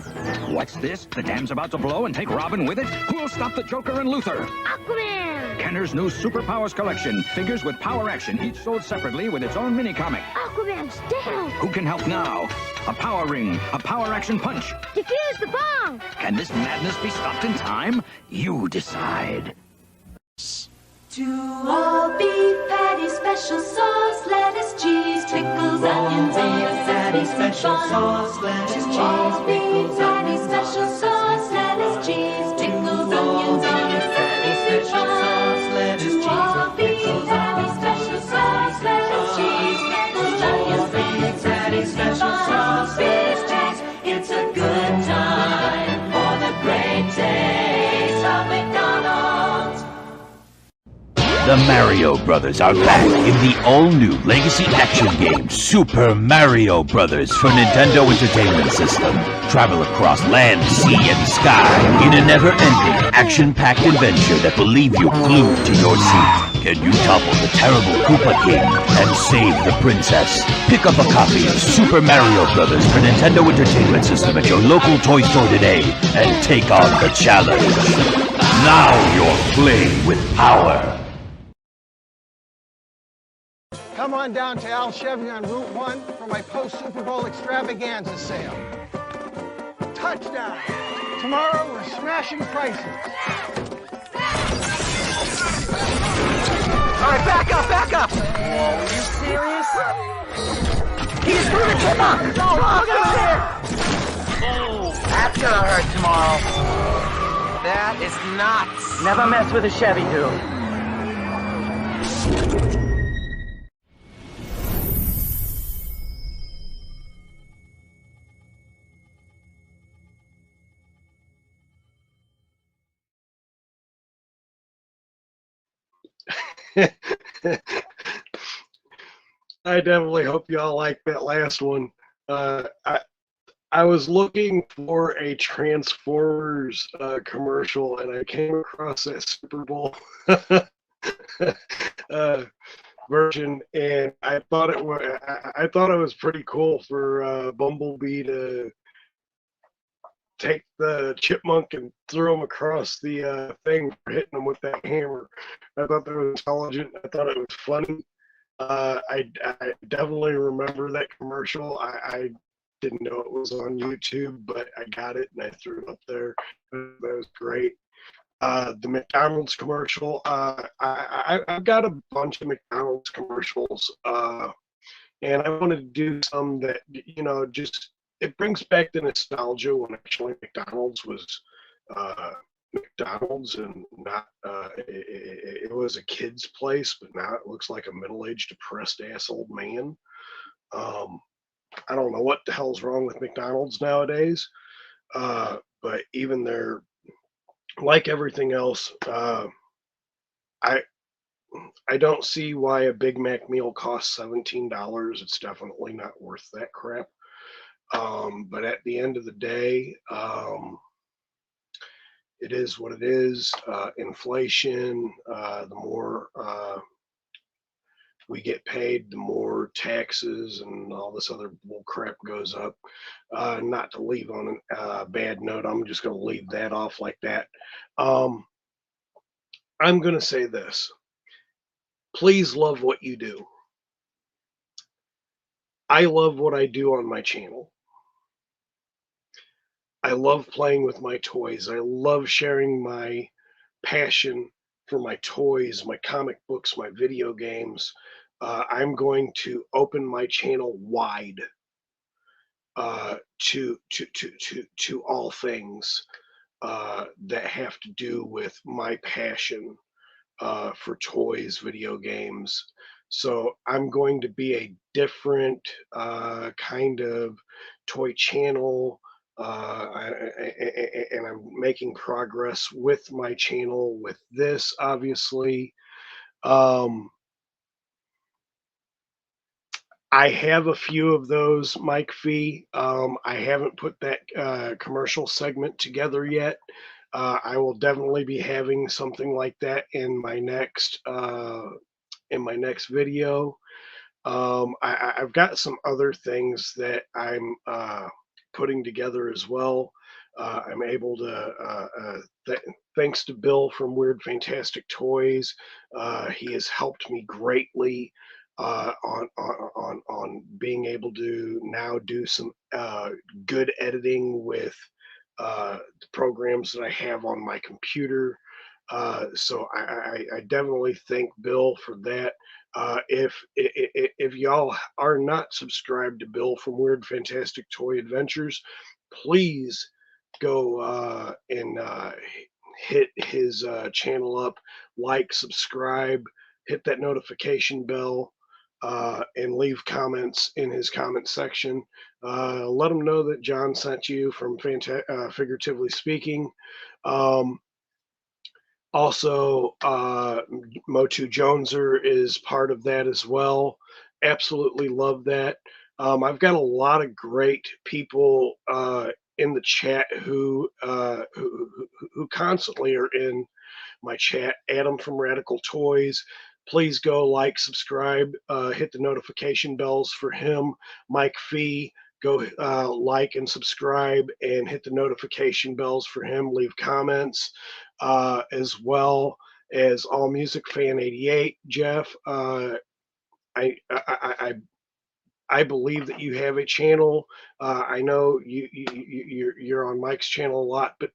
What's this? The dam's about to blow and take Robin with it? Who'll stop the Joker and Luthor? Aquaman! Kenner's new Superpowers Collection. Figures with power action, each sold separately with its own mini-comic. Aquaman's down! Who can help now? A power ring, a power action punch. Defuse the bomb! Can this madness be stopped in time? You decide. To all beef patty, special sauce, lettuce, cheese, pickles, onions, and a patty, special sauce, lettuce, cheese, all beef patty, special sauce, lettuce, cheese, pickles, onions, and a patty, special sauce, lettuce, cheese, all beef patty, special sauce, lettuce, cheese, pickles, onions, and a patty, special sauce, lettuce, cheese. It's a good time for the great taste of McDonald's. The Mario Brothers are back in the all-new legacy action game Super Mario Brothers for Nintendo Entertainment System. Travel across land, sea, and sky in a never-ending, action-packed adventure that will leave you glued to your seat. Can you topple the terrible Koopa King and save the princess? Pick up a copy of Super Mario Brothers for Nintendo Entertainment System at your local toy store today and take on the challenge. Now you're playing with power. Come on down to Al Chevy on Route 1 for my post-Super Bowl extravaganza sale. Touchdown! Tomorrow we're smashing prices. All right, back up, back up! Whoa, are you serious? He's through the chipmunk! No, look at him there! Oh, that's gonna hurt tomorrow. That is nuts. Never mess with a Chevy, dude. I definitely hope y'all like that last one. I was looking for a Transformers commercial, and I came across that Super Bowl version, and I thought it was pretty cool for Bumblebee to take the chipmunk and throw him across the thing for hitting him with that hammer. I thought that was intelligent. I thought it was funny. I definitely remember that commercial. I didn't know it was on YouTube, but I got it and I threw it up there. That was great. The McDonald's commercial. I've got a bunch of McDonald's commercials, and I wanted to do some that, you know, just it brings back the nostalgia when actually McDonald's was McDonald's and not it was a kid's place, but now it looks like a middle-aged depressed ass old man. I don't know what the hell's wrong with McDonald's nowadays, but even their, like everything else, I don't see why a Big Mac meal costs $17. It's definitely not worth that crap. But at the end of the day, it is what it is. Inflation, the more we get paid, the more taxes and all this other bull crap goes up. Not to leave on a bad note, I'm just going to leave that off like that. I'm going to say this. Please love what you do. I love what I do on my channel. I love playing with my toys. I love sharing my passion for my toys, my comic books, my video games. I'm going to open my channel wide to all things that have to do with my passion for toys, video games. So I'm going to be a different kind of toy channel. And I'm making progress with my channel with this, obviously. I have a few of those, Mike Fee. I haven't put that commercial segment together yet. I will definitely be having something like that in my next video. I've got some other things that I'm putting together as well. I'm able to, thanks to Bill from Weird Fantastic Toys, he has helped me greatly on being able to now do some good editing with the programs that I have on my computer. So I definitely thank Bill for that. If y'all are not subscribed to Bill from Weird Fantastic Toy Adventures, please go and hit his channel up, like, subscribe, hit that notification bell, and leave comments in his comment section. Let him know that John sent you from Figuratively Speaking. Also, MOTU Joneser is part of that as well. Absolutely love that. I've got a lot of great people in the chat who constantly are in my chat. Adam from Radical Toys. Please go like, subscribe, hit the notification bells for him. Mike Fee, go like and subscribe and hit the notification bells for him. Leave comments as well as All Music Fan 88. Jeff, I believe that you have a channel. I know you're on Mike's channel a lot, but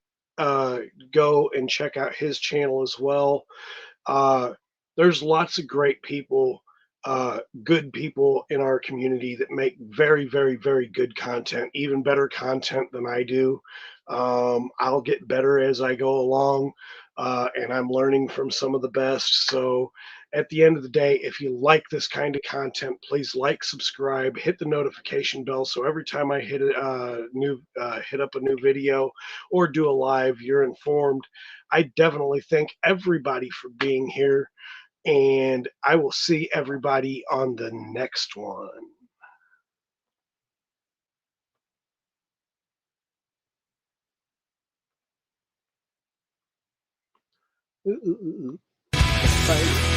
go and check out his channel as well. There's lots of great people, good people in our community that make very, very, very good content, even better content than I do. I'll get better as I go along, and I'm learning from some of the best. So at the end of the day, if you like this kind of content, please like, subscribe, hit the notification bell, so every time I hit hit up a new video or do a live, you're informed. I definitely thank everybody for being here, and I will see everybody on the next one. Bye.